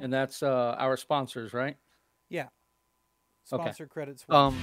And that's our sponsors, right? Yeah, Okay. sponsor credits one. Um,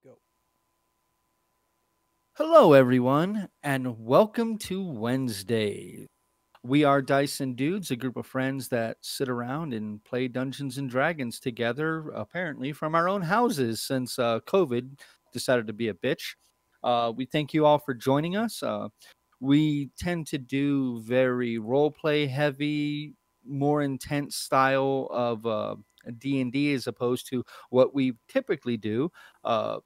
Go. Hello, everyone, and welcome to Wednesday. We are Dice and Dudes, a group of friends that sit around and play Dungeons and Dragons together, apparently from our own houses since COVID decided to be a bitch. We thank you all for joining us. We tend to do very role play heavy, more intense style of D&D as opposed to what we typically do. Uh,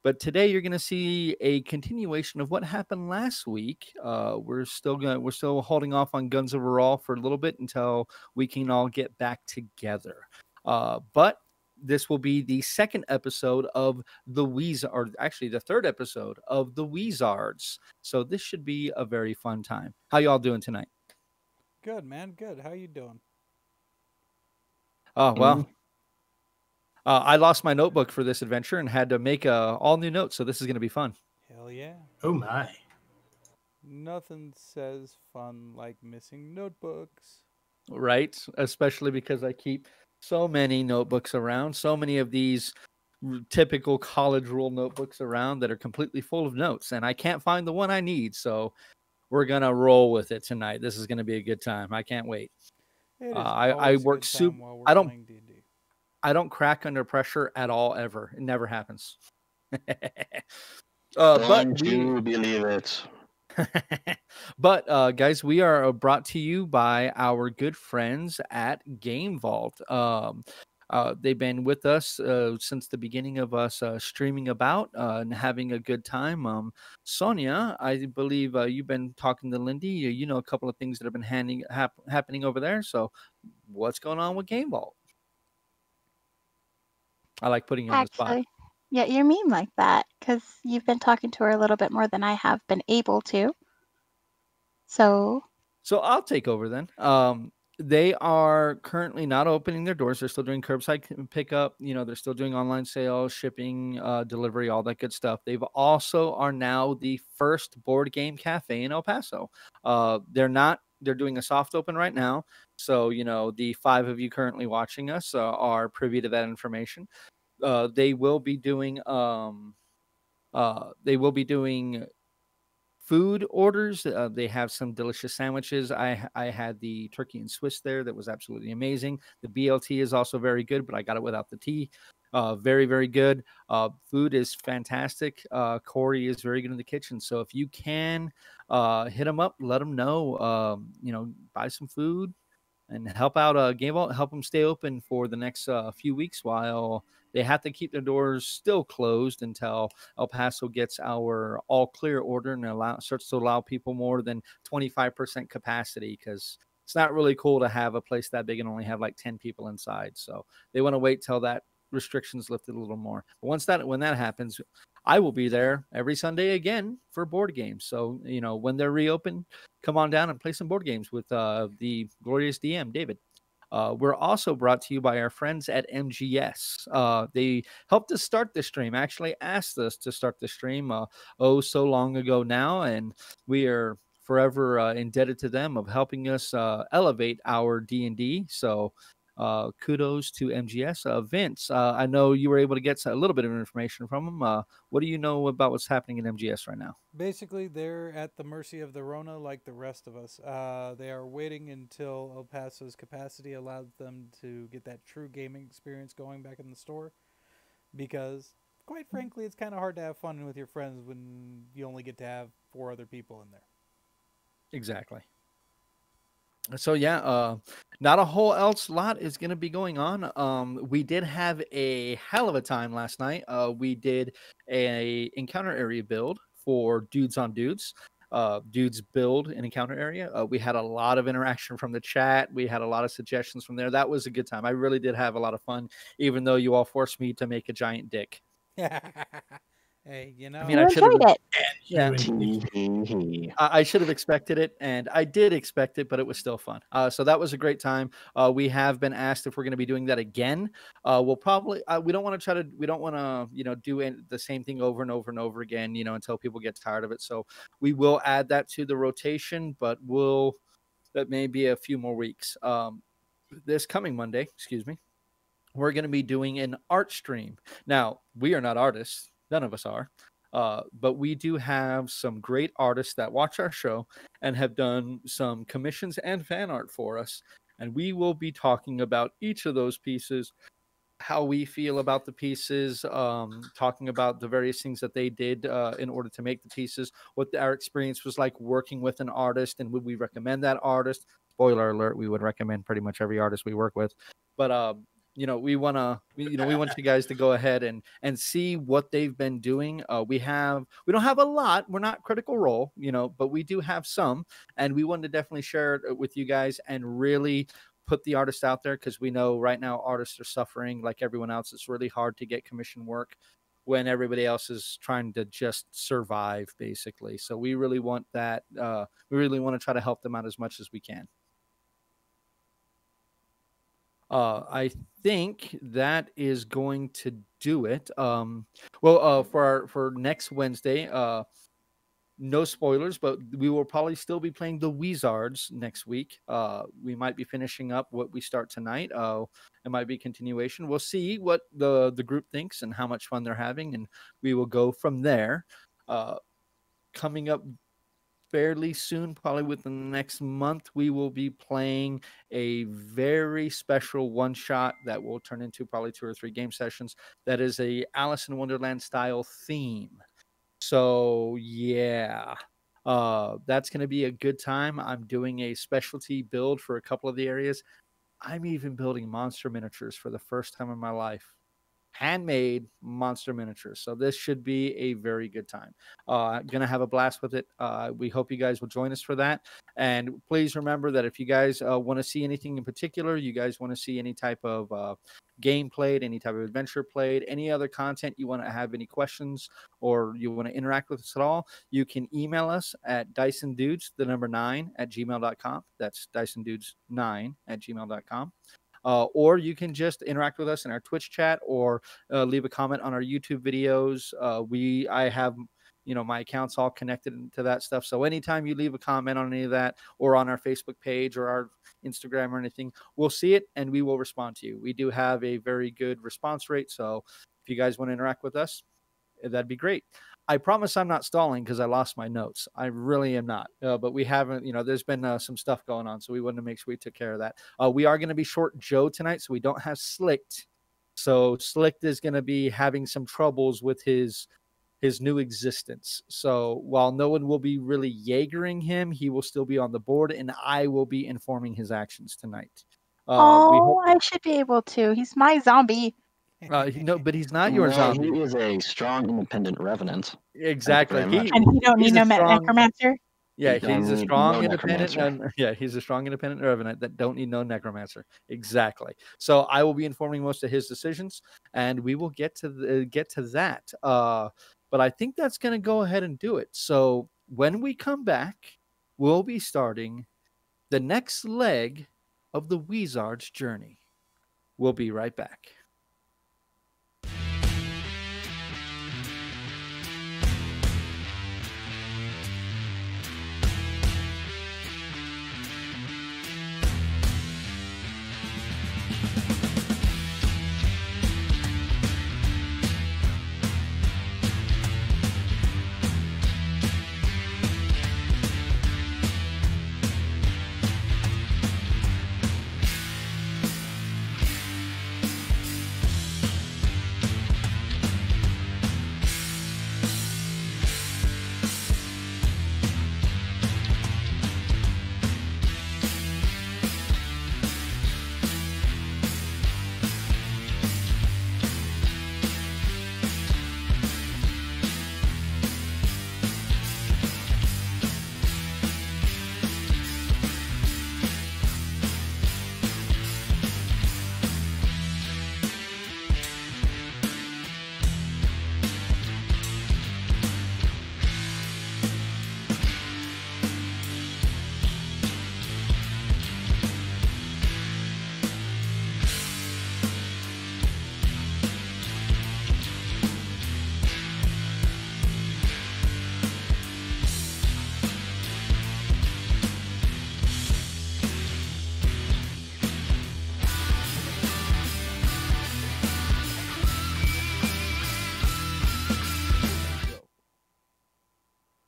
but today you're going to see a continuation of what happened last week. We're still holding off on Guns Overall for a little bit until we can all get back together. But this will be the second episode of the Weezards, or actually the third episode of the Weezards. So this should be a very fun time. How y'all doing tonight? Good, man. Good. How you doing? Oh, Mm. well, I lost my notebook for this adventure and had to make all new notes, so this is going to be fun. Hell yeah. Oh my. Nothing says fun like missing notebooks. Right? Especially because I keep so many notebooks around, so many of these typical college rule notebooks around that are completely full of notes, and I can't find the one I need, so we're going to roll with it tonight. This is going to be a good time. I can't wait. It is I always a work good soup. time while we're I don't playing D&D. I don't crack under pressure at all ever. It never happens. But Want we to believe it. but guys, we are brought to you by our good friends at Game Vault. They've been with us since the beginning of us streaming about and having a good time. Sonia, I believe you've been talking to Lindy. You know a couple of things that have been happening over there. So, what's going on with Game Vault? I like putting you on the spot. Actually, yeah, you mean like that because you've been talking to her a little bit more than I have been able to. So, So I'll take over then. They are currently not opening their doors. They're still doing curbside pickup. You know, they're still doing online sales, shipping, delivery, all that good stuff. They've also are now the first board game cafe in El Paso. They're not. They're doing a soft open right now. So you know, the five of you currently watching us are privy to that information. They will be doing. They will be doing food orders. They have some delicious sandwiches. I had the turkey and Swiss there that was absolutely amazing. The BLT is also very good, but I got it without the tea. Very very good. Food is fantastic. Corey is very good in the kitchen. So if you can hit them up, let them know. You know, buy some food and help out Game Vault, help them stay open for the next few weeks while they have to keep their doors still closed until El Paso gets our all clear order and starts to allow people more than 25% capacity, because it's not really cool to have a place that big and only have like 10 people inside. So they want to wait till that restrictions lifted a little more. But when that happens, I will be there every Sunday again for board games. So, you know, when they're reopened, come on down and play some board games with the glorious DM, David. We're also brought to you by our friends at MGS. They helped us start the stream, actually asked us to start the stream so long ago now, and we are forever indebted to them of helping us elevate our D&D. So kudos to MGS. Vince, I know you were able to get a little bit of information from them. What do you know about what's happening in MGS right now? Basically, they're at the mercy of the Rona like the rest of us. They are waiting until El Paso's capacity allows them to get that true gaming experience going back in the store. Because, quite frankly, it's kind of hard to have fun with your friends when you only get to have four other people in there. Exactly. So yeah, not a whole else lot is going to be going on. We did have a hell of a time last night. We did a encounter area build for Dudes on Dudes. Dudes build an encounter area. We had a lot of interaction from the chat. We had a lot of suggestions from there. That was a good time. I really did have a lot of fun, even though you all forced me to make a giant dick. Hey, you I mean, know, I you should have. enjoyed it. Yeah, Tee-hee-hee. I should have expected it, and I did expect it, but it was still fun. So that was a great time. We have been asked if we're going to be doing that again. We'll probably we don't want to we don't want to do the same thing over and over and over again, until people get tired of it. So we will add that to the rotation, but that may be a few more weeks. This coming Monday, excuse me, we're going to be doing an art stream. Now, we are not artists. None of us are. But we do have some great artists that watch our show and have done some commissions and fan art for us. And we will be talking about each of those pieces, how we feel about the pieces, talking about the various things that they did in order to make the pieces, what our experience was like working with an artist, and would we recommend that artist. Spoiler alert: we would recommend pretty much every artist we work with, but we want you guys to go ahead and see what they've been doing. We don't have a lot. We're not Critical Role, but we do have some, and we wanted to definitely share it with you guys and really put the artist out there, because we know right now artists are suffering like everyone else. It's really hard to get commission work when everybody else is trying to just survive, basically. So we really want that. We really want to try to help them out as much as we can. I think that is going to do it. For next Wednesday, no spoilers, but we will probably still be playing the Weezards next week. We might be finishing up what we start tonight. It might be continuation. We'll see what the group thinks and how much fun they're having, and we will go from there. Uh, Coming up fairly soon, probably within the next month, we will be playing a very special one shot that will turn into probably 2 or 3 game sessions. That is a Alice in Wonderland style theme. So yeah, that's going to be a good time. I'm doing a specialty build for a couple of the areas. I'm even building monster miniatures for the first time in my life, handmade monster miniatures. So this should be a very good time. Gonna have a blast with it. We hope you guys will join us for that. And please remember that if you guys want to see anything in particular, you guys want to see any type of game played, any type of adventure played, any other content, you want to have any questions or you want to interact with us at all, you can email us at dysondudes9@gmail.com. That's dysondudes9@gmail.com. Or you can just interact with us in our Twitch chat or leave a comment on our YouTube videos. I have my accounts all connected to that stuff. So anytime you leave a comment on any of that or on our Facebook page or our Instagram or anything, we'll see it and we will respond to you. We do have a very good response rate. So if you guys want to interact with us, that'd be great. I promise I'm not stalling because I lost my notes. I really am not. But we haven't, there's been some stuff going on. So we wanted to make sure we took care of that. We are going to be short Joe tonight. So we don't have Slicked. So Slicked is going to be having some troubles with his new existence. So while no one will be really Jaegering him, he will still be on the board and I will be informing his actions tonight. I should be able to. He's my zombie. No, but he's not your Well, zombie. he is a strong, independent revenant. Exactly. Thank you very much. And you don't need he's no a strong- necromancer? Yeah, You don't he's a need strong no independent. necromancer. He's a strong independent revenant that don't need no necromancer. Exactly. So I will be informing most of his decisions, and we will get to that. But I think that's going to go ahead and do it. So when we come back, we'll be starting the next leg of the Weezards journey. We'll be right back.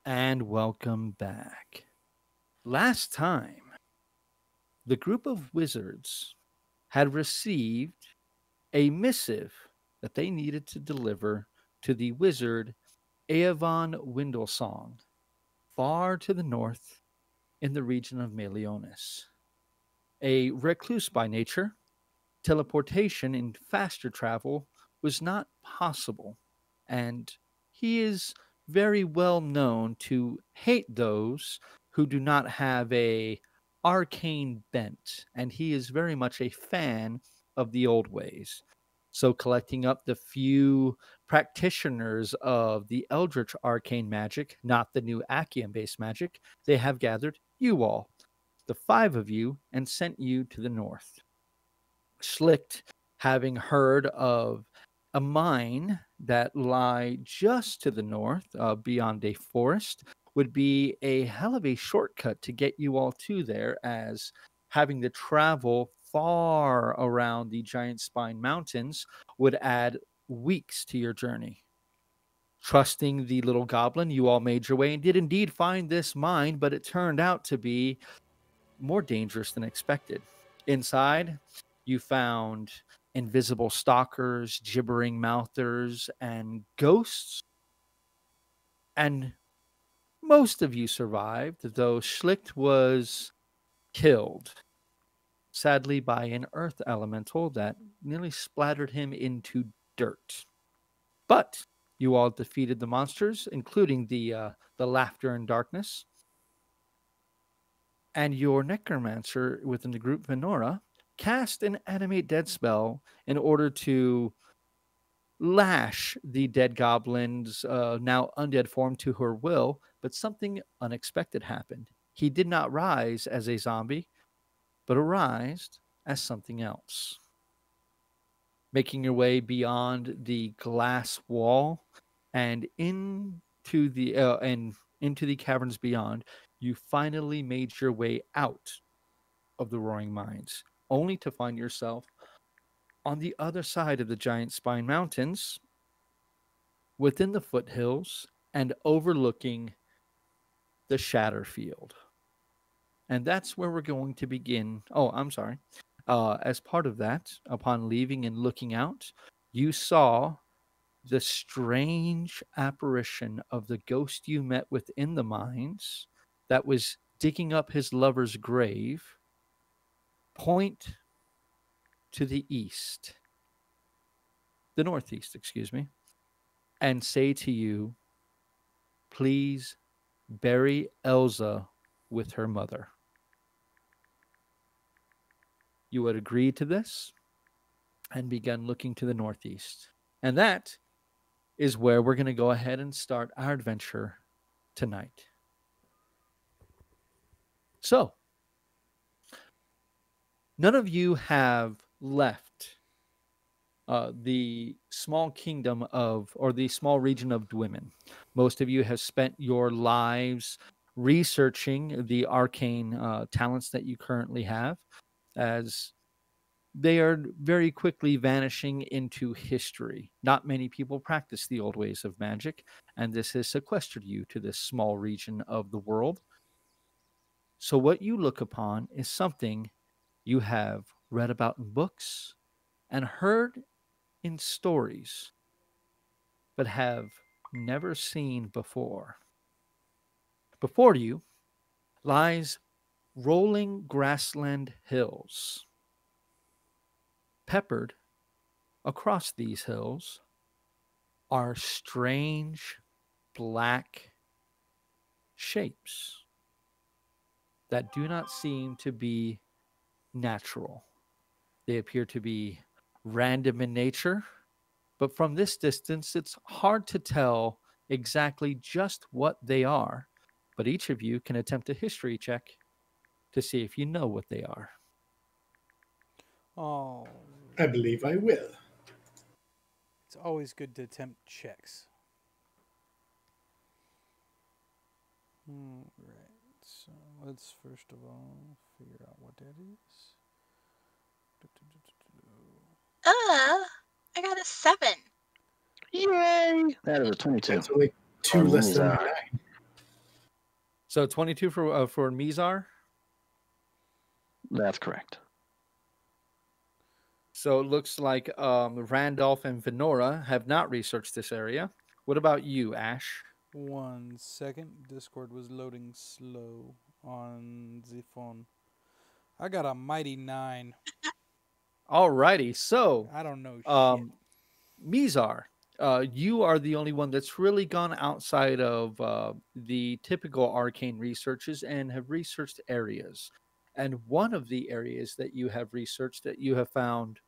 And welcome back. Last time, the group of wizards had received a missive that they needed to deliver to the wizard Eavon Windlesong, far to the north in the region of Melionis. A recluse by nature, teleportation and faster travel was not possible, and he is very well known to hate those who do not have a arcane bent, and he is very much a fan of the old ways. So collecting up the few practitioners of the Eldritch arcane magic, not the new Achium-based magic, they have gathered you all, the 5 of you, and sent you to the north. Schlicht, having heard of a mine that lie just to the north, beyond a forest, would be a hell of a shortcut to get you all to there, as having to travel far around the Giant Spine Mountains would add weeks to your journey. Trusting the little goblin, you all made your way and did indeed find this mine, but it turned out to be more dangerous than expected. Inside, you found invisible stalkers, gibbering mouthers, and ghosts. And most of you survived, though Schlicht was killed, sadly, by an earth elemental that nearly splattered him into dirt. But you all defeated the monsters, including the laughter and darkness. And your necromancer within the group, Venora, cast an animate dead spell in order to lash the dead goblin's now undead form to her will, but something unexpected happened. He did not rise as a zombie, but arised as something else. Making your way beyond the glass wall and into the caverns beyond, you finally made your way out of the Roaring Mines, only to find yourself on the other side of the Giant Spine Mountains, within the foothills and overlooking the Shatterfield. And that's where we're going to begin. Oh, I'm sorry. As part of that, upon leaving and looking out, you saw the strange apparition of the ghost you met within the mines that was digging up his lover's grave point to the east, the northeast, excuse me, and say to you, please bury Elsa with her mother. You would agree to this and begun looking to the northeast. And that is where we're going to go ahead and start our adventure tonight. So, none of you have left the small kingdom of, or the small region of Dwemin. Most of you have spent your lives researching the arcane talents that you currently have, as they are very quickly vanishing into history. Not many people practice the old ways of magic, and this has sequestered you to this small region of the world. So what you look upon is something you have read about in books and heard in stories, but have never seen before. Before you lies rolling grassland hills. Peppered across these hills are strange black shapes that do not seem to be natural. They appear to be random in nature, but from this distance, it's hard to tell exactly just what they are. But each of you can attempt a history check to see if you know what they are. Oh, I believe I will. it's always good to attempt checks. Right. So let's first of all figure out what that is. I got a 7. Yay! That is a 22. That's only two Oh, less than Weezard. mine. So 22 for Mizar. That's correct. So it looks like Randolph and Venora have not researched this area. What about you, Ash? 1 second. Discord was loading slow on the phone. I got a mighty 9. Alrighty, so I don't know shit. Mizar, you are the only one that's really gone outside of the typical arcane researches and have researched areas. And one of the areas that you have researched that you have found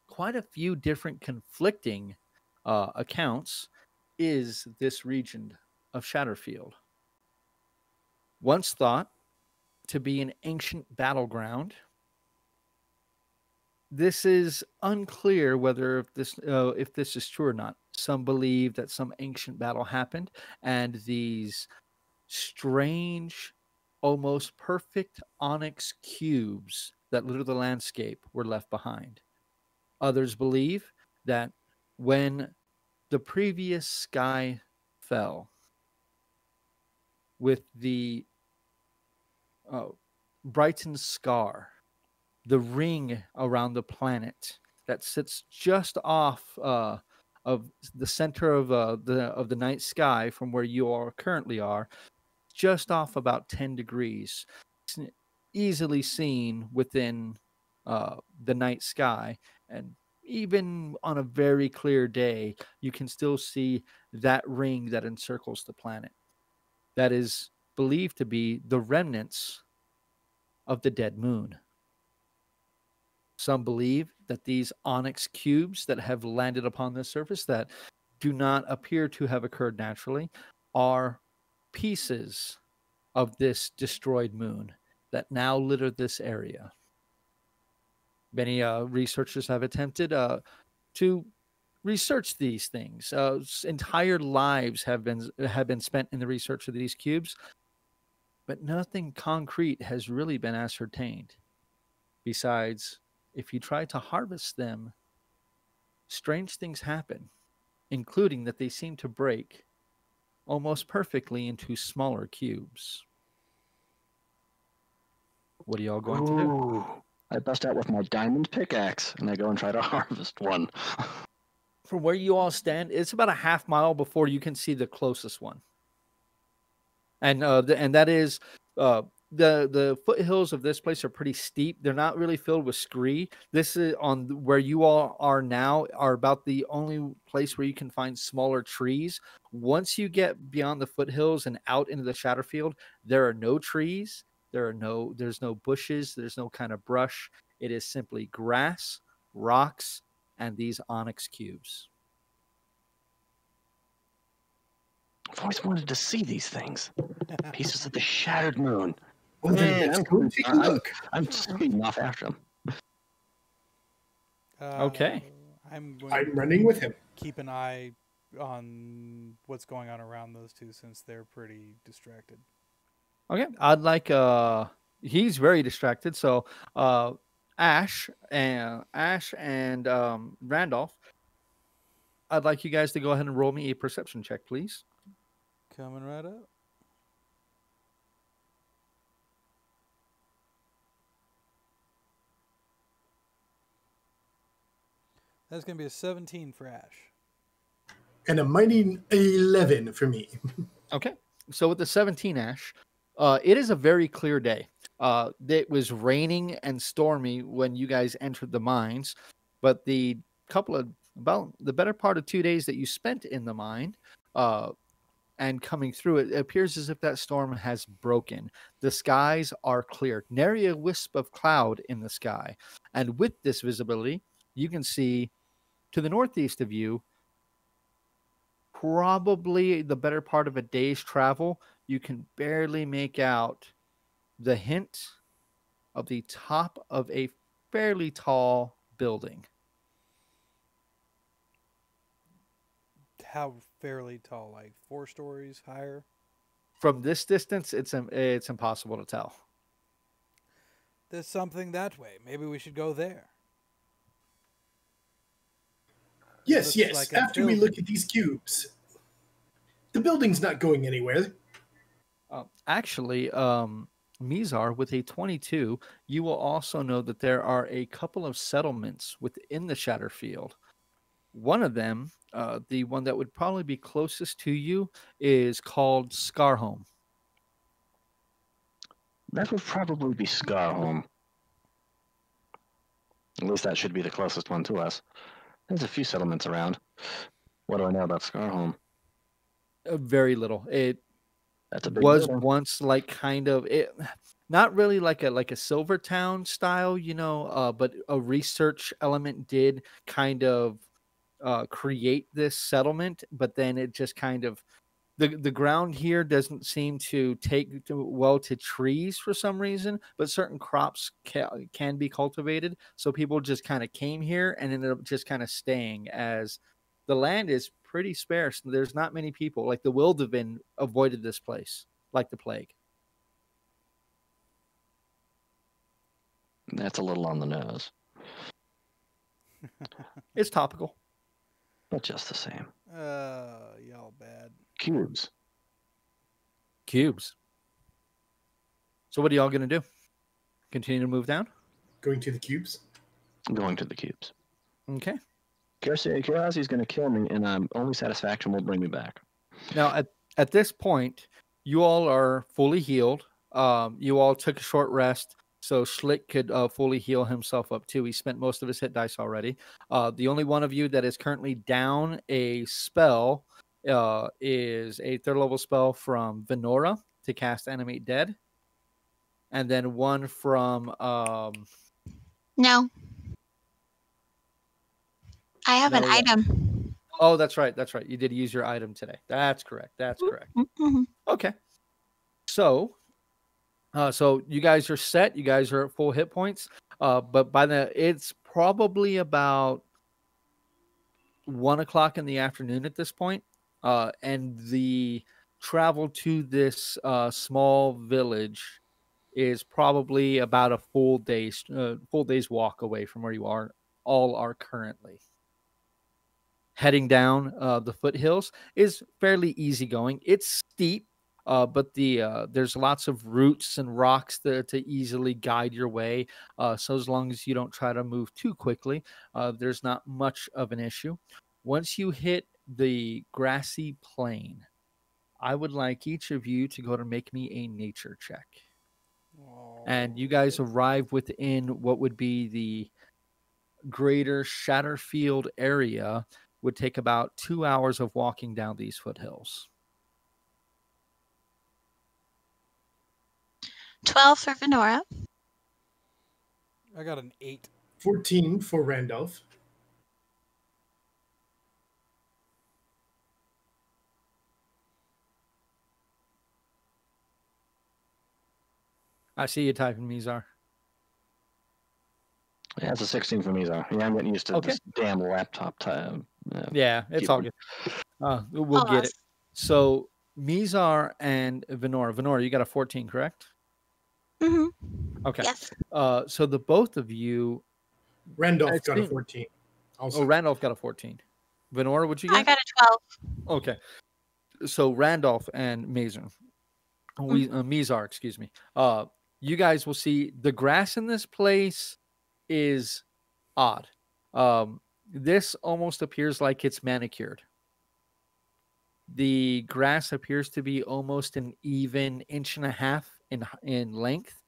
quite a few different conflicting accounts is this region of Shatterfield. Once thought to be an ancient battleground, this is unclear whether if this is true or not. Some believe that some ancient battle happened, and these strange, almost perfect onyx cubes that litter the landscape were left behind. Others believe that when the previous sky fell with the uh, Brighton scar, the ring around the planet that sits just off of the center of the night sky from where you are currently are, just off about 10 degrees, easily seen within the night sky. And even on a very clear day, you can still see that ring that encircles the planet. That is believed to be the remnants of the dead moon. Some believe that these onyx cubes that have landed upon the surface that do not appear to have occurred naturally are pieces of this destroyed moon that now litter this area. Many researchers have attempted to research these things. Entire lives have been spent in the research of these cubes, but nothing concrete has really been ascertained. Besides, if you try to harvest them, strange things happen, including that they seem to break almost perfectly into smaller cubes. What are y'all going to do? Ooh. I bust out with my diamond pickaxe and I go and try to harvest one. From where you all stand, it's about a half mile before you can see the closest one. And that is the foothills of this place are pretty steep. They're not really filled with scree. This is on where you all are now are about the only place where you can find smaller trees. Once you get beyond the foothills and out into the Shatterfield, there are no trees. There's no bushes. There's no kind of brush. It is simply grass, rocks, and these onyx cubes. I've always wanted to see these things. Pieces of the shattered moon. Well, then let's go take a look. I'm speeding off after them. Okay. I'm I'm running with him. keep an eye on what's going on around those two since they're pretty distracted. Okay, I'd like he's very distracted. So Ash and Randolph, I'd like you guys to go ahead and roll me a perception check, please. Coming right up. That's going to be a 17 for Ash. And a mighty 11 for me. Okay, so with the 17, Ash, it is a very clear day. It was raining and stormy when you guys entered the mines, but about the better part of 2 days that you spent in the mine, and coming through it, it appears as if that storm has broken. The skies are clear, nary a wisp of cloud in the sky, and with this visibility, you can see to the northeast of you, probably the better part of a day's travel. You can barely make out the hint of the top of a fairly tall building. How fairly tall? Like 4 stories higher? From this distance, it's impossible to tell. There's something that way. Maybe we should go there. Yes, Looks yes. like a After we building. look at these cubes, the building's not going anywhere. Actually, Mizar, with a 22, you will also know that there are a couple of settlements within the Shatterfield. One of them, the one that would probably be closest to you, is called Scarrhome. That would probably be Scarrhome. At least that should be the closest one to us. There's a few settlements around. What do I know about Scarrhome? Very little. It That's a big was building. once like kind of it, not really like a Silver Town style, but a research element did kind of create this settlement, but then it just kind of the ground here doesn't seem to take well to trees for some reason, but certain crops can be cultivated. So people just kind of came here and ended up just kind of staying, as the land is pretty sparse. There's not many people. Like the Wildeven avoided this place like the plague. That's a little on the nose, It's topical. but just the same. Y'all bad. Cubes. Cubes. So what are y'all gonna do? Continue to move down? Going to the cubes. Going to the cubes. Okay. Curiosity is going to kill me, and only satisfaction will bring me back. Now, at this point, you all are fully healed. You all took a short rest, so Schlick could fully heal himself up too. He spent most of his hit dice already. The only one of you that is currently down a spell is a third level spell from Venora to cast Animate Dead, and then one from No. I have an No, yeah. item. Oh, that's right. That's right. You did use your item today. That's correct. That's correct. Mm-hmm. Okay. So you guys are set. You guys are at full hit points. But it's probably about 1:00 in the afternoon at this point. And the travel to this small village is probably about a full day's walk away from where you all are currently. Heading down the foothills is fairly easygoing. It's steep, but there's lots of roots and rocks to easily guide your way. So as long as you don't try to move too quickly, there's not much of an issue. Once you hit the grassy plain, I would like each of you to go to make me a nature check. And you guys arrive within what would be the greater Shatterfield area. Would take about 2 hours of walking down these foothills. 12 for Venora. I got an 8. 14 for Randolph. I see you typing, Mizar. Yeah, it's a 16 for me, though. Yeah, I'm getting used to this damn laptop time. Yeah, it's all good. We'll get it. So Mizar and Venora. Venora, you got a 14, correct? Mm-hmm. Okay. Yes. So the both of you. Randolph got a 14. Also. Oh, Randolph got a 14. Venora, what'd you get? I got a 12. Okay. So Randolph and Mizar. Mizar, excuse me. You guys will see the grass in this place is odd. This almost appears like it's manicured. The grass appears to be almost an even 1.5 inches in length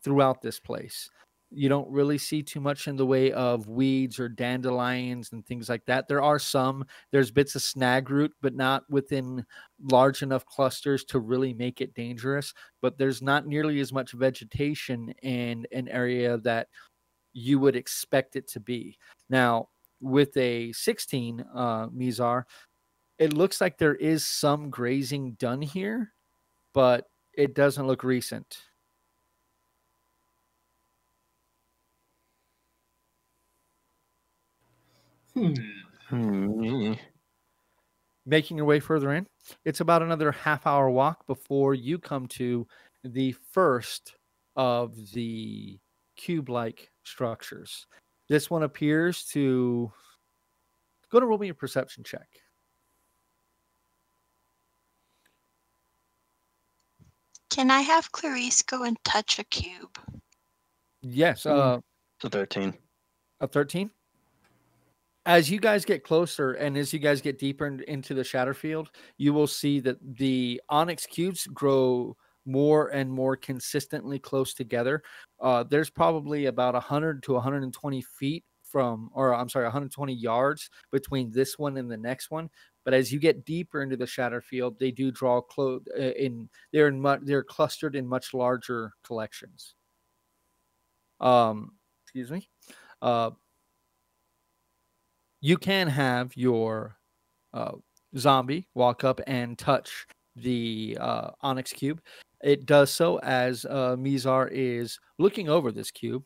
throughout this place. You don't really see too much in the way of weeds or dandelions and things like that. There are some. There's bits of snagroot, but not within large enough clusters to really make it dangerous. But there's not nearly as much vegetation in an area that you would expect it to be. Now, with a 16, Mizar, it looks like there is some grazing done here, but it doesn't look recent. Making your way further in, it's about another half-hour walk before you come to the first of the cube-like structures. This one appears to go to roll me a perception check. Can I have Clarice go and touch a cube? Yes. It's a 13. A 13? As you guys get closer and as you guys get deeper into the Shatterfield, you will see that the onyx cubes grow more and more consistently close together. There's probably about 100 to 120 feet 120 yards between this one and the next one. But as you get deeper into the Shatterfield, they do draw close. They're clustered in much larger collections. Excuse me. You can have your zombie walk up and touch the onyx cube, it does so as Mizar is looking over this cube.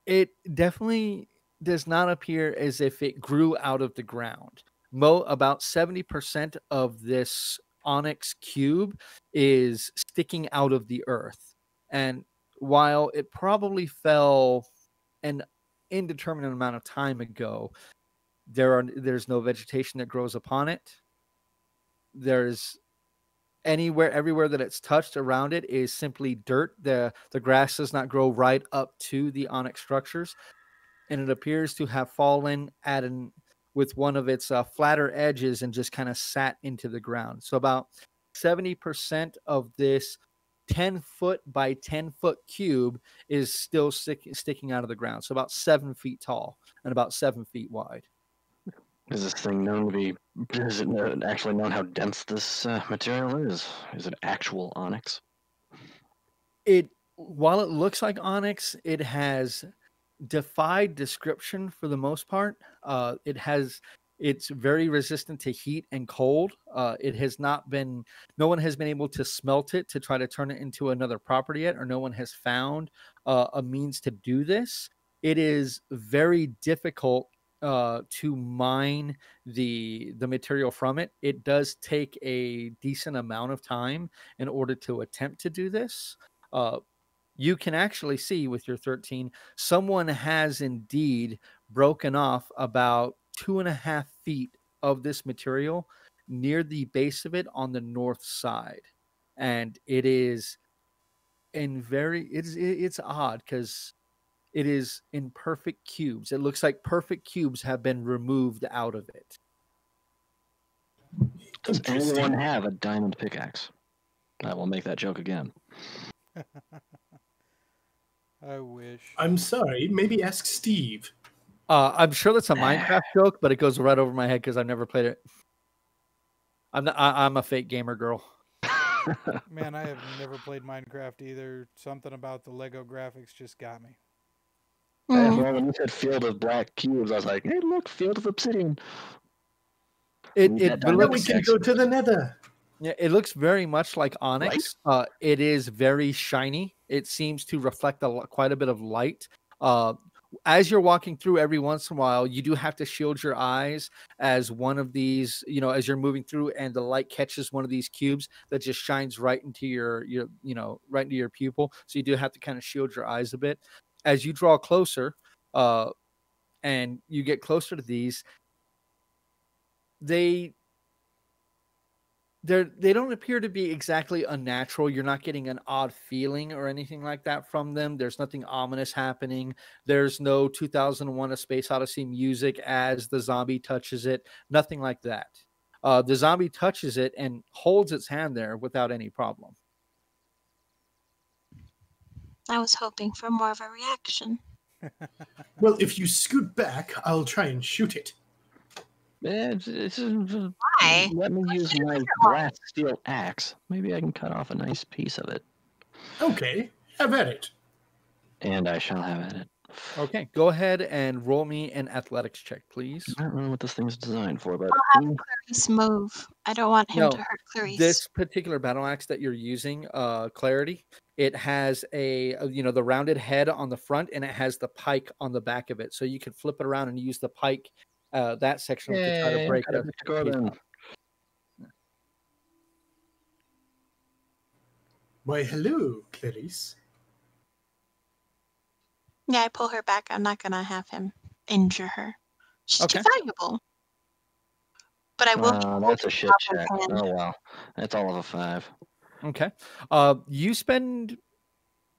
It definitely does not appear as if it grew out of the ground. About 70% of this onyx cube is sticking out of the earth. And while it probably fell an indeterminate amount of time ago, there's no vegetation that grows upon it. There's everywhere that it's touched around it is simply dirt. The grass does not grow right up to the onyx structures, and it appears to have fallen with one of its flatter edges and just kind of sat into the ground. So about 70% of this 10-foot by 10-foot cube is still sticking out of the ground. So about 7 feet tall and about 7 feet wide. Is this thing known to be? Is it actually known how dense this material is? Is it actual onyx? While it looks like onyx, it has defied description for the most part. It's very resistant to heat and cold. No one has been able to smelt it to try to turn it into another property yet, or no one has found a means to do this. It is very difficult to mine the material from it. It does take a decent amount of time in order to attempt to do this. You can actually see with your 13, someone has indeed broken off about 2.5 feet of this material near the base of it on the north side. And it is it's odd because it is in perfect cubes. It looks like perfect cubes have been removed out of it. Does anyone have a diamond pickaxe? I will make that joke again. I wish. I'm sorry. Maybe ask Steve. I'm sure that's a Minecraft joke, but it goes right over my head because I've never played it. I'm a fake gamer girl. Man, I have never played Minecraft either. Something about the Lego graphics just got me. Well, when you said field of black cubes, I was like, hey, look, field of obsidian. Now we can go to the nether. Yeah, it looks very much like onyx. Right? It is very shiny. It seems to reflect quite a bit of light. As you're walking through, every once in a while, you do have to shield your eyes as one of these, as you're moving through and the light catches one of these cubes that just shines right into your right into your pupil. So you do have to kind of shield your eyes a bit. As you draw closer, and you get closer to these, they don't appear to be exactly unnatural. You're not getting an odd feeling or anything like that from them. There's nothing ominous happening. There's no 2001: A Space Odyssey music as the zombie touches it. Nothing like that. The zombie touches it and holds its hand there without any problem. I was hoping for more of a reaction. Well, if you scoot back, I'll try and shoot it. Why? Let me use my glass steel axe. Maybe I can cut off a nice piece of it. Okay, have at it. And I shall have at it. Okay, go ahead and roll me an athletics check, please. I don't know what this thing's designed for, but I'll have Clarice move. I don't want him to hurt Clarice. This particular battle axe that you're using, Clarity, it has the rounded head on the front and it has the pike on the back of it. So you can flip it around and use the pike, that section to try to break it. Why, hello, Clarice. Yeah, I pull her back. I'm not going to have him injure her. She's too valuable. But I will. That's a shit check. Oh, wow. That's all of a 5. Okay. You spend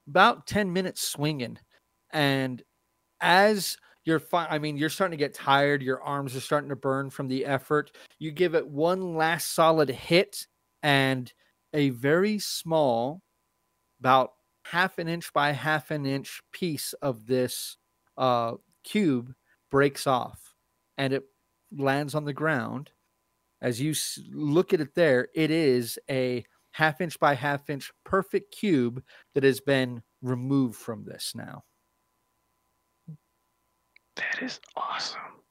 about 10 minutes swinging. And as you're you're starting to get tired. Your arms are starting to burn from the effort. You give it one last solid hit, and a very small, about 1/2 inch by 1/2 inch piece of this cube breaks off, and it lands on the ground. As you look at it there, it is a 1/2 inch by 1/2 inch perfect cube that has been removed from this now. That is awesome.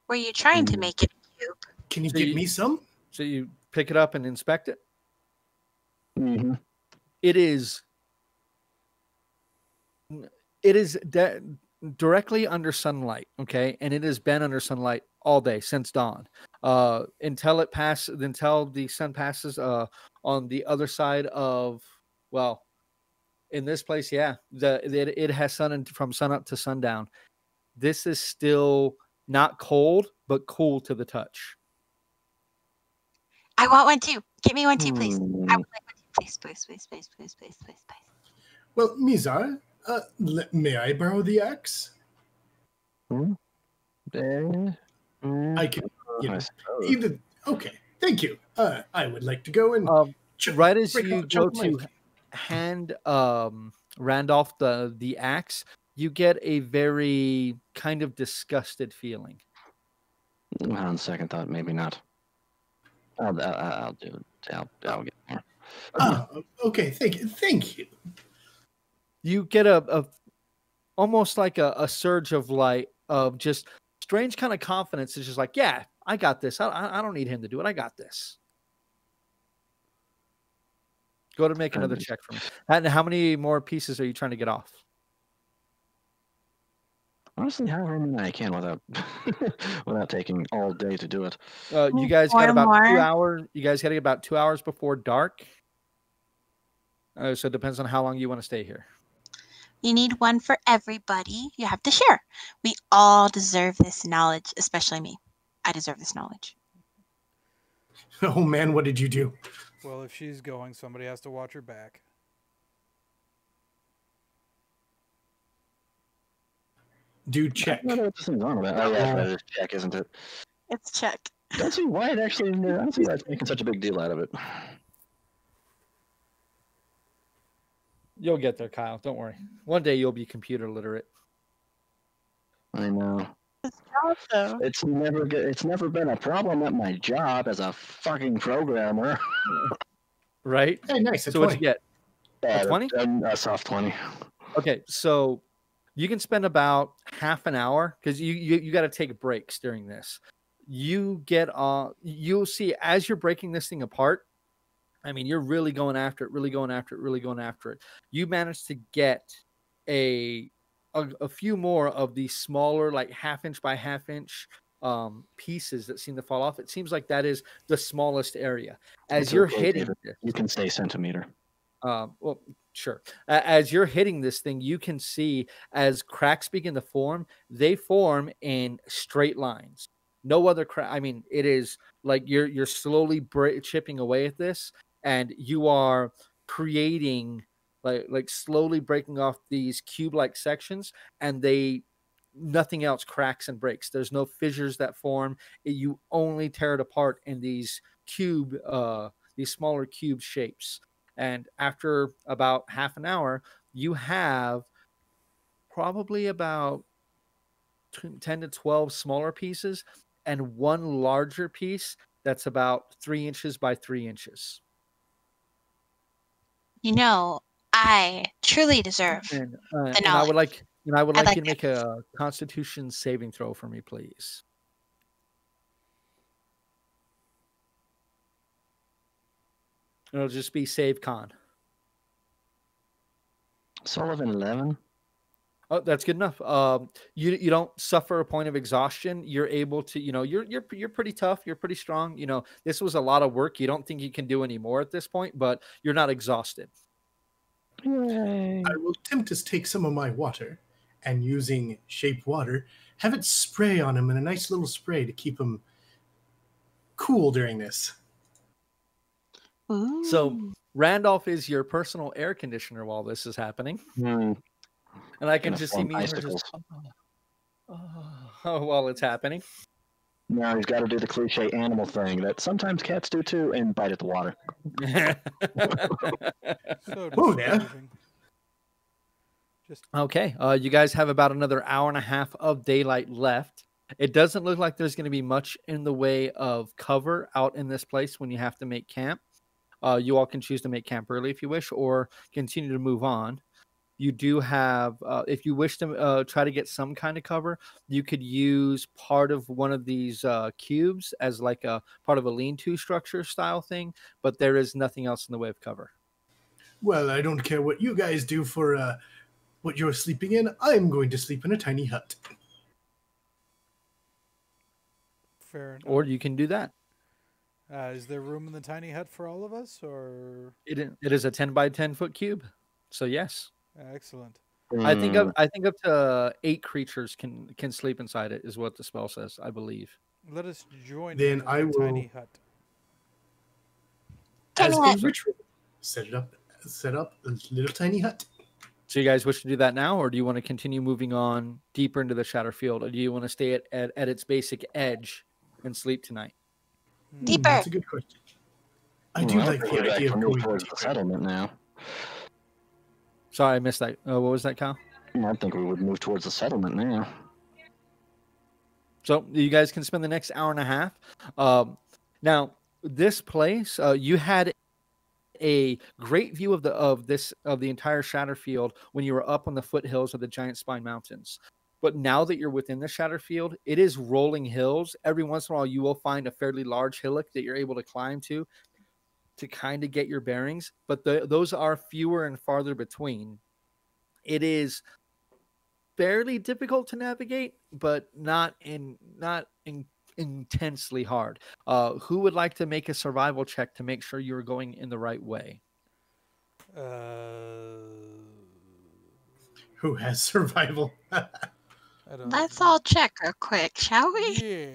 Were you trying to make it Can you So give you- me some? So you pick it up and inspect it. Mm-hmm. It is directly under sunlight, okay, and it has been under sunlight all day since dawn, until the sun passes on the other side of, well, in this place, yeah, it has from sun up to sundown. This is still not cold, but cool to the touch. I want one too. Get me one too, please. I Hmm. would like one too. Please, please, please, please, please, please, please, please. Well, Mizar, may I borrow the axe? I can, you know, either. Okay, thank you. I would like to go and Right as break you off a go chunk of to Mike. hand Randolph the axe, you get a very kind of disgusted feeling. On second thought, maybe not. I'll do it. I'll get there. Okay, thank you. You get a almost like a surge of light of just strange kind of confidence. It's just like, yeah, I got this. I don't need him to do it. I got this. Go to make another check for me. And how many more pieces are you trying to get off? Honestly, however many I can without without taking all day to do it. You guys got about 2 hours. You guys got to get about 2 hours before dark. So it depends on how long you want to stay here. You need one for everybody. You have to share. We all deserve this knowledge, especially me. I deserve this knowledge. Oh man, what did you do? Well, if she's going, somebody has to watch her back. Do check. I don't know what this thing's on about. Oh, yeah, that is check, isn't it? It's check. I don't see why it actually. I don't see why it's making such a big deal out of it. You'll get there, Kyle. Don't worry. One day you'll be computer literate. I know. It's awesome. It's never been a problem at my job as a fucking programmer. Right? Hey, nice. So what'd you get? A 20? A soft 20. Okay, so you can spend about half an hour because you got to take breaks during this. You'll see as you're breaking this thing apart. I mean, you're really going after it, really going after it, really going after it. You managed to get a few more of these smaller, like half-inch by half-inch pieces that seem to fall off. It seems like that is the smallest area. As It's you're okay, hitting David. this, You can say centimeter. well, sure. As you're hitting this thing, you can see as cracks begin to form, they form in straight lines. No other crack. I mean, it is like you're slowly chipping away at this, and you are creating like slowly breaking off these cube-like sections, and nothing else cracks and breaks. There's no fissures that form. You only tear it apart in these smaller cube shapes. And after about half an hour, you have probably about 10 to 12 smaller pieces and one larger piece that's about 3 inches by 3 inches. You know, I truly deserve And the I would knowledge. like you to make a Constitution saving throw for me, please. It'll just be save con. Sullivan 11. Oh, that's good enough. You don't suffer a point of exhaustion. You're able to, you're pretty tough. You're pretty strong. This was a lot of work. You don't think you can do any more at this point, but you're not exhausted. Yay. I will attempt to take some of my water and using shape water, have it spray on him in a nice little spray to keep him cool during this. Ooh. So Randolph is your personal air conditioner while this is happening. And I can just see me while it's happening. Now he's got to do the cliche animal thing that sometimes cats do too, and bite at the water. So Oh, yeah. discouraging. Just Okay. You guys have about another hour and a half of daylight left. It doesn't look like there's going to be much in the way of cover out in this place when you have to make camp. You all can choose to make camp early if you wish, or continue to move on. You do have, if you wish to try to get some kind of cover, you could use part of one of these cubes as like a part of a lean-to structure style thing, but there is nothing else in the way of cover. Well, I don't care what you guys do for what you're sleeping in. I'm going to sleep in a tiny hut. Fair enough. Or you can do that. Is there room in the tiny hut for all of us, or It is a 10 by 10 foot cube, so yes. excellent? I think up to 8 creatures can sleep inside it, is what the spell says, I believe. Let us join Then him in I the will- tiny hut. As Tiny a hut. ritual, set up a little tiny hut. So you guys wish to do that now, or do you want to continue moving on deeper into the shatter field, or do you want to stay at its basic edge and sleep tonight? Deeper. That's a good question. I do like think the we'd idea of actually move going towards the deeper. settlement now. Sorry, I missed that. What was that, Kyle? I think we would move towards the settlement now. So you guys can spend the next hour and a half. Now, this place, you had a great view of the entire shatter field when you were up on the foothills of the Giant Spine Mountains. But now that you're within the shatter field, it is rolling hills. Every once in a while, you will find a fairly large hillock that you're able to climb to kind of get your bearings. But those are fewer and farther between. It is fairly difficult to navigate, but not intensely hard. Who would like to make a survival check to make sure you're going in the right way? Who has survival? I don't Let's know. all check real quick, shall we? Yeah.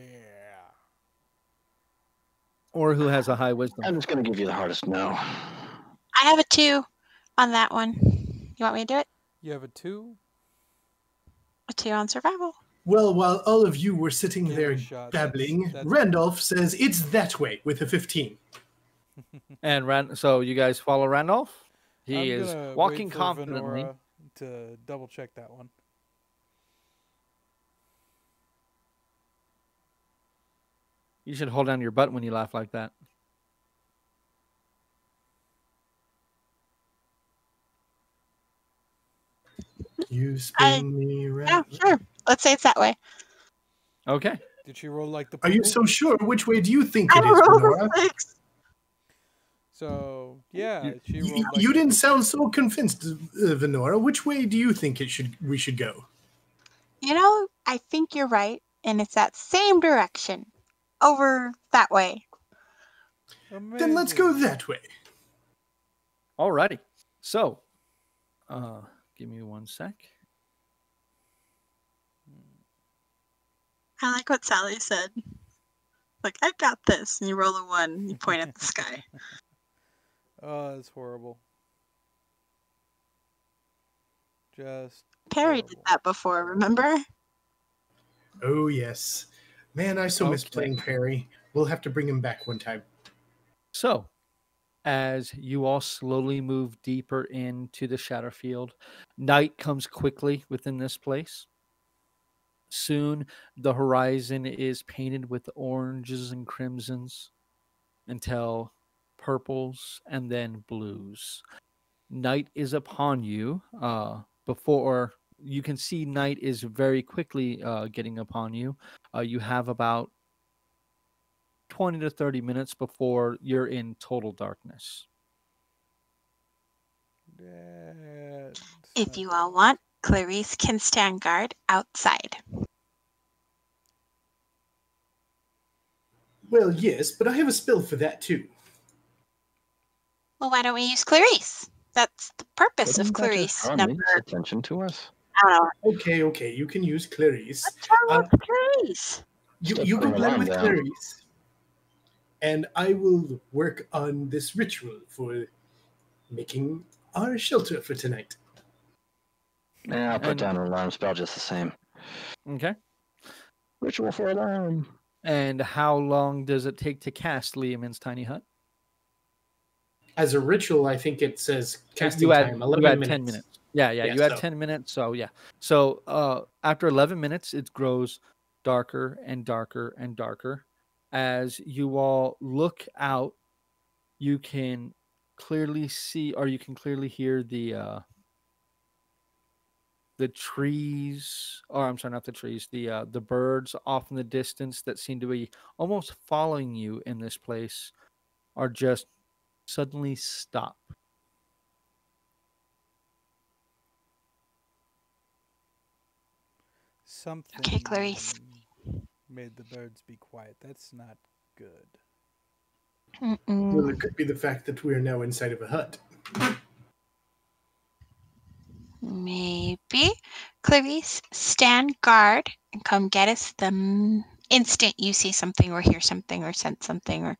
Or who has a high wisdom? I'm just going to give you the hardest no. I have a 2 on that one. You want me to do it? You have a 2? A 2 on survival. Well, while all of you were sitting Give it there a shot. babbling, That's- Randolph says it's that way with a 15. And so you guys follow Randolph? He I'm is gonna walking wait for confidently. Venora to double check that one. You should hold down your butt when you laugh like that. You spin me Yeah, round. sure. Let's say it's that way. Okay. Did she roll like the? Are you pool? so sure? Which way do you think I it is, rolled Venora? a 6. So yeah, she You, rolled like. you didn't sound so convinced, Venora. Which way do you think we should go? You know, I think you're right, and it's that same direction. Over that way. Then let's go Amazing. that way. Alrighty. So, give me one sec. I like what Sally said. Like, I got this. And you roll a 1, you point at the sky. Oh, that's horrible. Just. Perry did horrible. that before, remember? Oh, yes. Man, I so miss Okay. playing Perry. We'll have to bring him back one time. So, as you all slowly move deeper into the shatter field, night comes quickly within this place. Soon, the horizon is painted with oranges and crimsons until purples and then blues. Night is upon you. Before you can see, night is very quickly getting upon you. You have about 20 to 30 minutes before you're in total darkness. That's If not you good. all want, Clarice can stand guard outside. Well, yes, but I have a spell for that too. Well, why don't we use Clarice? That's the purpose of Wouldn't that just Clarice. draw Number, Nate's attention to us? I don't know. Okay, you can use Clarice. What's wrong with Clarice? You Stop go putting play alarm with down. Clarice. And I will work on this ritual for making our shelter for tonight. Yeah, I'll put And- down an alarm spell just the same. Okay. Ritual for alarm. And how long does it take to cast Liamin's tiny hut? As a ritual, I think it says casting you had, time, you 11 had minutes. 10 minutes. Yeah, Yeah, you had so- 10 minutes. So, yeah. So, after 11 minutes, it grows darker and darker and darker. As you all look out, you can clearly see, or you can clearly hear the the trees, or I'm sorry, not the trees, the birds off in the distance that seem to be almost following you in this place are just suddenly stop. Something Okay, Clarice. made the birds be quiet. That's not good. Well, Mm-mm. it could be the fact that we are now inside of a hut. Maybe. Clarice, stand guard and come get us the instant you see something or hear something or sense something, or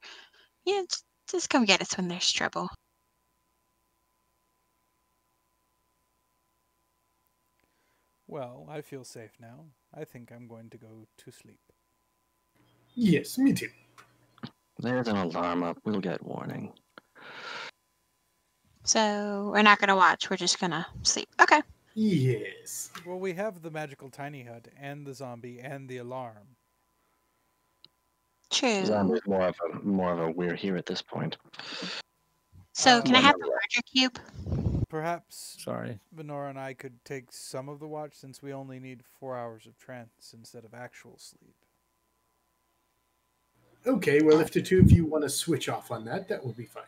yeah, just come get us when there's trouble. Well, I feel safe now. I think I'm going to go to sleep. Yes, me too. There's an alarm up. We'll get warning. So we're not gonna watch. We're just gonna sleep. Okay. Yes. Well, we have the magical tiny hut and the zombie and the alarm. True. Zombie's more of a we're here at this point. So can I have Whatever. the larger cube? Perhaps Sorry. Venora and I could take some of the watch since we only need 4 hours of trance instead of actual sleep. Okay, well, if the two of you want to switch off on that, that will be fine.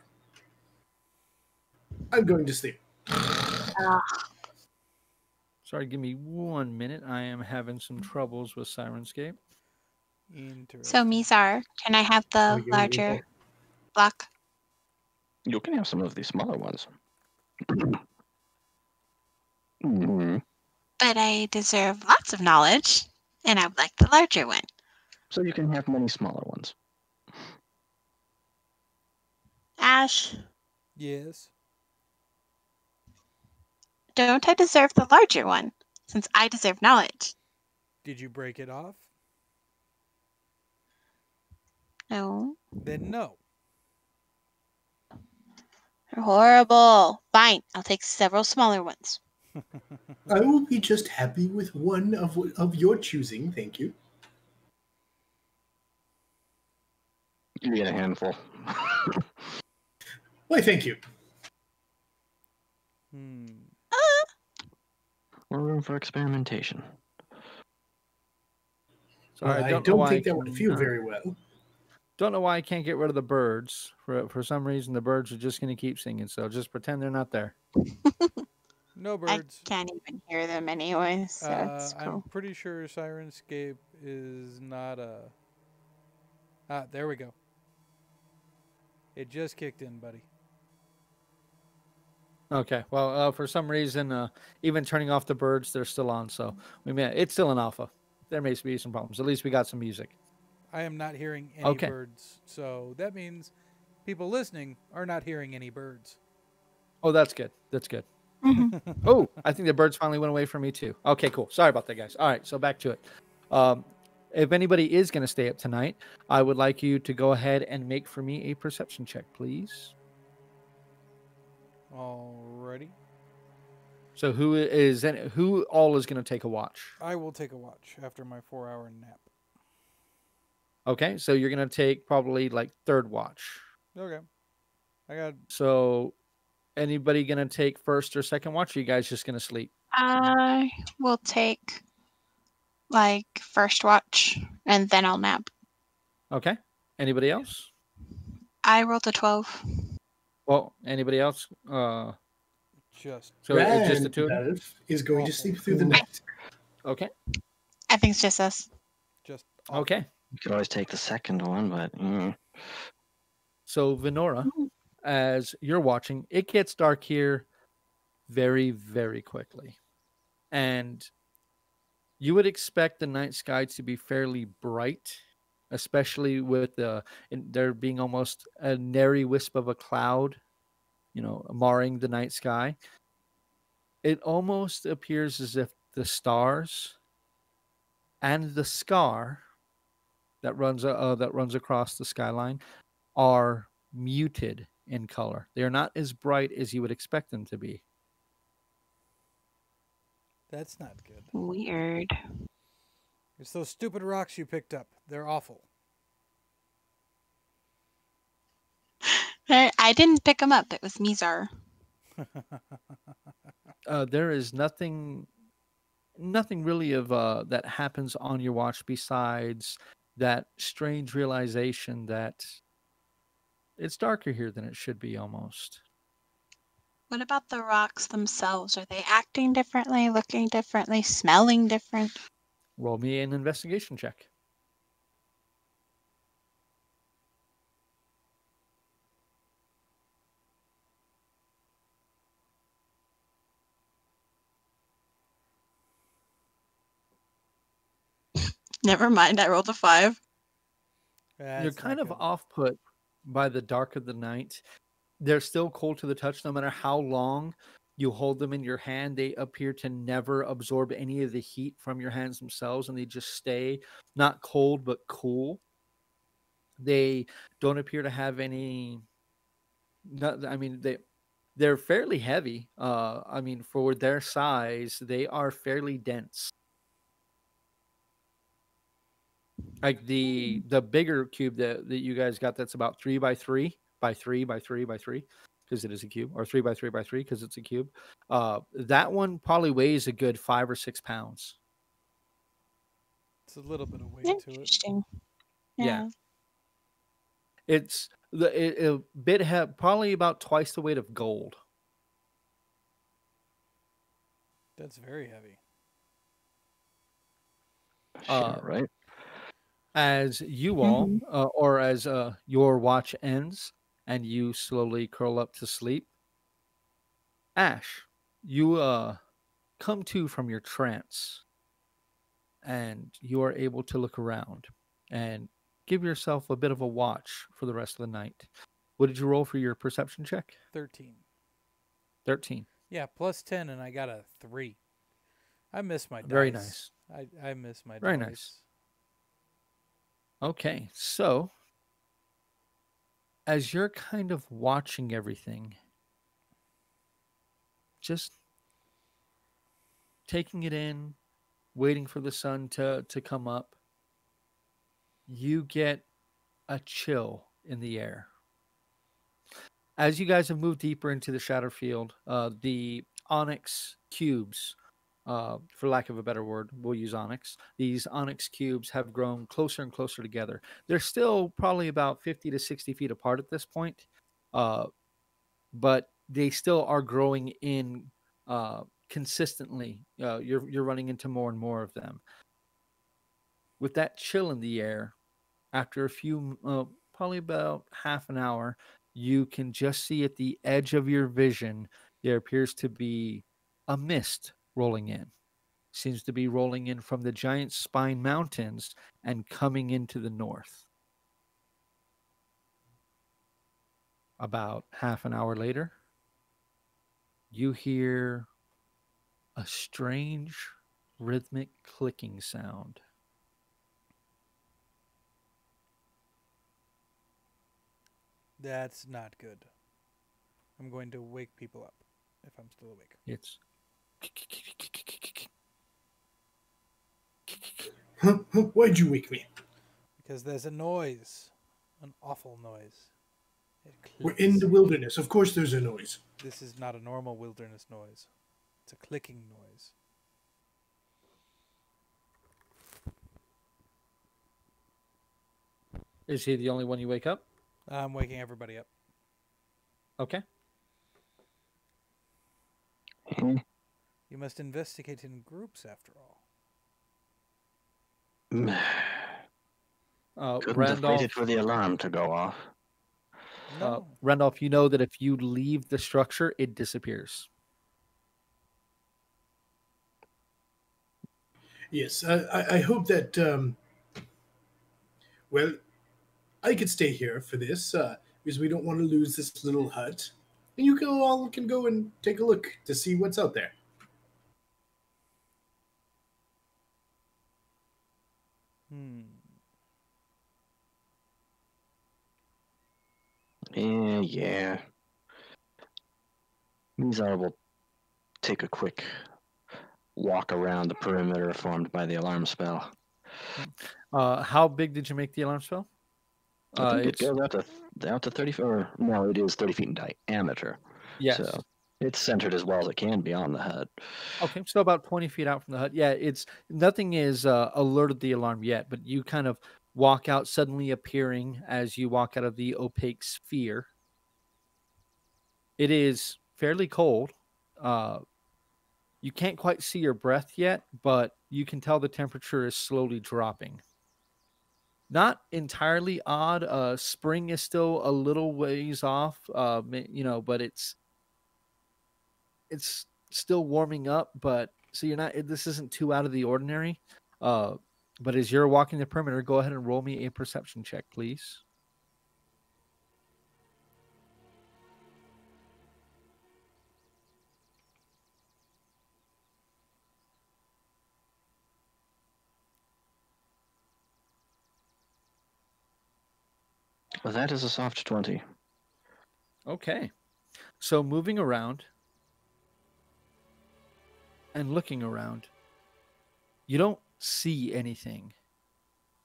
I'm going to sleep. Sorry, give me 1 minute. I am having some troubles with Sirenscape. Interesting. So Mizar, can I have Oh, the you larger will. block? You can have some of these smaller ones. Mhm. But I deserve lots of knowledge, and I would like the larger one. So you can have many smaller ones. Ash, Yes. don't I deserve the larger one, since I deserve knowledge? Did you break it off? No. Then no. You're horrible. Fine, I'll take several smaller ones. I will be just happy with one of your choosing, thank you. You get a handful. Why, thank you. More room for experimentation. Sorry, Well, I don't know why think that would feel very well. Don't know why I can't get rid of the birds. For some reason, the birds are just going to keep singing. So just pretend they're not there. No birds. I can't even hear them anyway, so it's cool. I'm pretty sure Sirenscape is not a... Ah, there we go. It just kicked in, buddy. Okay. Well, for some reason, even turning off the birds, they're still on. So it's still an alpha. There may be some problems. At least we got some music. I am not hearing any birds, so that means people listening are not hearing any birds. Oh, that's good. That's good. Oh, I think the birds finally went away from me too. Okay, cool. Sorry about that, guys. All right, so back to it. If anybody is going to stay up tonight, I would like you to go ahead and make for me a perception check, please. Alrighty. So who all is going to take a watch? I will take a watch after my 4-hour nap. Okay, so you're going to take probably like third watch. Okay. I got... So anybody going to take first or second watch, or you guys just going to sleep? I will take like first watch and then I'll nap. Okay. Anybody else? I rolled a 12. Well, anybody else? Just... So it's just the two of them? Randolph is going to sleep through the night. Okay. I think it's just us. Just... Okay. You could always take the second one, but... So, Venora, as you're watching, it gets dark here very, very quickly. And you would expect the night sky to be fairly bright, especially with there being almost a nary wisp of a cloud, marring the night sky. It almost appears as if the stars and the scar that runs across the skyline are muted in color. They are not as bright as you would expect them to be. That's not good. Weird. It's those stupid rocks you picked up. They're awful. I didn't pick them up. It was Mizar. There is nothing nothing really of that happens on your watch besides that strange realization that it's darker here than it should be almost. What about the rocks themselves? Are they acting differently, looking differently, smelling different? Roll me an investigation check. Never mind, I rolled a 5. You're kind of off put by the dark of the night. They're still cold to the touch. No matter how long you hold them in your hand, they appear to never absorb any of the heat from your hands themselves, and they just stay not cold but cool. They don't appear to have any. I mean, they're fairly heavy. I mean, for their size, they are fairly dense. Like the bigger cube that you guys got, that's about 3 by 3 by 3 by 3 by 3 because it is a cube, or 3 by 3 by 3 because it's a cube. That one probably weighs a good 5 or 6 pounds. It's a little bit of weight to it. Interesting. Yeah. It's a bit probably about twice the weight of gold. That's very heavy. Sure, right? As you all, or as your watch ends and you slowly curl up to sleep, Ash, you come to from your trance and you are able to look around and give yourself a bit of a watch for the rest of the night. What did you roll for your perception check? 13. 13. Yeah, plus 10, and I got a 3. I miss my dice. Very nice. I miss my Very dice. nice. Okay, so as you're kind of watching everything, just taking it in, waiting for the sun to come up, you get a chill in the air. As you guys have moved deeper into the shadow field, the onyx cubes, for lack of a better word, we'll use onyx. These onyx cubes have grown closer and closer together. They're still probably about 50 to 60 feet apart at this point, but they still are growing in consistently. You're running into more and more of them. With that chill in the air, after a few, probably about half an hour, you can just see at the edge of your vision, there appears to be a mist rolling in. Seems to be rolling in from the giant Spine Mountains and coming into the north. About half an hour later, you hear a strange rhythmic clicking sound. That's not good. I'm going to wake people up if I'm still awake. It's Why'd you wake me? Because there's a noise. An awful noise. We're in the wilderness. Of course there's a noise. This is not a normal wilderness noise. It's a clicking noise. Is he the only one you wake up? I'm waking everybody up. Okay. You must investigate in groups after all. Couldn't have Randolph, waited for the alarm to go off. No. Randolph, you know that if you leave the structure, it disappears. Yes, I hope that, well, I could stay here for this, because we don't want to lose this little hut. And you all can go and take a look to see what's out there. Yeah. Weezard will take a quick walk around the perimeter formed by the alarm spell. How big did you make the alarm spell? I think it goes out to 30, or no, it is 30 feet in diameter. Yes. So It's centered as well as it can be on the hut. Okay, so about 20 feet out from the hut. Yeah, it's nothing is alerted the alarm yet, but you kind of walk out, suddenly appearing as you walk out of the opaque sphere. It is fairly cold. Uh, you can't quite see your breath yet, but you can tell the temperature is slowly dropping. Not entirely odd. Spring is still a little ways off. But it's still warming up. But so you're not. This isn't too out of the ordinary. Uh, but as you're walking the perimeter, go ahead and roll me a perception check, please. Well, that is a soft 20. Okay. So moving around and looking around, you don't see anything.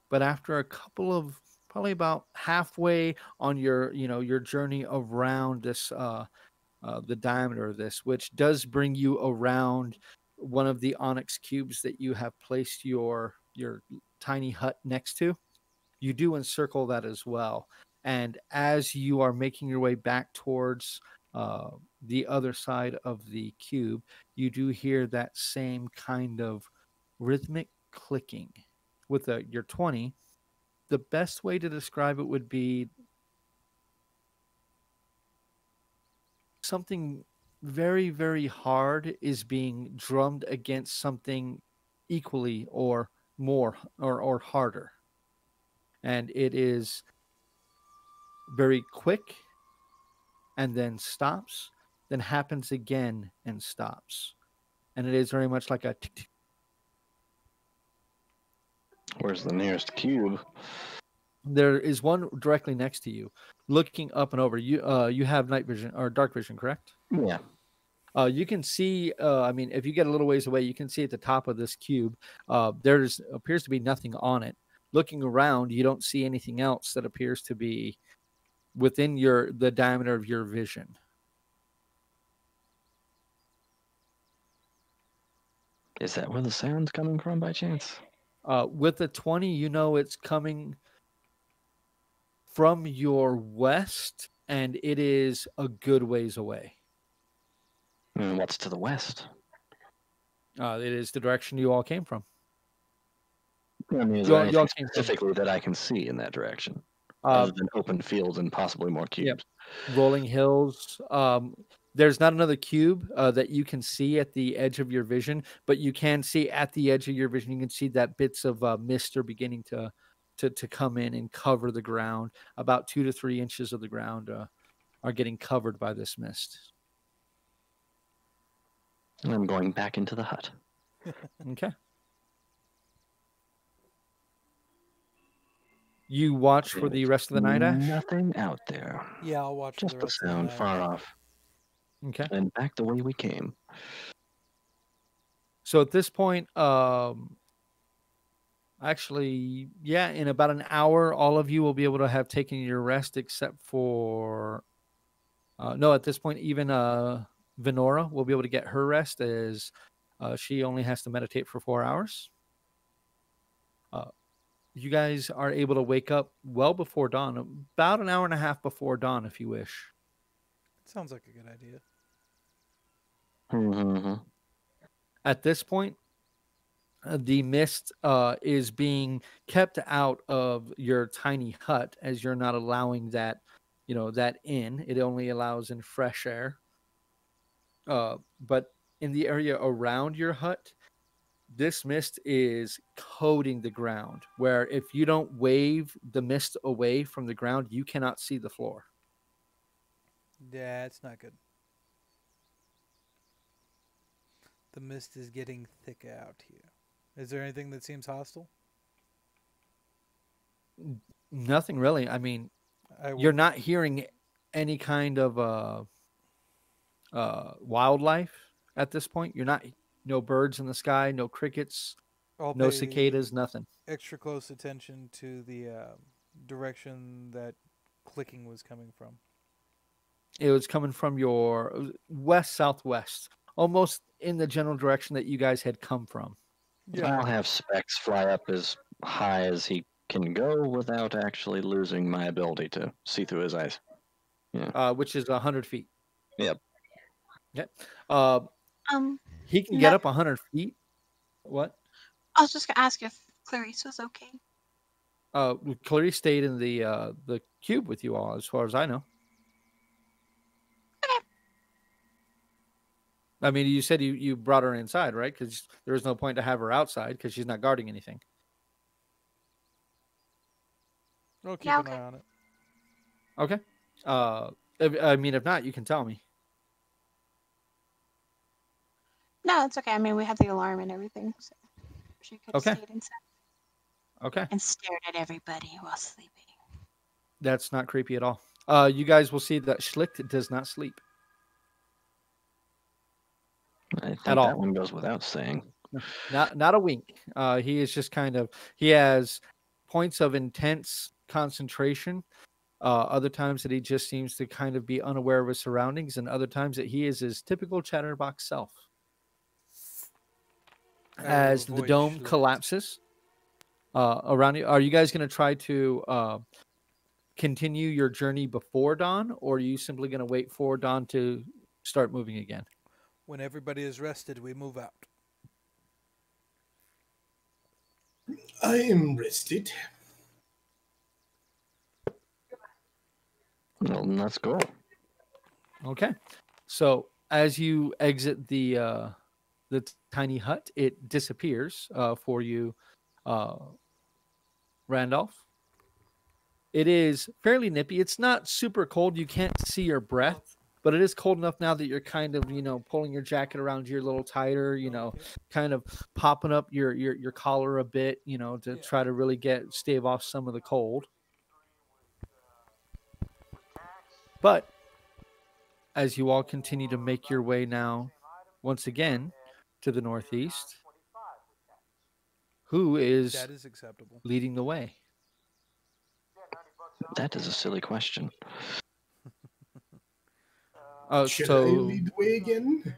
But after a couple of probably about halfway on your journey around this the diameter of this, which does bring you around one of the onyx cubes that you have placed your tiny hut next to. You do encircle that as well. And as you are making your way back towards the other side of the cube, you do hear that same kind of rhythmic clicking. With your 20, the best way to describe it would be something very, very hard is being drummed against something equally or more or harder. And it is very quick and then stops, then happens again and stops. And it is very much like a tick, tick. Where's the nearest cube? There is one directly next to you, looking up and over. You have night vision or dark vision, correct? Yeah. You can see. I mean, if you get a little ways away, you can see at the top of this cube. There's appears to be nothing on it. Looking around, you don't see anything else that appears to be within the diameter of your vision. Is that where the sound's coming from by chance? With the 20, you know it's coming from your west, and it is a good ways away. And what's to the west? It is the direction you all came from. I mean, is You there all anything came from. specifically that I can see in that direction? Other than open fields and possibly more cubes. Rolling hills. There's not another cube that you can see at the edge of your vision, but you can see at the edge of your vision. You can see that bits of mist are beginning to come in and cover the ground. About 2 to 3 inches of the ground are getting covered by this mist. And I'm going back into the hut. Okay. You watch for the rest of the night, Ash? Nothing out there. Yeah, I'll watch Just the the rest of sound the night. far off. Okay. And back the way we came. So at this point, actually, yeah, in about an hour, all of you will be able to have taken your rest, except for no. At this point, even Venora will be able to get her rest, as she only has to meditate for 4 hours. You guys are able to wake up well before dawn, about an hour and a half before dawn, if you wish. Sounds like a good idea. Mm-hmm. At this point, the mist is being kept out of your tiny hut, as you're not allowing that in. It only allows in fresh air. But in the area around your hut, this mist is coating the ground, where if you don't wave the mist away from the ground, you cannot see the floor. Yeah, it's not good. The mist is getting thick out here. Is there anything that seems hostile? Nothing really. I mean, you're not hearing any kind of wildlife at this point. You're not, no birds in the sky, no crickets, no cicadas, nothing. Extra close attention to the direction that clicking was coming from. It was coming from your west southwest, almost in the general direction that you guys had come from. Yeah. I'll have Specs fly up as high as he can go without actually losing my ability to see through his eyes. Which is 100 feet. Yep. Okay. Um, He can No. get up 100 feet. What? I was just gonna ask if Clarice was okay. Clarice stayed in the cube with you all, as far as I know. Okay. I mean, you said you brought her inside, right? Because there was no point to have her outside because she's not guarding anything. I'll keep Yeah, an okay. eye on it. Okay. If not, you can tell me. No, it's okay. I mean, we had the alarm and everything, so she could have Okay. stayed inside Okay. and stared at everybody while sleeping. That's not creepy at all. You guys will see that Schlicht does not sleep I think at all. that one goes without saying. Not a wink. He is just he has points of intense concentration. Other times that he just seems to kind of be unaware of his surroundings, and other times that he is his typical chatterbox self. I will As the avoid dome Schlicht. collapses around you, are you guys going to try to continue your journey before dawn, or are you simply going to wait for dawn to start moving again? When everybody is rested, we move out. I am rested. Well, then let's go. Okay. So as you exit the tiny hut, it disappears for you, Randolph. It is fairly nippy. It's not super cold. You can't see your breath, but it is cold enough now that you're kind of, pulling your jacket around you a little tighter, kind of popping up your collar a bit, to try to really stave off some of the cold. But as you all continue to make your way now, once again, to the northeast, who is That is acceptable. leading the way? That is a silly question. Should I lead the way again?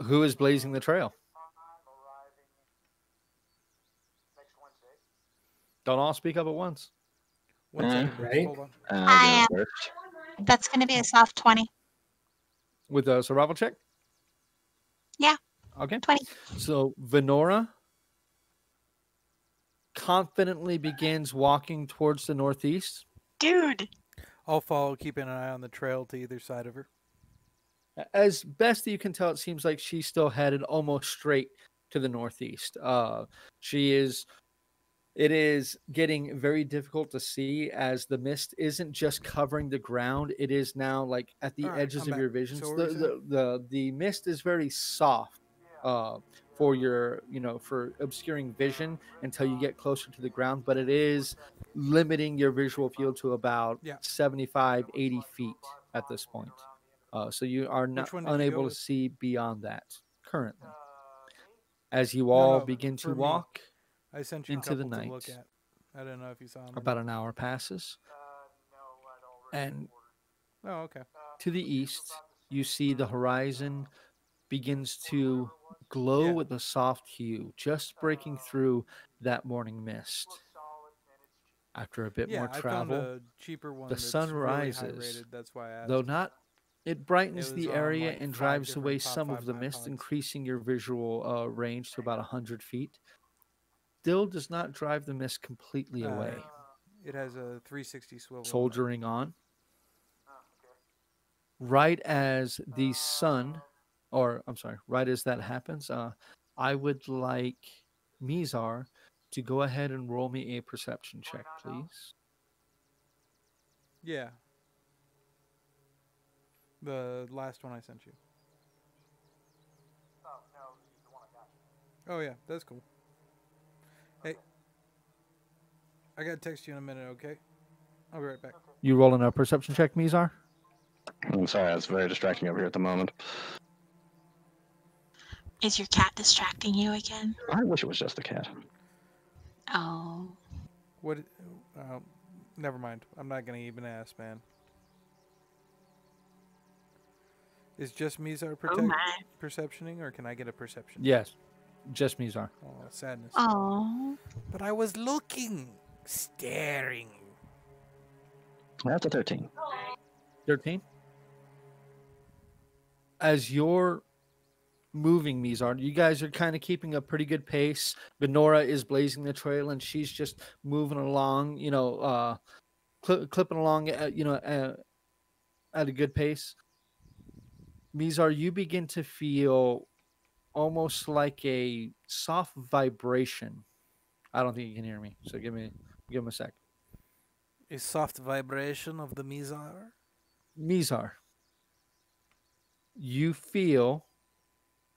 Who is blazing the trail? Don't all speak up at once. One second, Bruce. Right? Hold on. I I'll go am. first. That's going to be a soft 20. With a survival check? Yeah. Okay. 20. So Venora confidently begins walking towards the northeast. Dude. I'll follow, keeping an eye on the trail to either side of her. As best you can tell, it seems like she's still headed almost straight to the northeast. It is getting very difficult to see as the mist isn't just covering the ground. It is now like at the All right, edges I'm of your back. visions. So what were you The mist is very soft for your, for obscuring vision until you get closer to the ground, but it is limiting your visual field to about 75, 80 feet at this point. So you are not Which one did you unable go to with? see beyond that currently. As you all begin to for me. walk I sent you a into the couple to night, look at. I don't know if you saw them. about an hour passes, and Oh, okay. to the east, you see the horizon begins to glow Yeah. with a soft hue, just breaking through that morning mist. After a bit Yeah, more I found travel, a cheaper one the that's sun really high rises, rated. That's why I asked. though not. It brightens It was the on, area like, and 5 drives away different top some 5 of the mist, iPods. increasing your visual range to about 100 feet. Still does not drive the mist completely away. It has a 360 swivel. Soldiering on. Right as the sun, right as that happens, I would like Mizar to go ahead and roll me a perception check, please. Yeah. The last one I sent you. Oh, yeah, that's cool. Hey, I gotta text you in a minute, okay? I'll be right back. You rolling a perception check, Mizar? I'm sorry, it's very distracting over here at the moment. Is your cat distracting you again? I wish it was just the cat. Oh. What? Never mind. I'm not gonna even ask, man. Is just Mizar Oh my. perceptioning, or can I get a perception? Yes, just Mizar. Oh, sadness. Oh. But I was looking, staring. That's a 13. 13. As you're moving, Mizar, you guys are kind of keeping a pretty good pace. Benora is blazing the trail, and she's just moving along, clipping along, at a good pace. Mizar, you begin to feel almost like a soft vibration. I don't think you can hear me, so give him a sec. A soft vibration of the Mizar. Mizar, you feel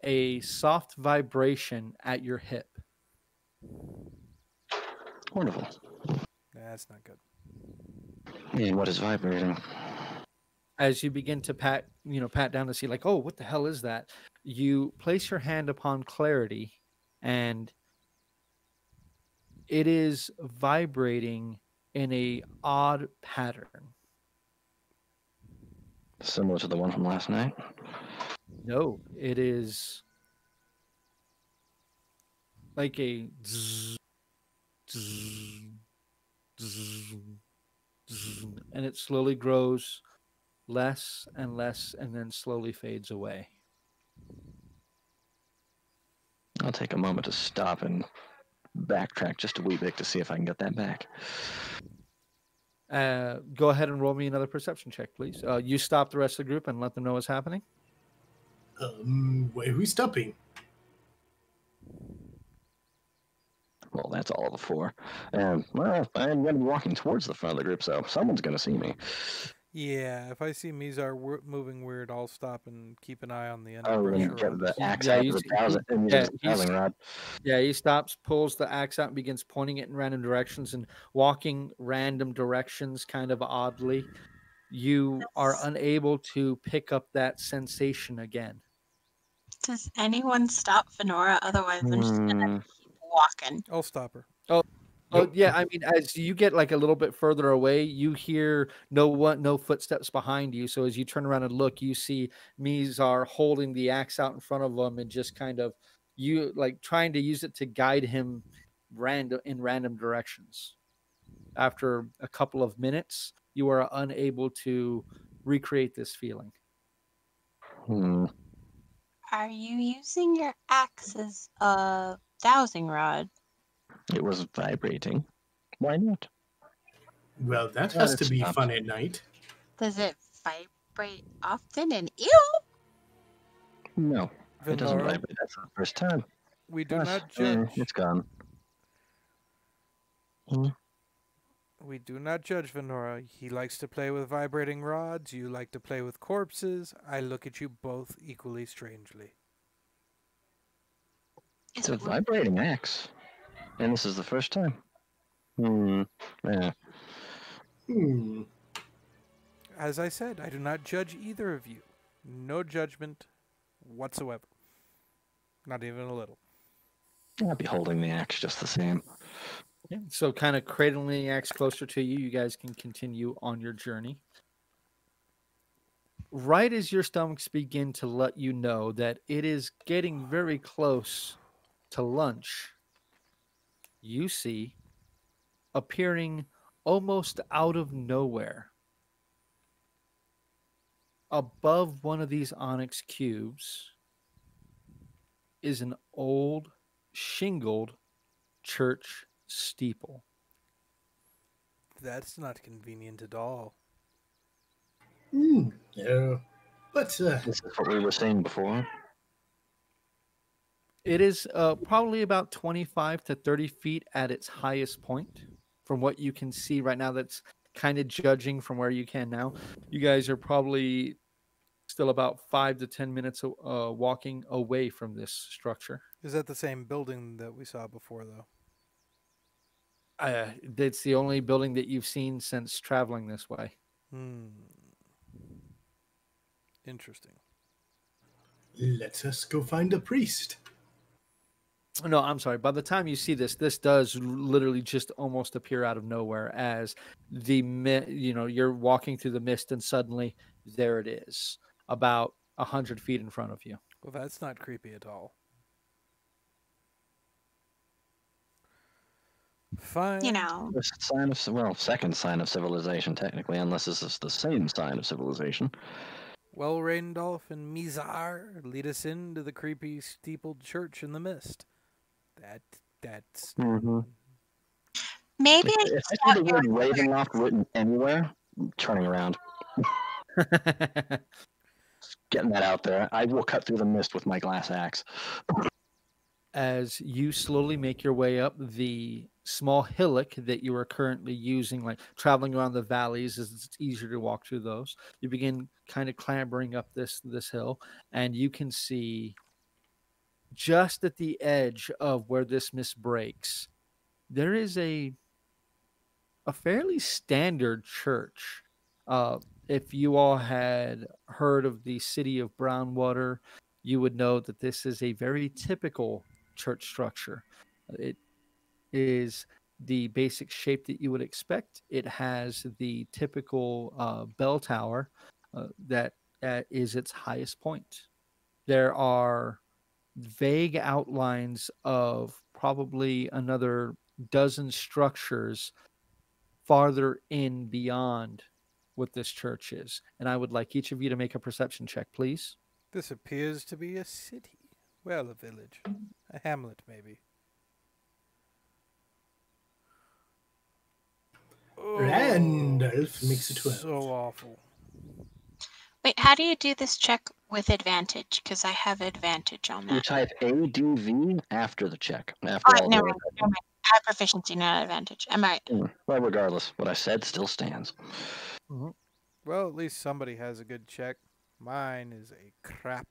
a soft vibration at your hip. Wonderful. That's not good. And what is vibrating? As you begin to pat down to see, like, oh, what the hell is that? You place your hand upon clarity, and it is vibrating in a odd pattern. Similar to the one from last night? No, it is like a zzz, zzz, zzz, zzz, and it slowly grows less and less and then slowly fades away. I'll take a moment to stop and backtrack just a wee bit to see if I can get that back. Go ahead and roll me another perception check, please. You stop the rest of the group and let them know what's happening. Wait, who's stopping? Well, that's all of a 4. And, well, I'm going to be walking towards the front of the group, so someone's going to see me. Yeah, if I see Mizar moving weird, I'll stop and keep an eye on the end Oh, of and pressure. get on the this. axe Yeah, out of he's- the dowsing, and yeah, uses the dowsing rod. Yeah, he stops, pulls the axe out, and begins pointing it in random directions and walking random directions kind of oddly. You are unable to pick up that sensation again. Does anyone stop Venora? Otherwise, I'm just gonna keep walking. I'll stop her. Oh yeah, I mean, as you get like a little bit further away, you hear no footsteps behind you. So as you turn around and look, you see Mizar holding the axe out in front of him and just kind of you like trying to use it to guide him in random directions. After a couple of minutes, you are unable to recreate this feeling. Are you using your axe as a dowsing rod? It was vibrating. Why not? Well, that Oh, has it to be stopped. fun at night. Does it vibrate often? And ew! No, it doesn't Venora, vibrate. That's the first time. we do Gosh, not judge. It's gone. We do not judge Venora. He likes to play with vibrating rods. You like to play with corpses. I look at you both equally strangely. It's a vibrating axe. And this is the first time. Yeah. As I said, I do not judge either of you. No judgment whatsoever. Not even a little. I'll be holding the axe just the same. Yeah, so kind of cradling the axe closer to you, you guys can continue on your journey. Right as your stomachs begin to let you know that it is getting very close to lunch, you see, appearing almost out of nowhere, above one of these onyx cubes, is an old shingled church steeple. That's not convenient at all. No. But, This is what we were saying before. It is probably about 25 to 30 feet at its highest point from what you can see right now. That's kind of judging from where you can now. You guys are probably still about 5 to 10 minutes walking away from this structure. Is that the same building that we saw before, though? It's the only building that you've seen since traveling this way. Interesting. let us go find a priest. No, I'm sorry. By the time you see this does literally just almost appear out of nowhere as you're walking through the mist and suddenly there it is. About 100 feet in front of you. Well, that's not creepy at all. Fine. You know, First sign of, well, second sign of civilization, technically, unless this is the same sign of civilization. Well, Randolph and Mizar lead us into the creepy steepled church in the mist. That's Mm-hmm. maybe I If should I see shout the your word Ravenloft written anywhere, I'm turning around, getting that out there. I will cut through the mist with my glass axe. As you slowly make your way up the small hillock that you are currently using, like traveling around the valleys, as it's easier to walk through those. You begin kind of clambering up this hill, and you can see just at the edge of where this mist breaks, there is a fairly standard church. If you all had heard of the city of Brownwater, you would know that this is a very typical church structure. It is the basic shape that you would expect. It has the typical bell tower that is its highest point. There are vague outlines of probably another dozen structures farther in beyond what this church is. And I would like each of you to make a perception check, please. This appears to be a city. Well, a village. A hamlet, maybe. Randolph makes a 12. So awful. Wait, how do you do this check with advantage? Because I have advantage on You that. type ADV after the check. After Oh, all never the mind. Never mind. I have proficiency, not advantage. Am I right? Well, regardless, what I said still stands. Well, at least somebody has a good check. Mine is a crap.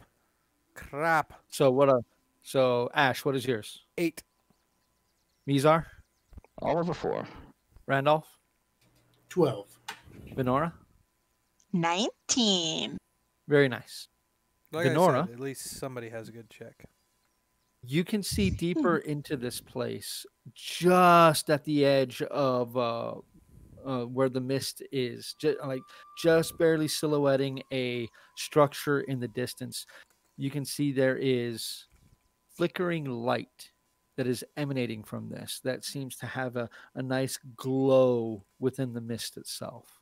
So Ash, what is yours? 8. Mizar, All over 4. Randolph, 12. Benora. 19. Very nice. Like Benora? I said, at least somebody has a good check. You can see deeper into this place, just at the edge of where the mist is, just barely silhouetting a structure in the distance. You can see there is flickering light that is emanating from this that seems to have a nice glow within the mist itself.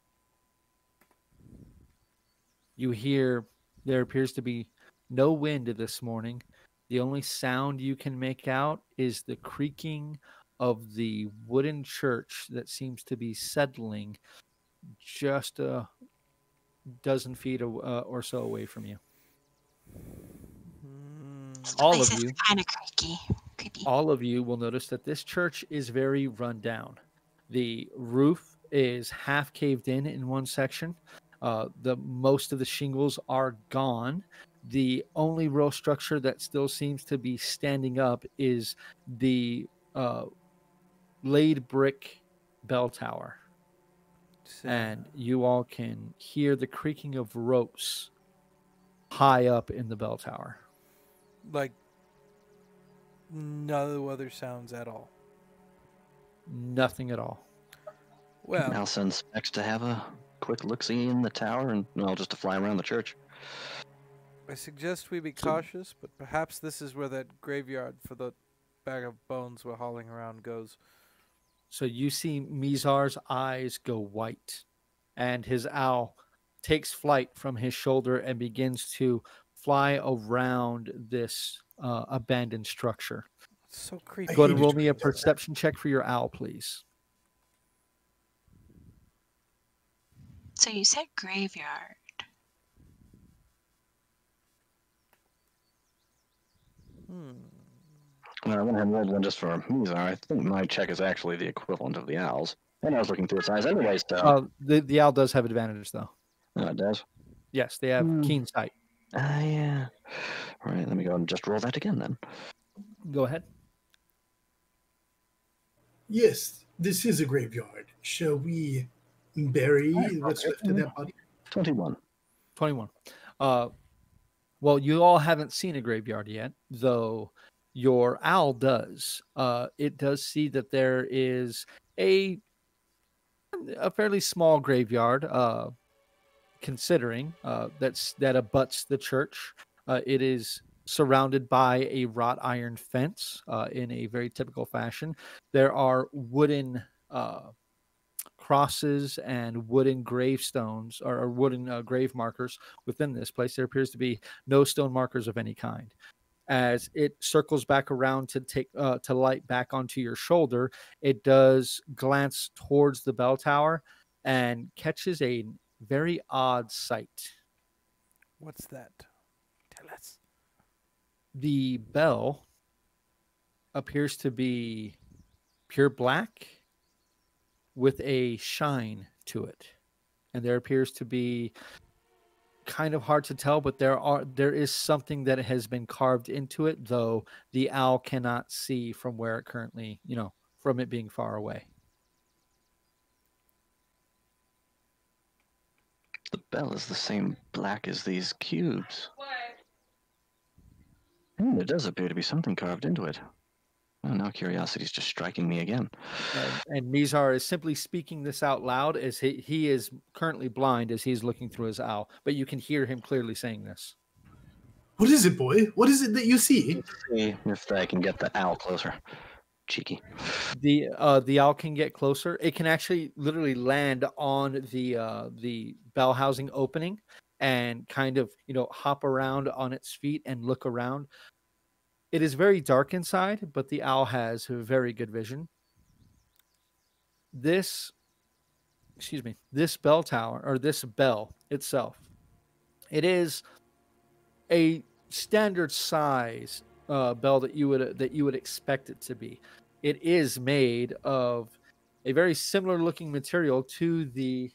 You hear there appears to be no wind this morning. The only sound you can make out is the creaking of the wooden church that seems to be settling just a dozen feet or so away from you. This All place of is you, kind of creepy. all of you will notice that this church is very run down. The roof is half caved in one section. The most of the shingles are gone. The only real structure that still seems to be standing up is the laid brick bell tower. And you all can hear the creaking of ropes high up in the bell tower. Like, no other sounds at all. Nothing at all. Well, Now send Specs to have a quick look-see in the tower and, well, just to fly around the church. I suggest we be cautious, but perhaps this is where that graveyard for the bag of bones we're hauling around goes. So you see Mizar's eyes go white, and his owl takes flight from his shoulder and begins to fly around this abandoned structure. It's so creepy. Go ahead and hated roll me a dreams like that. perception check for your owl, please. So you said graveyard. Well, I went ahead and rolled one just for Mizar. I think my check is actually the equivalent of the owl's. And I was looking through its eyes anyways, so... The owl does have advantage, though. Oh, it does? Yes, they have keen sight. Yeah. All right, let me go and just roll that again, then. Go ahead. Yes, this is a graveyard. Shall we bury what's left of that body? 21. 21. Well, you all haven't seen a graveyard yet, though your owl does. It does see that there is a fairly small graveyard, considering that abuts the church. It is surrounded by a wrought iron fence in a very typical fashion. There are wooden crosses and wooden gravestones or wooden grave markers within this place. There appears to be no stone markers of any kind. As it circles back around to take to light back onto your shoulder, it does glance towards the bell tower and catches a very odd sight. What's that? Tell us. The bell appears to be pure black with a shine to it, and there appears to be, kind of hard to tell, but there is something that has been carved into it, though the owl cannot see from where it currently, from it being far away. The bell is the same black as these cubes. There does appear to be something carved into it. Oh, now curiosity's just striking me again. And Mizar is simply speaking this out loud as he is currently blind as he's looking through his owl, but you can hear him clearly saying this. What is it, boy? What is it that you see? Let's see if I can get the owl closer. Cheeky. The owl can get closer. It can actually literally land on the bell housing opening and kind of hop around on its feet and look around. It is very dark inside, but the owl has very good vision. This bell tower, or this bell itself, it is a standard size bell that you would expect it to be. It is made of a very similar looking material to the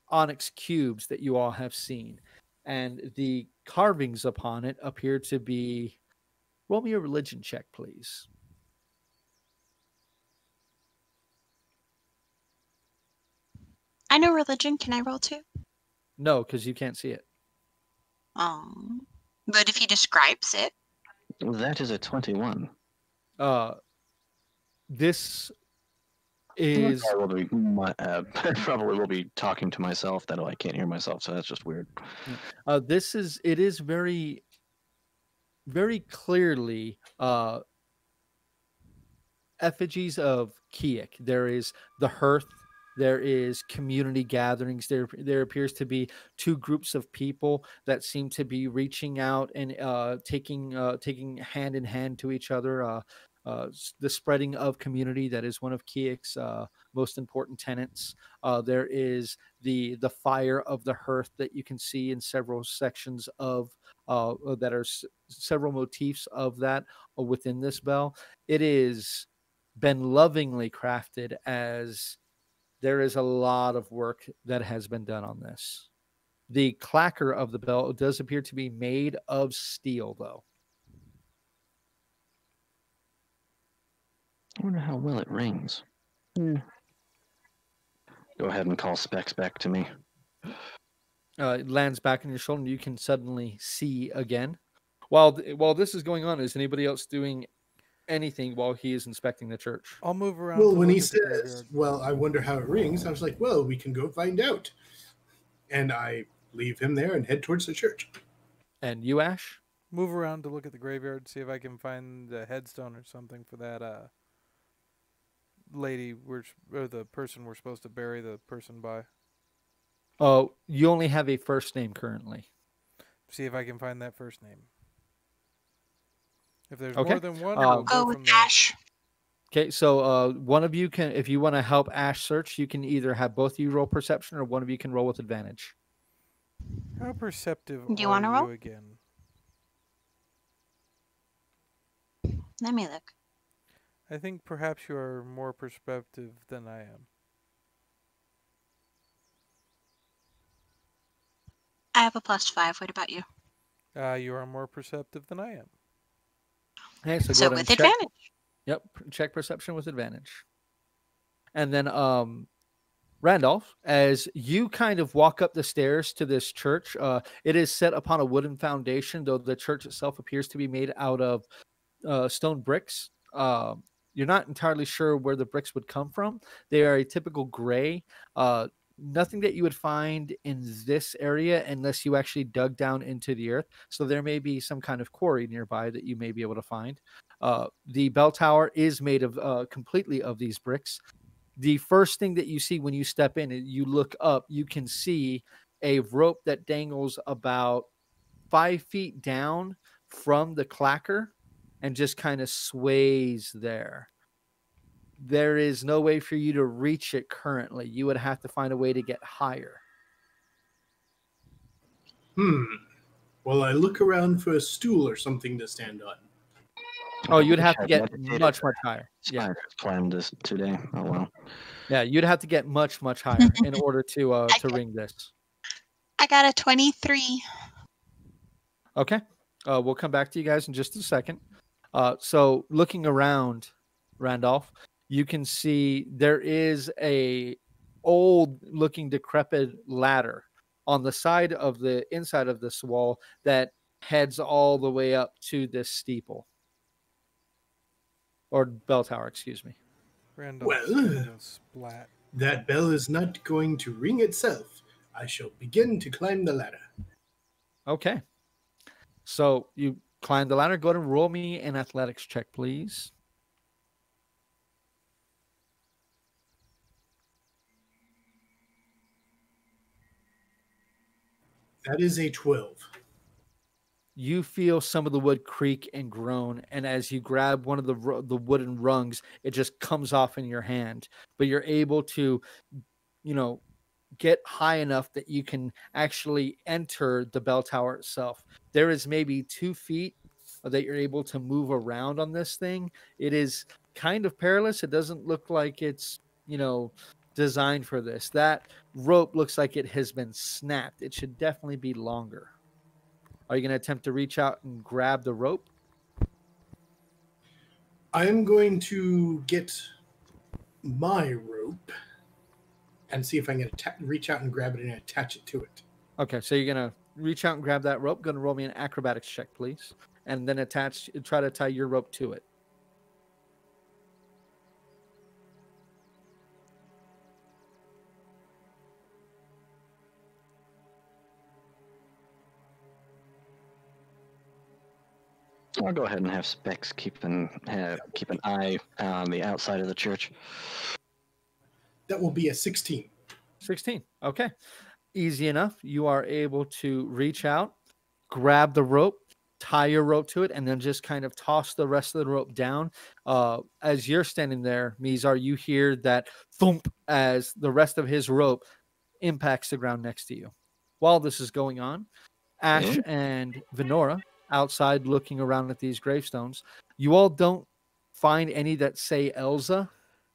onyx cubes that you all have seen. And the carvings upon it appear to be... Roll me a religion check, please. I know religion. Can I roll too? No, because you can't see it. But if he describes it. That is a 21. This is... I probably will be talking to myself. That I can't hear myself, so that's just weird. It is very, very clearly effigies of Kiek. There is the hearth. There is community gatherings. There appears to be two groups of people that seem to be reaching out and taking hand in hand to each other. The spreading of community, that is one of Kiek's most important tenets. There is the fire of the hearth that you can see in several sections of that are several motifs of that within this bell. It is been lovingly crafted, as there is a lot of work that has been done on this. The clacker of the bell does appear to be made of steel, though. I wonder how well it rings. Go ahead and call Specs back to me. It lands back on your shoulder, and you can suddenly see again. While this is going on, is anybody else doing anything while he is inspecting the church? I'll move around. Well, to when look he at the says, graveyard. well, I wonder how it rings, I was like, well, we can go find out. And I leave him there and head towards the church. And you, Ash? Move around to look at the graveyard, see if I can find a headstone or something for that lady or the person we're supposed to bury the person by. Oh, you only have a first name currently. See if I can find that first name. If there's Okay. more than one, Go we'll go with from there. Ash. Okay, so one of you can, if you want to help Ash search, you can either have both of you roll perception, or one of you can roll with advantage. How perceptive Do you are wanna you roll? again? Let me look. I think perhaps you are more perceptive than I am. I have a +5. What about you? You are more perceptive than I am. Okay, so, So go ahead with and check. advantage. Yep, check perception with advantage. And then Randolph, as you kind of walk up the stairs to this church, it is set upon a wooden foundation, though the church itself appears to be made out of stone bricks. you're not entirely sure where the bricks would come from. They are a typical gray. Nothing that you would find in this area unless you actually dug down into the earth. So there may be some kind of quarry nearby that you may be able to find. The bell tower is made of completely of these bricks. The first thing that you see when you step in and you look up, you can see a rope that dangles about 5 feet down from the clacker and just kind of sways there. There is no way for you to reach it currently. You would have to find a way to get higher. Well, I look around for a stool or something to stand on. Oh, you'd have to I've get meditated. much higher. Yeah. I've planned this today. Oh well. Yeah, you'd have to get much higher in order to ring this. I got a 23. Okay. We'll come back to you guys in just a second. So looking around, Randolph, you can see there is a old looking decrepit ladder on the side of the inside of this wall that heads all the way up to this steeple. Or bell tower, excuse me. Well, splat. That bell is not going to ring itself. I shall begin to climb the ladder. Okay. So you climb the ladder. Go ahead and roll me an athletics check, please. That is a 12. You feel some of the wood creak and groan, and as you grab one of the wooden rungs, it just comes off in your hand. But you're able to, get high enough that you can actually enter the bell tower itself. There is maybe 2 feet that you're able to move around on this thing. It is kind of perilous. It doesn't look like it's, designed for this. That rope looks like it has been snapped. It should definitely be longer. Are you going to attempt to reach out and grab the rope? I am going to get my rope and see if I can reach out and grab it and attach it to it. Okay, so you're going to reach out and grab that rope. Going to roll me an acrobatics check, please. And then try to tie your rope to it. I'll go ahead and have Specs keep an eye on the outside of the church. That will be a 16. 16. Okay. Easy enough. You are able to reach out, grab the rope, tie your rope to it, and then just kind of toss the rest of the rope down. As you're standing there, Mizar, you hear that thump as the rest of his rope impacts the ground next to you. While this is going on, Ash and Venora outside looking around at these gravestones. You all don't find any that say Elza,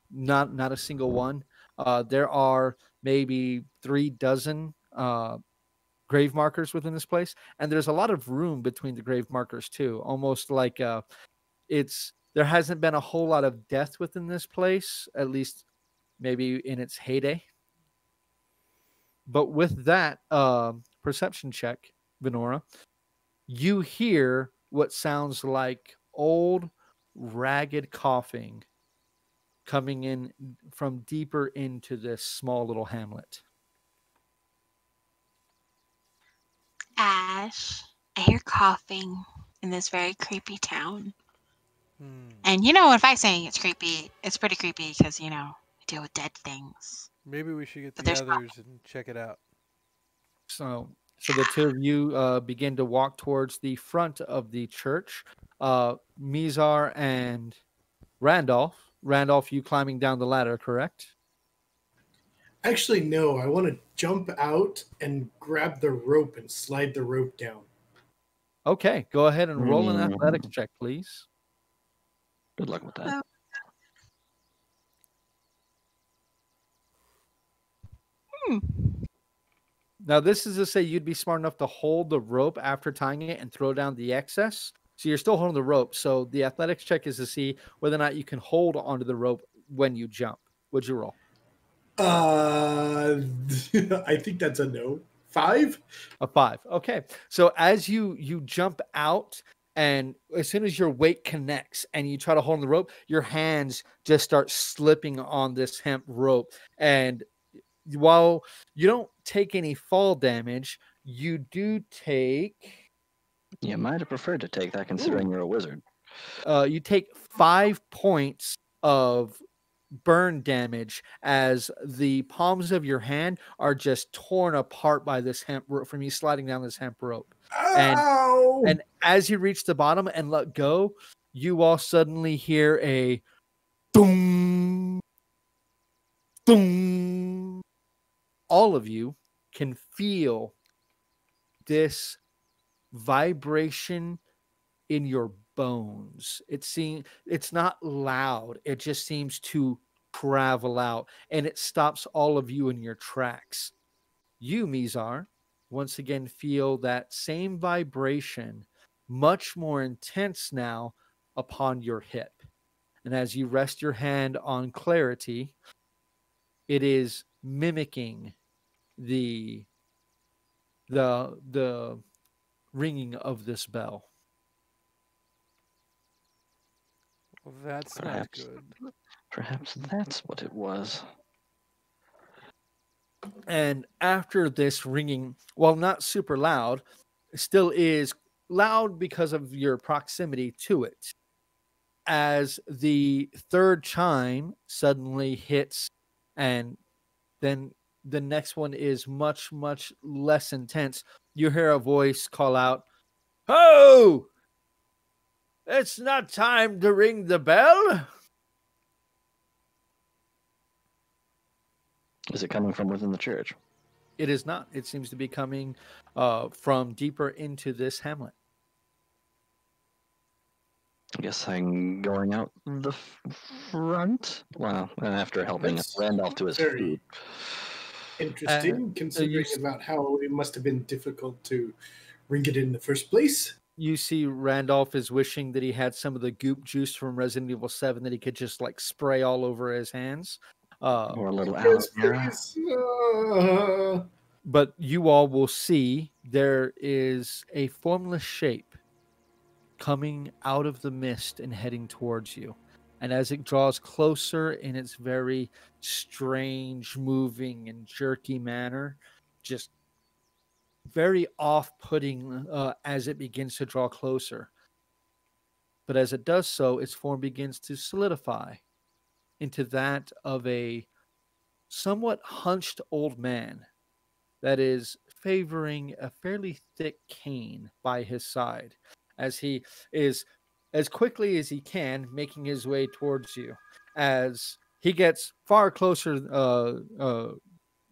not a single one. There are maybe 3 dozen grave markers within this place, and there's a lot of room between the grave markers too, almost like there hasn't been a whole lot of death within this place, at least maybe in its heyday. But with that perception check, Venora, you hear what sounds like old, ragged coughing coming in from deeper into this small little hamlet. Ash, I hear coughing in this very creepy town. And if I'm saying it's creepy, it's pretty creepy because, we deal with dead things. Maybe we should get But the there's others and check it out. So the two of you begin to walk towards the front of the church. Mizar and Randolph. Randolph, you climbing down the ladder, correct? Actually, no. I want to jump out and grab the rope and slide the rope down. Okay, go ahead and roll an athletics check, please. Good luck with that. Now, this is to say you'd be smart enough to hold the rope after tying it and throw down the excess. So you're still holding the rope. So the athletics check is to see whether or not you can hold onto the rope when you jump. What'd you roll? I think that's a no. 5? A 5. Okay. So as you jump out, And as soon as your weight connects and you try to hold on the rope, your hands just start slipping on this hemp rope. And while you don't take any fall damage, you do take You might have preferred to take that considering you're a wizard. you take 5 points of burn damage as the palms of your hand are just torn apart by this hemp rope from you sliding down this hemp rope. Ow! And as you reach the bottom and let go, you all suddenly hear a boom, boom. All of you can feel this vibration in your bones. It's not loud. It just seems to travel out, and it stops all of you in your tracks. You, Mizar, once again feel that same vibration, much more intense now, upon your hip. And as you rest your hand on Clarity, it is mimicking the ringing of this bell. Well, that's not Perhaps. good. Perhaps that's what it was. And after this ringing, while not super loud, still is loud because of your proximity to it. As the third chime suddenly hits, and then the next one is much, much less intense, you hear a voice call out, "Ho! It's not time to ring the bell." Is it coming from within the church? It is not. It seems to be coming from deeper into this hamlet. I guess I'm going out the front. Well, after helping That's Randolph to his very food. Interesting, considering about how it must have been difficult to ring it in the first place. You see Randolph is wishing that he had some of the goop juice from Resident Evil 7 that he could just like spray all over his hands. Or a little aloe Yes, vera. please. But you all will see there is a formless shape coming out of the mist and heading towards you. And as it draws closer in its very strange, moving, and jerky manner, just very off-putting as it begins to draw closer. But as it does so, its form begins to solidify into that of a somewhat hunched old man that is favoring a fairly thick cane by his side as he is, as quickly as he can, making his way towards you. As he gets far closer,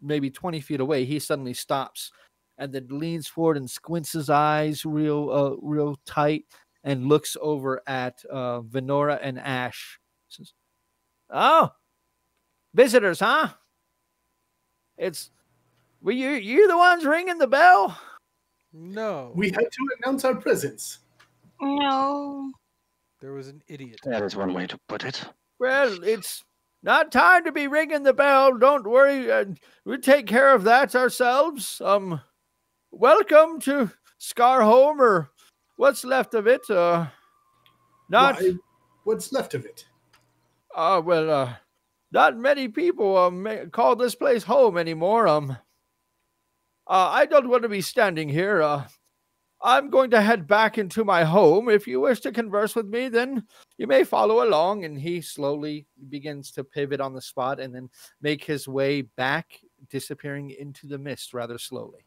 maybe 20 feet away, he suddenly stops and then leans forward and squints his eyes real tight and looks over at Venora and Ash. Says, "Oh, visitors, huh? Were you the ones ringing the bell?" No. We had to announce our presence. No. There was an idiot. That is one way to put it. Well, it's not time to be ringing the bell. Don't worry. We'll take care of that ourselves. Welcome to Scarrhome, or what's left of it. Not. Why, what's left of it? Not many people call this place home anymore. I don't want to be standing here. I'm going to head back into my home. If you wish to converse with me, then you may follow along. And he slowly begins to pivot on the spot and then make his way back, disappearing into the mist rather slowly.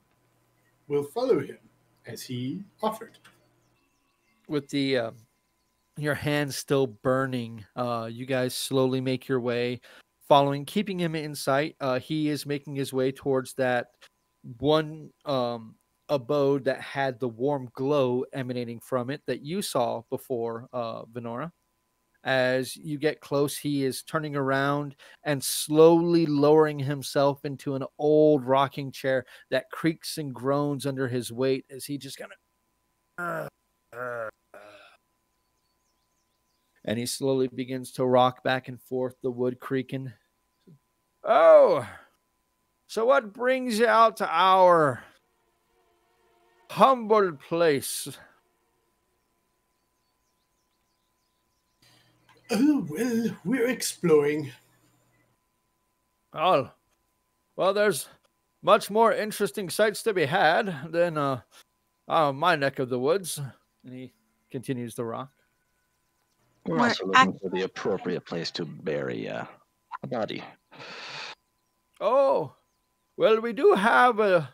We'll follow him, as he offered. With the your hands still burning, you guys slowly make your way, following, keeping him in sight. He is making his way towards that one abode that had the warm glow emanating from it that you saw before, Venora. As you get close, he is turning around and slowly lowering himself into an old rocking chair that creaks and groans under his weight as he just kind of and he slowly begins to rock back and forth, the wood creaking. "Oh, so what brings you out to our humble place?" Oh, well, we're exploring. Oh, well, there's much more interesting sights to be had than my neck of the woods. And he continues to rock. We're We're also looking for the appropriate place to bury a body. Oh, well, we do have a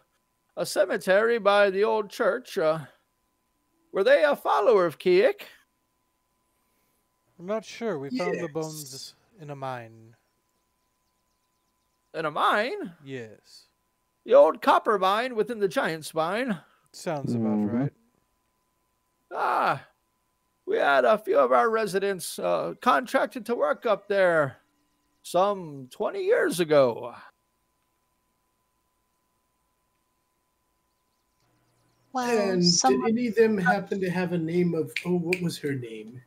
cemetery by the old church. Were they a follower of Kiek? I'm not sure. We found the Yes. bones in a mine. In a mine? Yes. The old copper mine within the giant spine. Sounds about Mhm. right. Ah, we had a few of our residents contracted to work up there some 20 years ago. well, And did someone any of them happen to have a name of, oh, what was her name?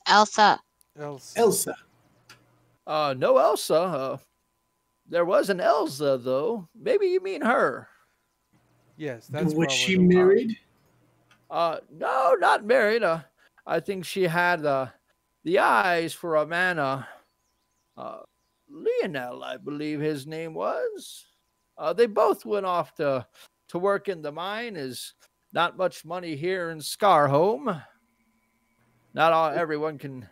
Elsa. Elsa. Elsa. No Elsa. There was an Elsa, though. Maybe you mean her. Yes, that's Was probably she the one. married? No, not married. I think she had the eyes for a man. Lionel, I believe his name was. They both went off to work in the mine. Is not much money here in Scarrhome. Not everyone can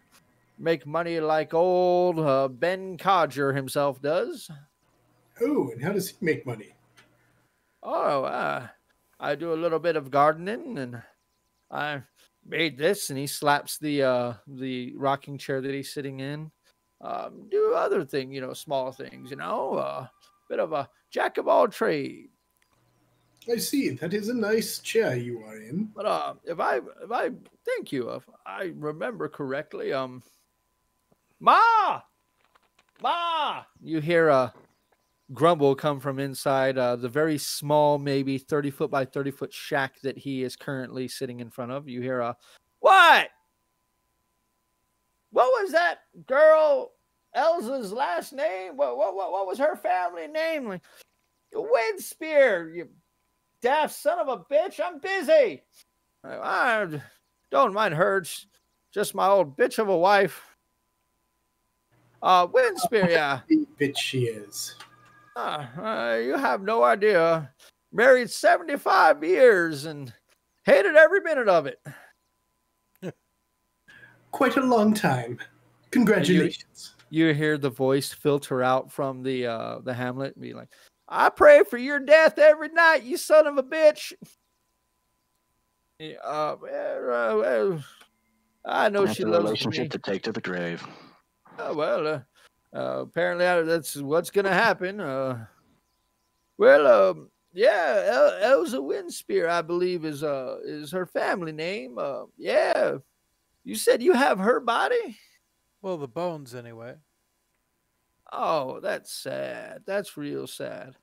make money like old Ben Codger himself does. Oh, and how does he make money? Oh, I do a little bit of gardening, and I made this. And he slaps the rocking chair that he's sitting in. Do other thing, small things, bit of a jack of all trades. I see. That is a nice chair you are in. But if I thank you, if I remember correctly, Ma, you hear a grumble come from inside the very small, maybe 30-foot by 30-foot shack that he is currently sitting in front of. You hear a what? What was that girl Elsa's last name? What was her family name? Like Windspear, you daft son of a bitch. I'm busy. I don't mind her. It's just my old bitch of a wife. Windspear, yeah. The bitch she is. You have no idea. Married 75 years and hated every minute of it. Quite a long time. Congratulations. You hear the voice filter out from the hamlet and be like, I pray for your death every night, you son of a bitch. I know That's she a loves relationship me. to take to the grave. Apparently that's what's gonna happen. Elsa Windspear, I believe, is her family name. Yeah, you said you have her body. Well, the bones, anyway. Oh, that's sad. That's real sad.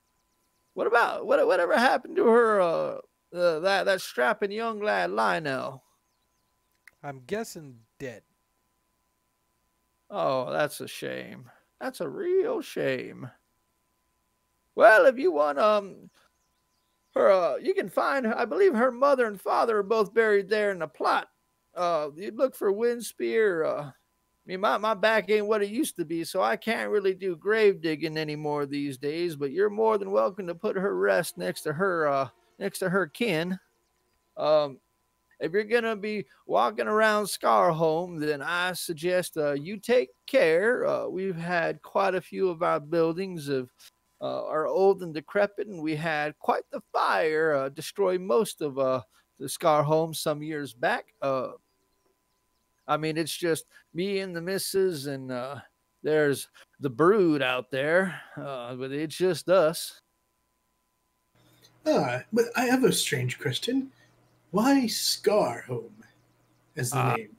What about whatever happened to her? That strapping young lad Lionel. I'm guessing dead. Oh, that's a shame. That's a real shame. Well, if you want her, you can find her. I believe her mother and father are both buried there in the plot. You'd look for Windspear. I mean, my back ain't what it used to be, so I can't really do grave digging anymore these days. But you're more than welcome to put her rest next to her kin. If you're gonna be walking around Scarrhome, then I suggest you take care. We've had quite a few of our buildings are old and decrepit, and we had quite the fire destroy most of the Scarrhome some years back. I mean, it's just me and the missus, and there's the brood out there, but it's just us. But I have a strange question. Why Scarrhome as the name?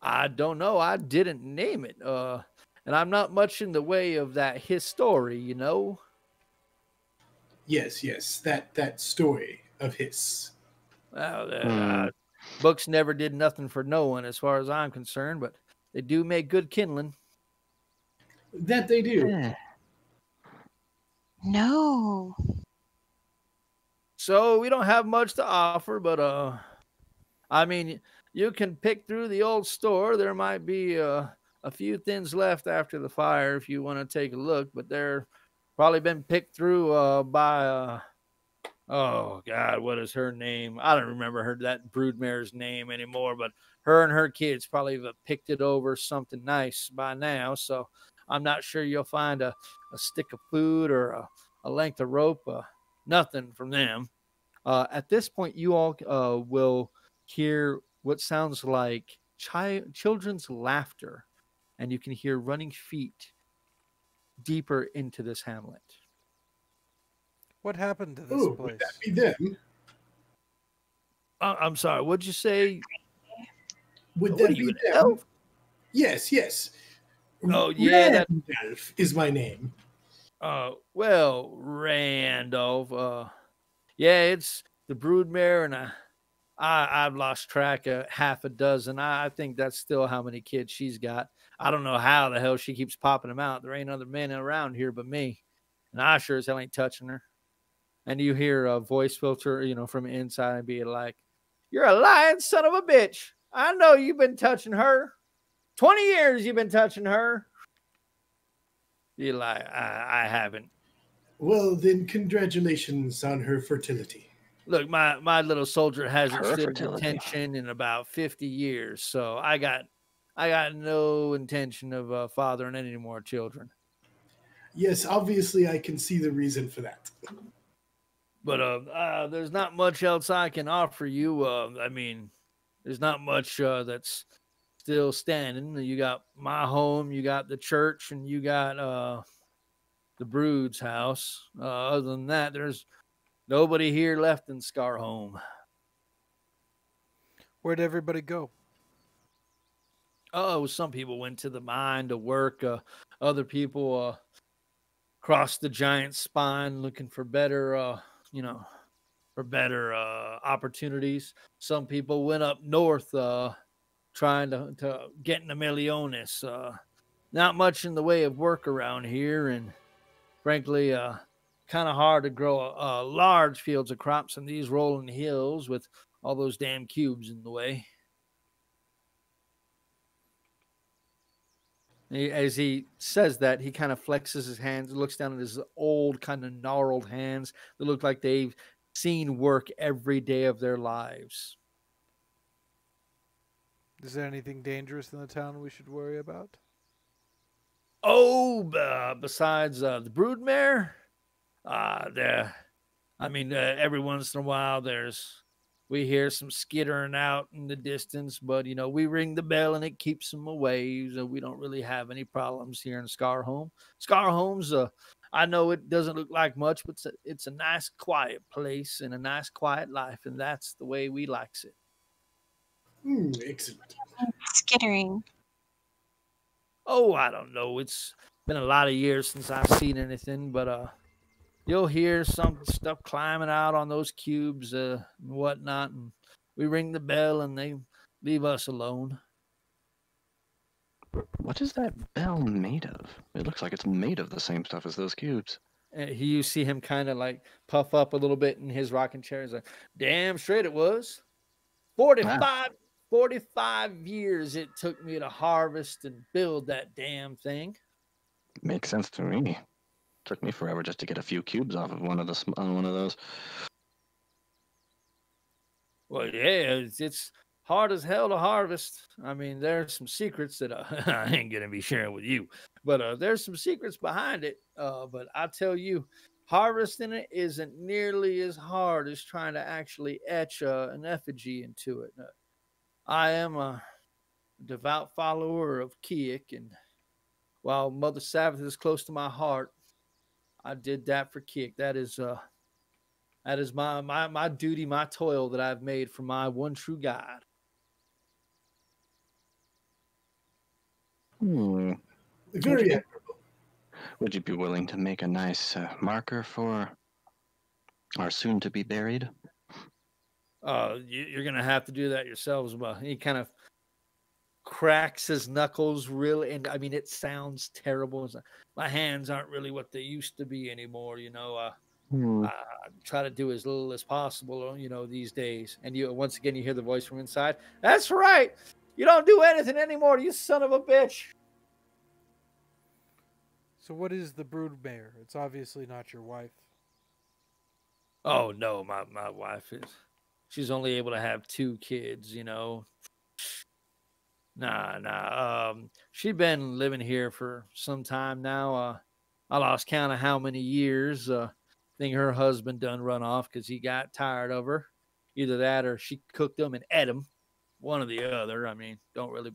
I don't know. I didn't name it. And I'm not much in the way of that his story, you know? Yes, that story of his. Well, books never did nothing for no one as far as I'm concerned, but they do make good kindling. That they do. Yeah. No. So we don't have much to offer, but I mean, You can pick through the old store. There might be a few things left after the fire if you want to take a look, but they're probably been picked through by oh God, what is her name? I don't remember that broodmare's name anymore, but her and her kids probably have picked it over something nice by now. So I'm not sure you'll find a stick of food or a length of rope. Nothing from them. At this point, you all will hear what sounds like children's laughter, and you can hear running feet deeper into this hamlet. What happened to this Oh, place? would that be them? I'm sorry. What'd you say? Would What that are you, be an them? elf? Yes, yes. Oh, yeah, that. Randolph is my name. Well, Randolph. Yeah, it's the broodmare, and I've lost track of half a dozen. I think that's still how many kids she's got. I don't know how the hell she keeps popping them out. There ain't other men around here but me, and I sure as hell ain't touching her. And you hear a voice filter, from inside and be like, "You're a lying son of a bitch. I know you've been touching her. 20 years you've been touching her." You lie. I haven't. Well, then congratulations on her fertility. Look, my little soldier hasn't Her stood fertility. detention in about 50 years, so I got no intention of fathering any more children. Yes, obviously I can see the reason for that. But there's not much else I can offer you. I mean, there's not much that's still standing. You got my home, you got the church, and you got the Brood's house. Other than that, there's nobody here left in Scarrhome. Where'd everybody go? Oh, some people went to the mine to work. Other people crossed the giant spine looking for better, opportunities. Some people went up north trying to get into Meliones. Not much in the way of work around here, and frankly, kind of hard to grow large fields of crops in these rolling hills with all those damn cubes in the way. As he says that, he kind of flexes his hands, looks down at his old, kind of gnarled hands that look like they've seen work every day of their lives. Is there anything dangerous in the town we should worry about? Oh, besides the broodmare, every once in a while we hear some skittering out in the distance, but we ring the bell and it keeps them away. So we don't really have any problems here in Scarrhome. Scarrhome's I know it doesn't look like much, but it's a nice quiet place and a nice quiet life, and that's the way we likes it. Excellent. Skittering. Oh, I don't know. It's been a lot of years since I've seen anything, but you'll hear some stuff climbing out on those cubes and whatnot, and we ring the bell and they leave us alone. What is that bell made of? It looks like it's made of the same stuff as those cubes. You see him kind of like puff up a little bit in his rocking chair. He's like, damn straight it was. 45 years it took me to harvest and build that damn thing. Makes sense to me. Took me forever just to get a few cubes off of one of those. Well, yeah, it's hard as hell to harvest. I mean, there's some secrets that I ain't gonna be sharing with you, but there's some secrets behind it. But I tell you, harvesting it isn't nearly as hard as trying to actually etch an effigy into it. I am a devout follower of Kiek, and while Mother Sabbath is close to my heart, I did that for Kiek. That is my duty, my toil that I've made for my one true God. Very admirable. Would you be willing to make a nice marker for our soon-to-be buried? You're gonna have to do that yourselves. Well, he kind of cracks his knuckles really, and I mean it sounds terrible. My hands aren't really what they used to be anymore. Hmm. Try to do as little as possible, these days. And once again, you hear the voice from inside. That's right. You don't do anything anymore, you son of a bitch. So what is the broodmare? It's obviously not your wife. Oh no, my wife she's only able to have 2 kids. Nah. She'd been living here for some time now. I lost count of how many years. I think her husband done run off because he got tired of her. Either that or she cooked him and ate him. One or the other. I mean, don't really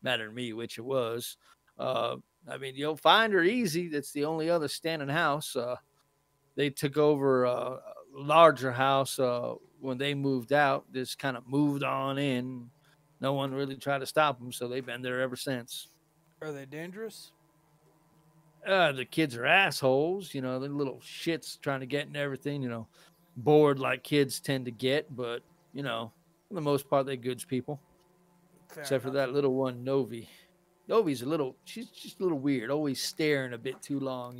matter to me which it was. I mean, you'll find her easy. That's the only other standing house. They took over a larger house when they moved out. Just kind of moved on in. No one really tried to stop them, so they've been there ever since. Are they dangerous? The kids are assholes. They're little shits trying to get in everything. Bored like kids tend to get, but for the most part, they're goods people. Fair Except for enough. that little one, Novi. Novi's she's just a little weird, always staring a bit too long.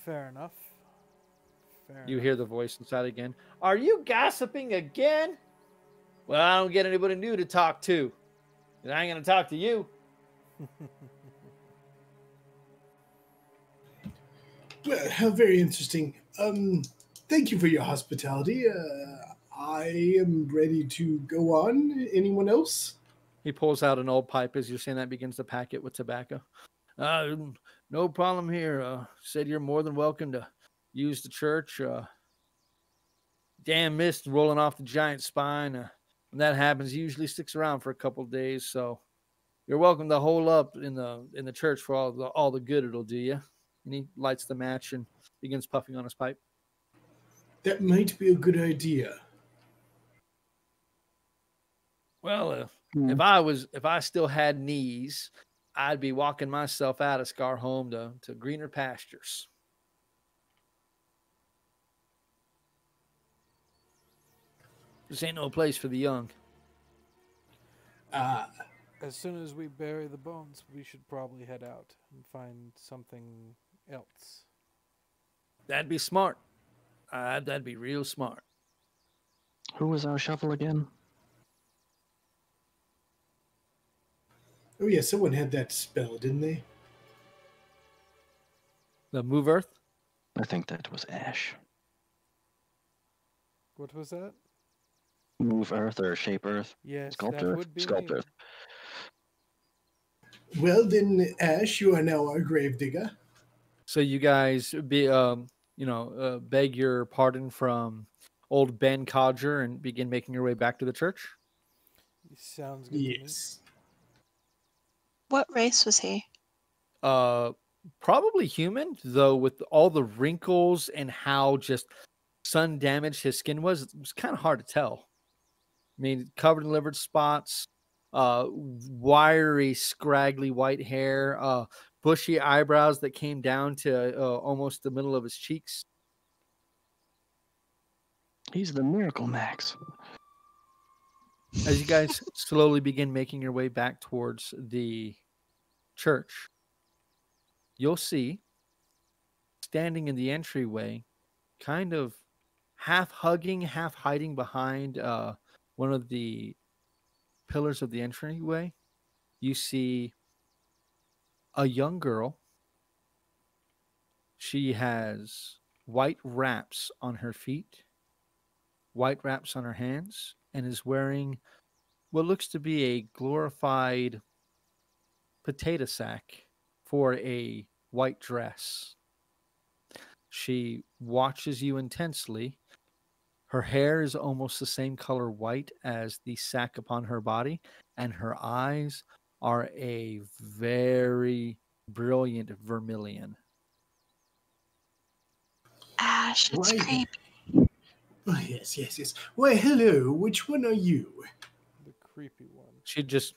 Fair enough. Fair You enough. hear the voice inside again. Are you gossiping again? Well, I don't get anybody new to talk to. And I ain't going to talk to you. Well, how very interesting. Thank you for your hospitality. I am ready to go on. Anyone else? He pulls out an old pipe as you're saying that, begins to pack it with tobacco. No problem here. Said you're more than welcome to use the church. Damn mist rolling off the giant spine. When that happens, he usually sticks around for a couple of days. So you're welcome to hole up in the church for all the good it'll do you. And he lights the match and begins puffing on his pipe. That might be a good idea. Well, Hmm. if I still had knees, I'd be walking myself out of Scarrhome to greener pastures. This ain't no place for the young. Ah, As soon as we bury the bones, we should probably head out and find something else. That'd be smart. That'd be real smart. Who was our shovel again? oh yeah, someone had that spell, didn't they? The move earth. I think that was Ash. What was that? Move Earth or Shape Earth? Yes, Sculpt that Earth? would be Sculpt me. Earth. Well then, Ash, you are now our gravedigger. So you guys beg your pardon from old Ben Codger and begin making your way back to the church. Sounds good to me. Yes. What race was he? Probably human, though, with all the wrinkles and how just sun damaged his skin was. It was kind of hard to tell. I mean, covered in liver spots, wiry, scraggly white hair, bushy eyebrows that came down to almost the middle of his cheeks. He's the Miracle Max. As you guys slowly begin making your way back towards the church, you'll see, standing in the entryway, kind of half hugging, half hiding behind one of the pillars of the entryway, you see a young girl. She has white wraps on her feet, white wraps on her hands, and is wearing what looks to be a glorified potato sack for a white dress. She watches you intensely. Her hair is almost the same color white as the sack upon her body, and her eyes are a very brilliant vermilion. Ash, it's Why? creepy. Oh, yes. Why, hello. Which one are you? The creepy one. She just,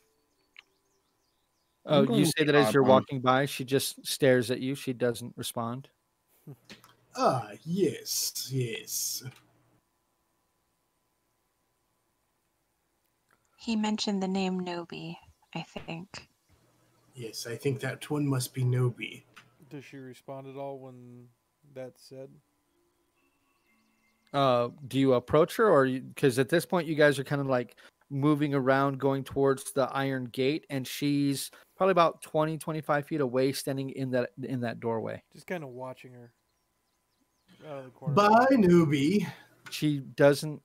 I'm you going say with that as you're Oddbone. walking by, she just stares at you. She doesn't respond. Ah, yes. He mentioned the name Nobi, I think. Yes, I think that one must be Nobi. Does she respond at all when that's said? Do you approach her, or because at this point you guys are kind of like moving around, going towards the iron gate, and she's probably about 20-25 feet away, standing in that doorway. Just kind of watching her out of the corner. Bye, newbie. She doesn't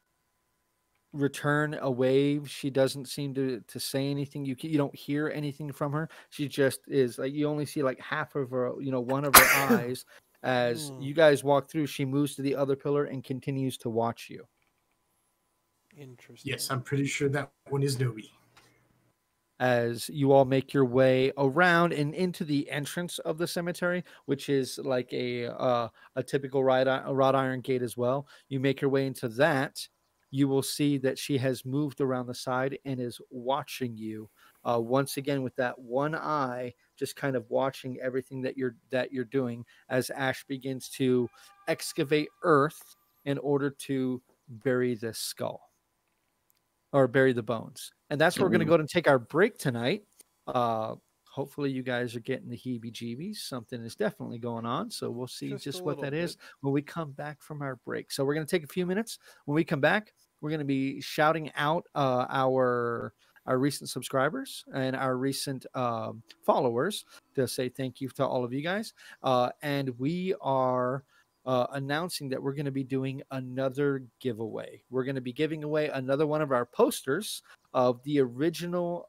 return a wave. She doesn't seem to say anything. You don't hear anything from her. She just is like, you only see like half of her, one of her eyes. As you guys walk through, she moves to the other pillar and continues to watch you. Interesting. Yes, I'm pretty sure that one is newbie. As you all make your way around and into the entrance of the cemetery, which is like a typical wrought iron gate as well. You make your way into that. You will see that she has moved around the side and is watching you once again with that one eye, just kind of watching everything that you're doing as Ash begins to excavate earth in order to bury this skull or bury the bones. And that's where we're going to go ahead and take our break tonight. Hopefully you guys are getting the heebie-jeebies. Something is definitely going on. So we'll see just what that is when we come back from our break. So we're going to take a few minutes. When we come back, we're going to be shouting out our recent subscribers and our recent followers to say thank you to all of you guys. And we are announcing that we're going to be doing another giveaway. We're going to be giving away another one of our posters of the original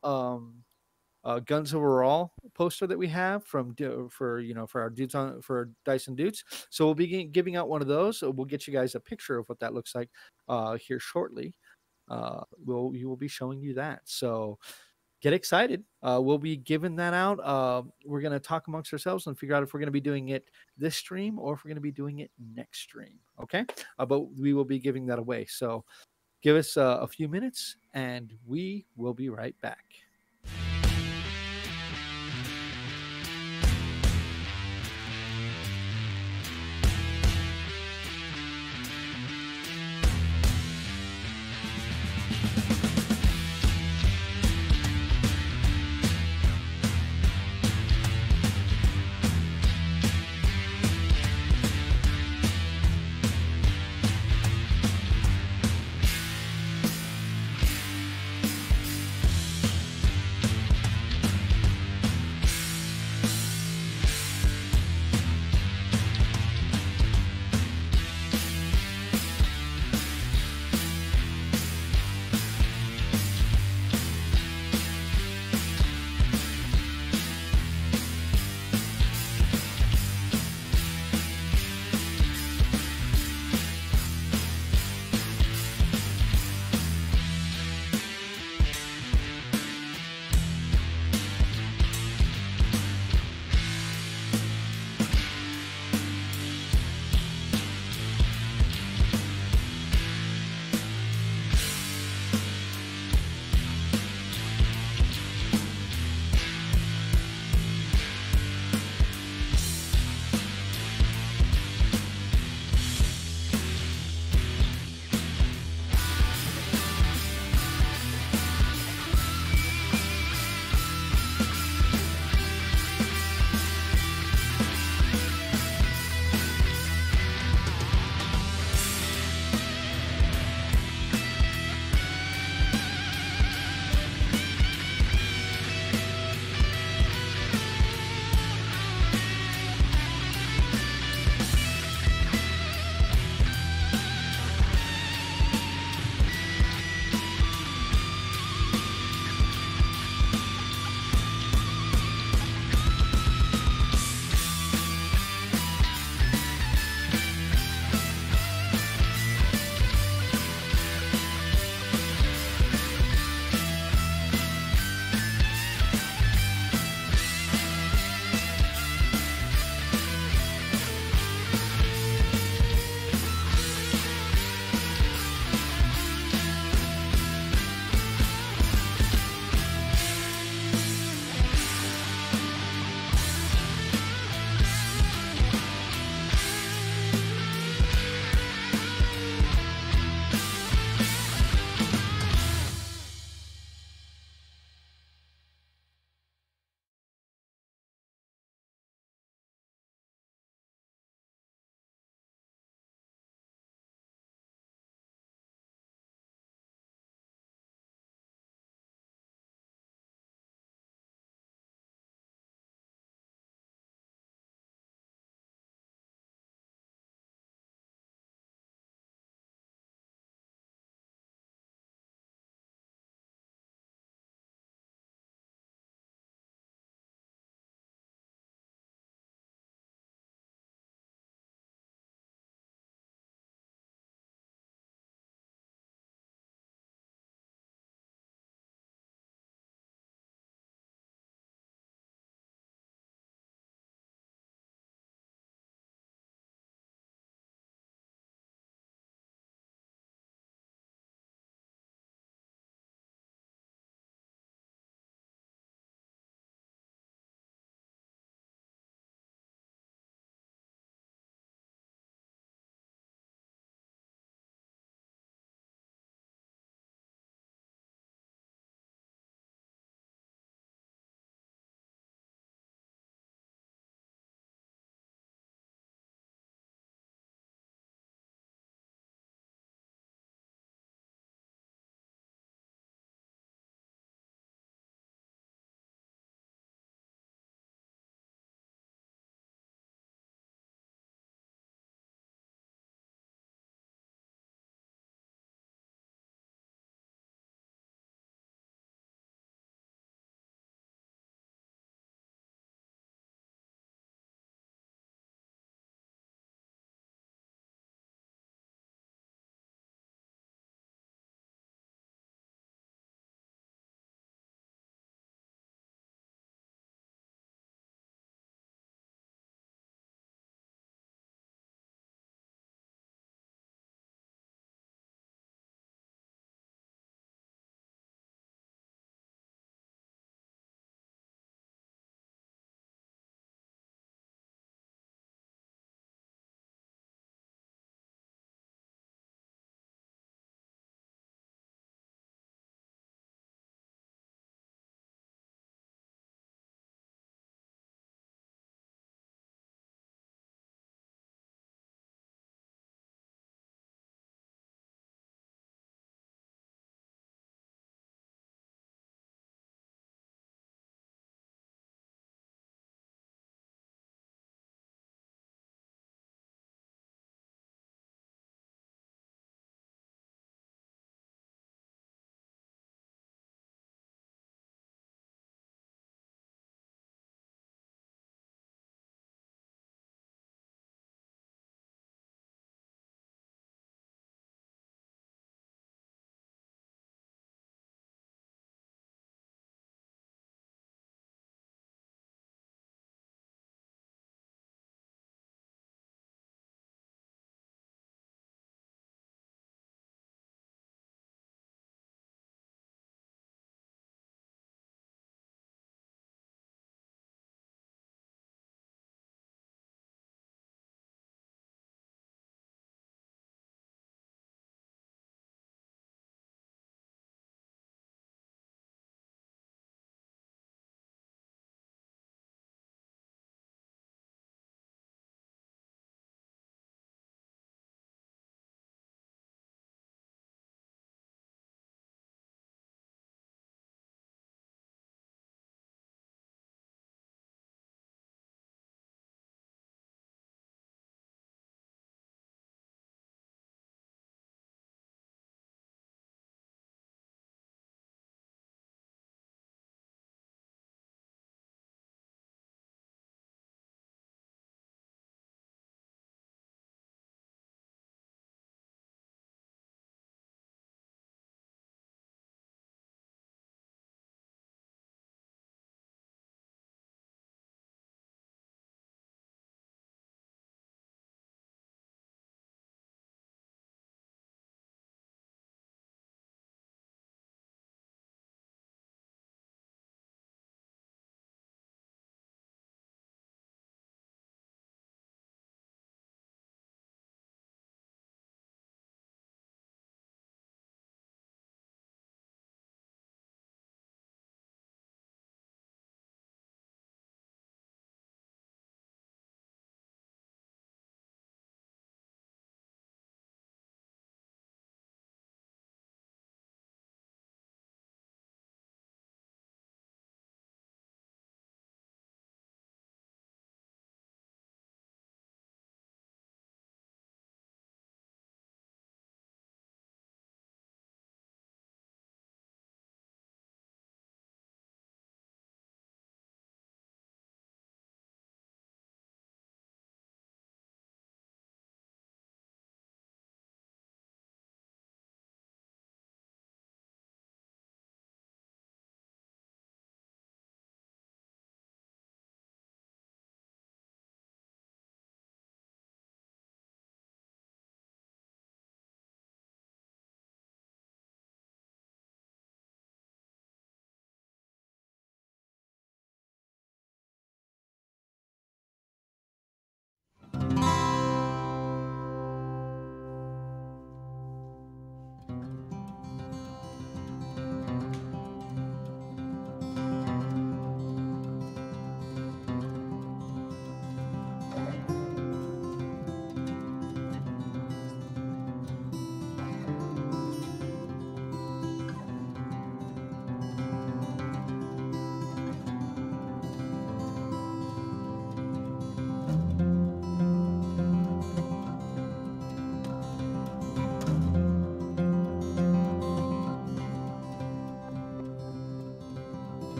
Guns Overall poster that we have for our dudes for Dice and Dudes. So we'll be giving out one of those. We'll get you guys a picture of what that looks like here shortly. You will be showing you that. So get excited. We'll be giving that out. We're going to talk amongst ourselves and figure out if we're going to be doing it this stream or if we're going to be doing it next stream. Okay. But we will be giving that away. So give us a few minutes and we will be right back.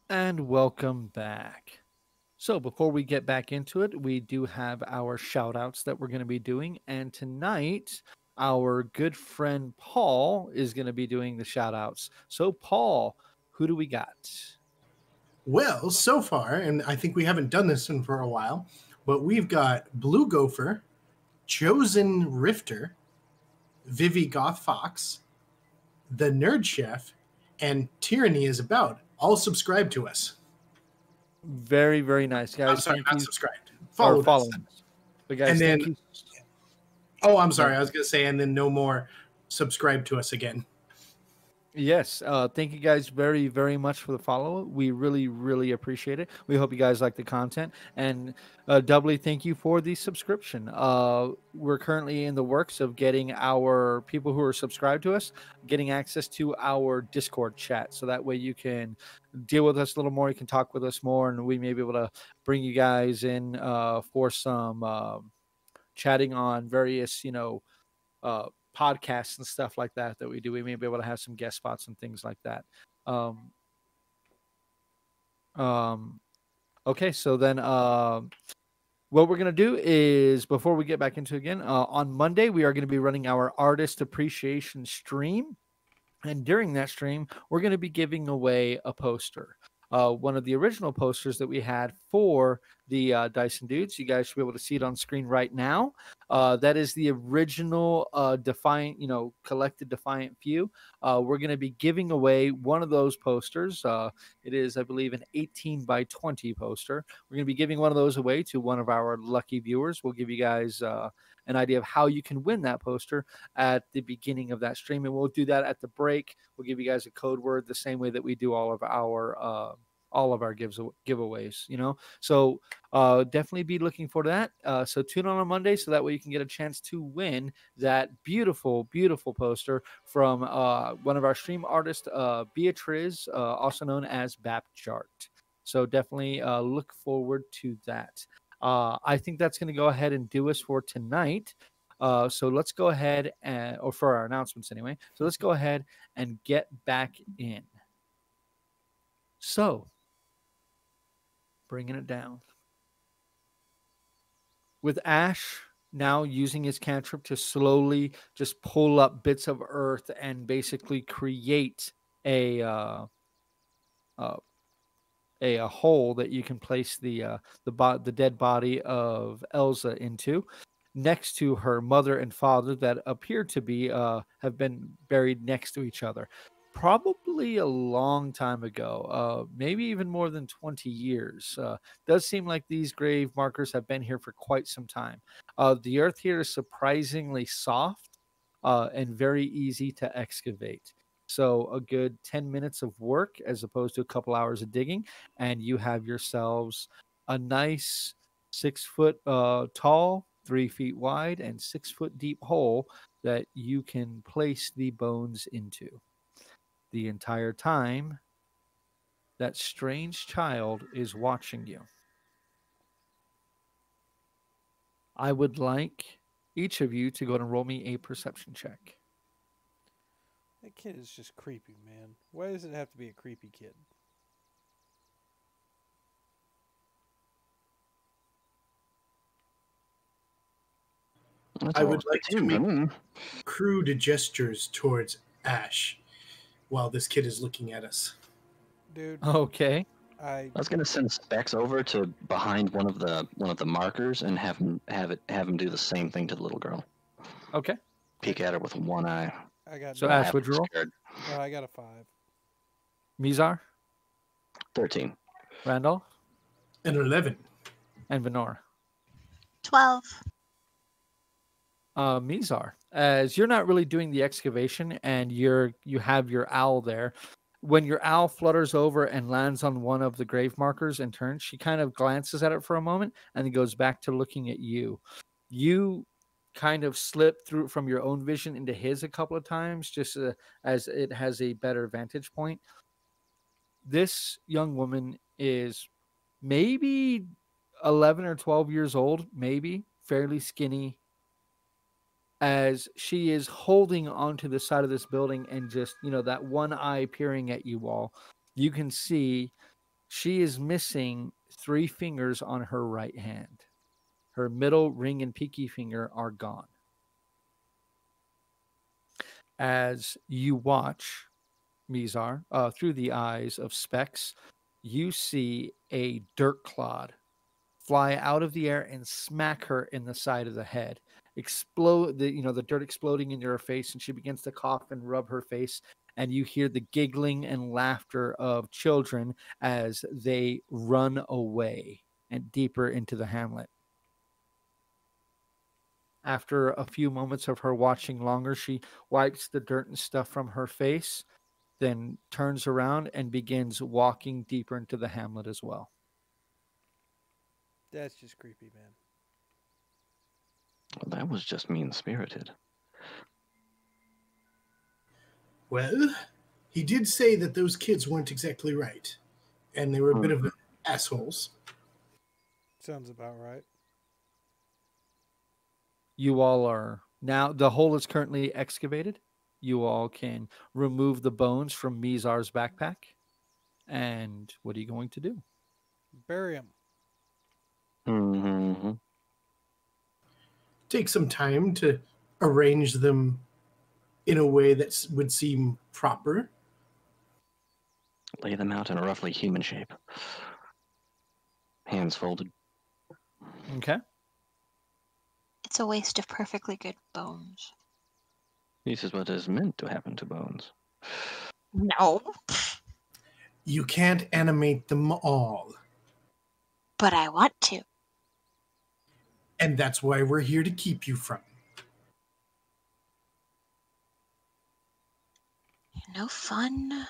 And welcome back. So, before we get back into it, we do have our shout outs that we're going to be doing. And tonight, our good friend Paul is going to be doing the shout outs. So, Paul, who do we got? Well, so far, and I think we haven't done this in for a while, but we've got Blue Gopher, Chosen Rifter, Vivi Goth Fox, The Nerd Chef, and Tyranny is About. All subscribe to us. Very, very nice, guys. I'm sorry, Thank not you. subscribed. Or Followed us. following us. But, guys, And then, thank you. oh, I'm sorry. I was going to say, and then no more subscribe to us again. Yes. Thank you guys very, very much for the follow. We really, really appreciate it. We hope you guys like the content. And doubly thank you for the subscription. We're currently in the works of getting our people who are subscribed to us, getting access to our Discord chat. So that way you can deal with us a little more. You can talk with us more. And we may be able to bring you guys in for some chatting on various, podcasts and stuff like that we do. We may be able to have some guest spots and things like that. Okay, so then what we're going to do is, before we get back into it again, on Monday, we are going to be running our artist appreciation stream. And during that stream, we're going to be giving away a poster. One of the original posters that we had for the Dyson Dudes. You guys should be able to see it on screen right now. That is the original Defiant, collected Defiant Few. We're going to be giving away one of those posters. It is, I believe, an 18 by 20 poster. We're going to be giving one of those away to one of our lucky viewers. We'll give you guys an idea of how you can win that poster at the beginning of that stream, and we'll do that at the break. We'll give you guys a code word the same way that we do all of our giveaways. So definitely be looking for that. So tune on Monday, so that way you can get a chance to win that beautiful poster from one of our stream artists, Beatriz, also known as Bapchart. So definitely look forward to that. I think that's going to go ahead and do us for tonight. So let's go ahead or for our announcements anyway. So let's go ahead and get back in. So, bringing it down. With Ash now using his cantrip to slowly just pull up bits of earth and basically create a hole that you can place the dead body of Elsa into, next to her mother and father that appear to be have been buried next to each other, probably a long time ago, maybe even more than 20 years. Does seem like these grave markers have been here for quite some time. The earth here is surprisingly soft and very easy to excavate. So a good 10 minutes of work as opposed to a couple hours of digging, and you have yourselves a nice 6-foot tall, 3 feet wide, and 6-foot deep hole that you can place the bones into. The entire time, that strange child is watching you. I would like each of you to go and roll me a perception check. That kid is just creepy, man. Why does it have to be a creepy kid? That's I all would like to make 15. crude gestures towards Ash while this kid is looking at us. Dude, Okay. I was gonna send Specs over to behind one of the markers and have him do the same thing to the little girl. Okay. Peek at her with one eye. I got So no- Ash, what'd you roll? Scared. I got a 5. Mizar, 13. Randolph, An 11. and Venor. 12. Mizar, as you're not really doing the excavation and you have your owl there. When your owl flutters over and lands on one of the grave markers and turns, she kind of glances at it for a moment and then goes back to looking at you. You kind of slip through from your own vision into his a couple of times, just as it has a better vantage point. This young woman is maybe 11 or 12 years old, maybe fairly skinny, as she is holding onto the side of this building and just, that one eye peering at you all. You can see She is missing 3 fingers on her right hand. Her middle ring and pinky finger are gone. As you watch Mizar, through the eyes of Specs, you see a dirt clod fly out of the air and smack her in the side of the head. Explode the dirt exploding into her face, and she begins to cough and rub her face. And you hear the giggling and laughter of children as they run away and deeper into the hamlet. After a few moments of her watching longer, she wipes the dirt and stuff from her face, then turns around and begins walking deeper into the hamlet as well. That's just creepy, man. Well, that was just mean-spirited. Well, he did say that those kids weren't exactly right, and they were a bit of assholes. Sounds about right. You all are now, the hole is currently excavated. You all can remove the bones from Mizar's backpack. And what are you going to do? Bury him. Mm-hmm. Take some time to arrange them in a way that would seem proper. Lay them out in a roughly human shape. Hands folded. Okay. It's a waste of perfectly good bones. This is what is meant to happen to bones. No. You can't animate them all. But I want to. And that's why we're here to keep you from. No fun.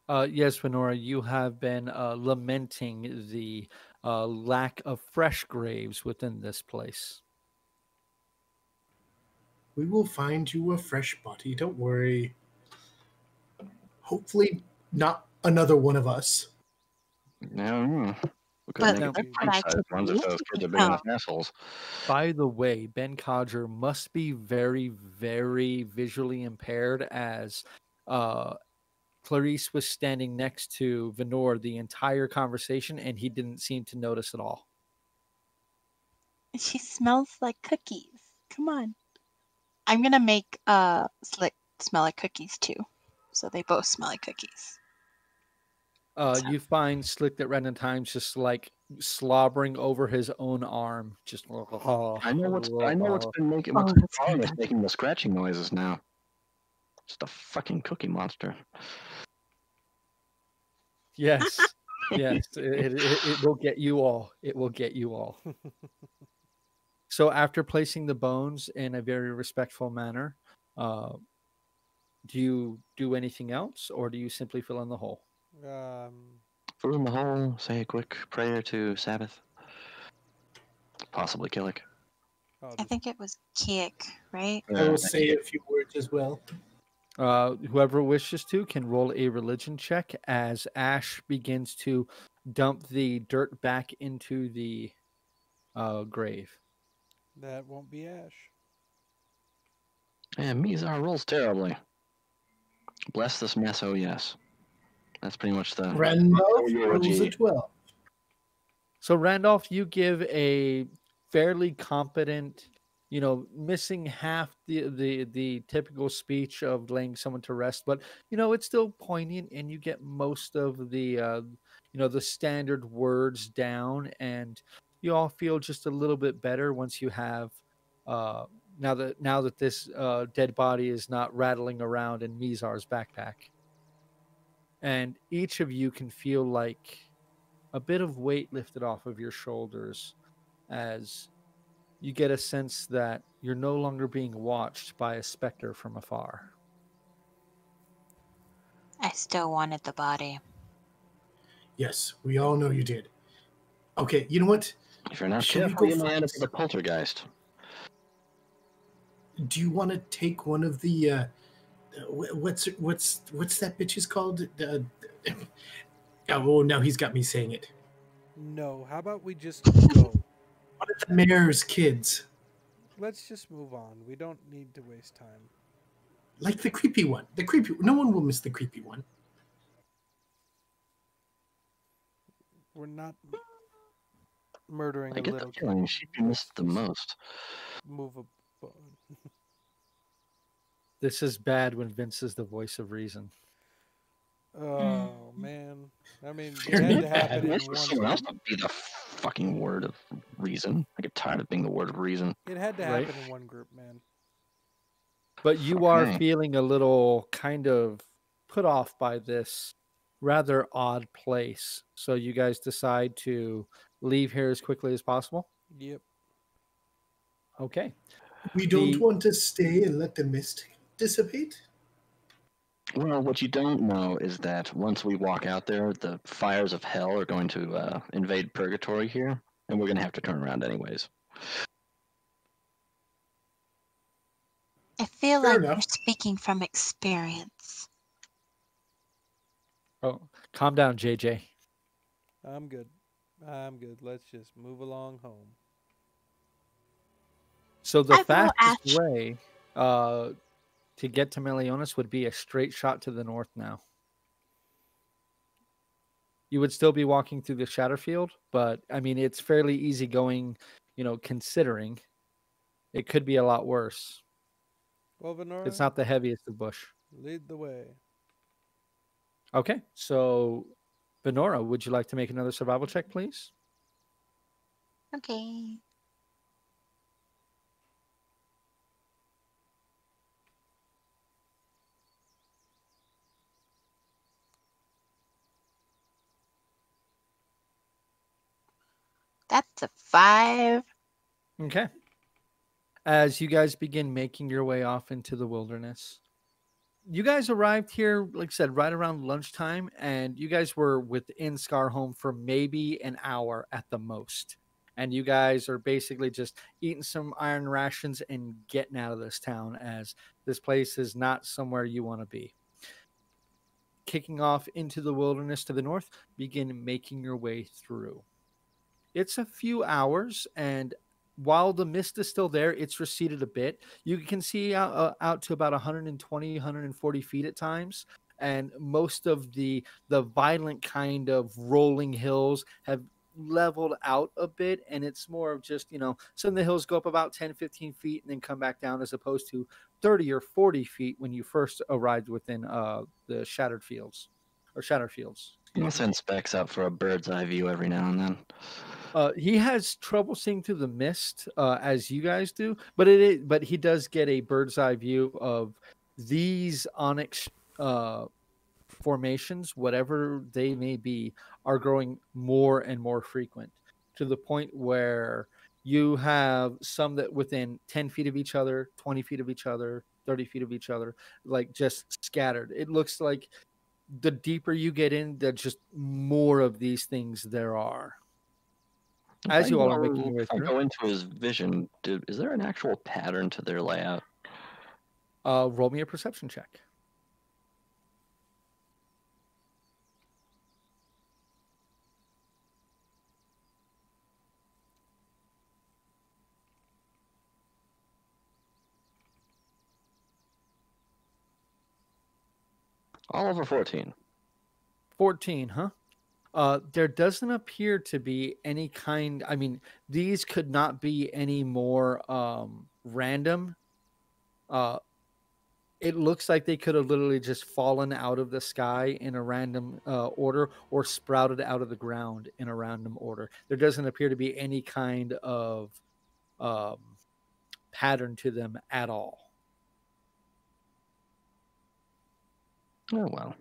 Yes, Venora, you have been lamenting the lack of fresh graves within this place. We will find you a fresh body, don't worry. Hopefully not another one of us. No. We could But make no. it big what I size could ones do if those kids are big Oh. enough assholes. By the way, Ben Codger must be very, very visually impaired, as Clarice was standing next to Venor the entire conversation, and he didn't seem to notice at all. She smells like cookies. Come on. I'm gonna make Slick smell like cookies too. So they both smell like cookies. You find Slick at random times just like slobbering over his own arm. Just I know what's been making Oh, what's that's the problem is good. making the scratching noises now. Just a fucking cookie monster. Yes, yes, it will get you all. It will get you all. So after placing the bones in a very respectful manner, do you do anything else, or do you simply fill in the hole? Fill in the hole, say a quick prayer to Sabbath. Possibly Killick. I think it was Kick, right? I will say a few words as well. Whoever wishes to can roll a religion check as Ash begins to dump the dirt back into the grave. That won't be Ash. And Mizar rolls terribly. Bless this mess, oh yes. That's pretty much the Randolph eulogy. rolls a 12. So Randolph, you give a fairly competent, missing half the typical speech of laying someone to rest, but it's still poignant, and you get most of the the standard words down, and you all feel just a little bit better once you have now that this dead body is not rattling around in Mizar's backpack, and each of you can feel like a bit of weight lifted off of your shoulders as you get a sense that you're no longer being watched by a specter from afar. I still wanted the body. Yes, we all know you did. Okay, you know what? If you're not Shall we careful, go you may end up find- with a poltergeist. Do you want to take one of the what's that bitch's called? Oh, now he's got me saying it. No, how about we just go? One of the mayor's kids, Let's just move on. We don't need to waste time. like the creepy one. No one will miss the creepy one. We're not murdering I a get the little feeling kid. she'd be missed the most. Move a This is bad when Vince is the voice of reason. Oh man. I mean, it Very had to bad. happen I in wish one someone else group. would be the fucking word of reason. I get tired of being the word of reason. It had to Right. happen in one group, man. But you Fuck are me. feeling a little kind of put off by this rather odd place. So you guys decide to leave here as quickly as possible? Yep. Okay. We don't The want to stay and let the mist dissipate. Well, what you don't know is that once we walk out there, the fires of hell are going to invade purgatory here, and we're going to have to turn around anyways. I feel Fair like you're enough. speaking from experience. Oh, calm down, JJ. I'm good. I'm good. Let's just move along home. So the I will fastest ask. way to get to Melionas would be a straight shot to the north now. You would still be walking through the Shatterfield, but I mean, it's fairly easy going, considering it could be a lot worse. Well, It's Venora, not the heaviest of bush. lead the way. Okay, so Benora, would you like to make another survival check, please? Okay. That's a 5. Okay. As you guys begin making your way off into the wilderness, you guys arrived here, like I said, right around lunchtime, and you guys were within Scarrhome for maybe an hour at the most. And you guys are basically just eating some iron rations and getting out of this town, as this place is not somewhere you want to be. Kicking off into the wilderness to the north, begin making your way through. It's a few hours, and while the mist is still there, it's receded a bit. You can see out to about 120, 140 feet at times, and most of the violent kind of rolling hills have leveled out a bit, and it's more of just, some of the hills go up about 10, 15 feet and then come back down, as opposed to 30 or 40 feet when you first arrived within the shattered fields or shatter fields. I'll Excuse me. send Specs out for a bird's eye view every now and then. He has trouble seeing through the mist, as you guys do, but he does get a bird's eye view of these onyx formations, whatever they may be, are growing more and more frequent, to the point where you have some that within 10 feet of each other, 20 feet of each other, 30 feet of each other, like just scattered. It looks like the deeper you get in, the just more of these things there are. As you all are making your way If I through, go into his vision, is there an actual pattern to their layout? roll me a perception check. All over 14. 14, huh? There doesn't appear to be any kind. I mean, these could not be any more random. Uh, it looks like they could have literally just fallen out of the sky in a random order, or sprouted out of the ground in a random order. There doesn't appear to be any kind of um, pattern to them at all. Oh, well.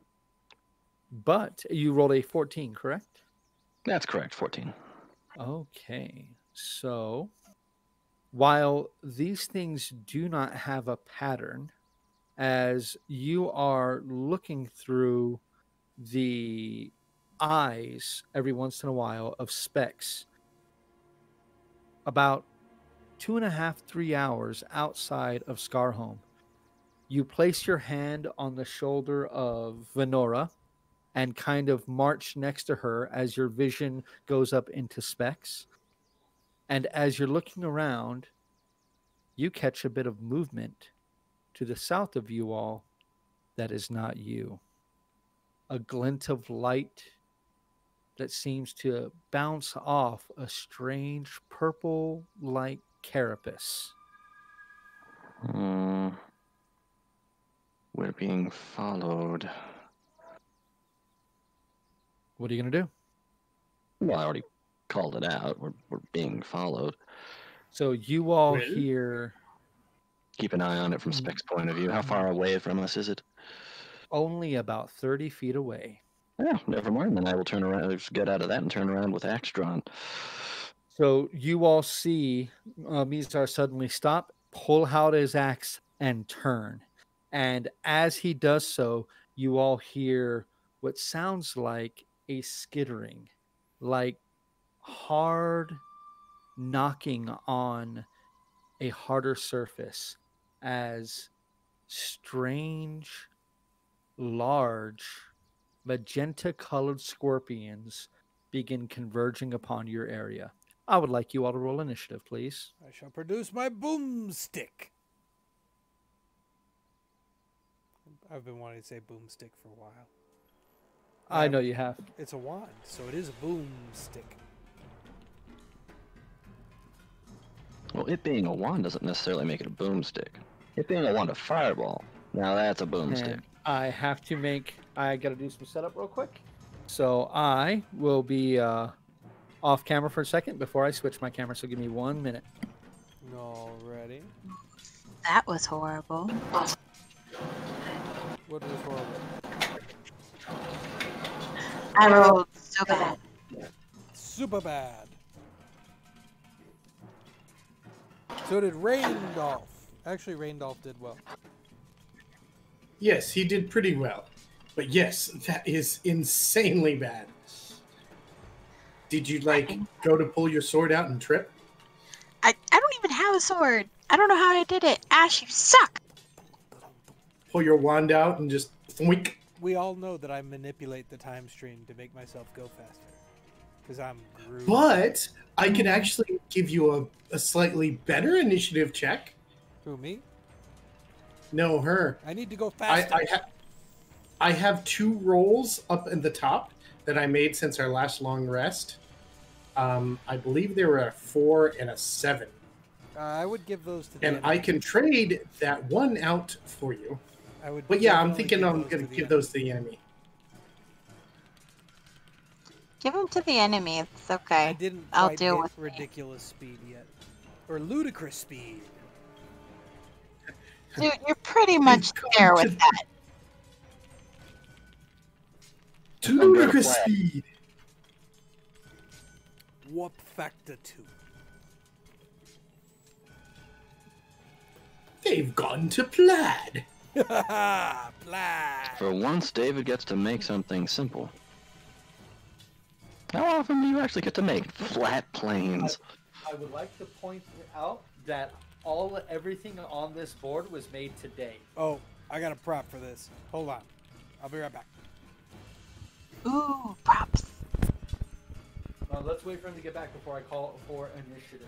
But you rolled a 14, correct? That's correct, 14. Okay. So while these things do not have a pattern, as you are looking through the eyes every once in a while of Specs, about 2.5, 3 hours outside of Scarrhome, you place your hand on the shoulder of Venora and kind of march next to her as your vision goes up into Specs. And as you're looking around, you catch a bit of movement to the south of you all that is not you. A glint of light that seems to bounce off a strange purple-like carapace. We're being followed. What are you going to do? Well, I already called it out. We're being followed. So you all Well? hear Keep an eye on it from Spec's point of view. How far away from us is it? only about 30 feet away. Yeah, never mind. Then I will turn around, just get out of that and turn around with axe drawn. So you all see Mizar suddenly stop, pull out his axe, and turn. And as he does so, you all hear what sounds like a skittering, like hard knocking on a harder surface as strange, large, magenta colored scorpions begin converging upon your area. I would like you all to roll initiative, please. I shall produce my boomstick. I've been wanting to say boomstick for a while. I know you have. It's a wand, so it is a boomstick. Well, it being a wand doesn't necessarily make it a boomstick. It being a wand of fireball, now that's a boomstick. And I have to I got to do some setup real quick. So I will be off camera for a second before I switch my camera. So give me 1 minute. Already. That was horrible. What was horrible? I rolled so bad. Super bad. So did Raindolph. Actually, Raindolph did well. Yes, he did pretty well. But yes, that is insanely bad. Did you, go to pull your sword out and trip? I don't even have a sword. I don't know how I did it. Ash, you suck. Pull your wand out and just thwink? We all know that I manipulate the time stream to make myself go faster. Because I'm Groot. But I could actually give you a slightly better initiative check. Who, me? No, her. I need to go faster. I have 2 rolls up in the top that I made since our last long rest. I believe they were a 4 and a 7. I would give those to the And enemy. I can trade that one out for you. I would But yeah, I'm definitely thinking give I'm those going to to the give enemy. those to the enemy. Give him to the enemy. It's okay. I didn't I'll quite deal hit with it. ridiculous speed yet. Or ludicrous speed. Dude, you're pretty much there with that. To ludicrous speed. Warp factor 2. They've gone to plaid. Plaid. For once, David gets to make something simple. How often do you actually get to make flat planes? I would like to point out that everything on this board was made today. Oh, I got a prop for this. Hold on. I'll be right back. Ooh, props. Let's wait for him to get back before I call for initiative.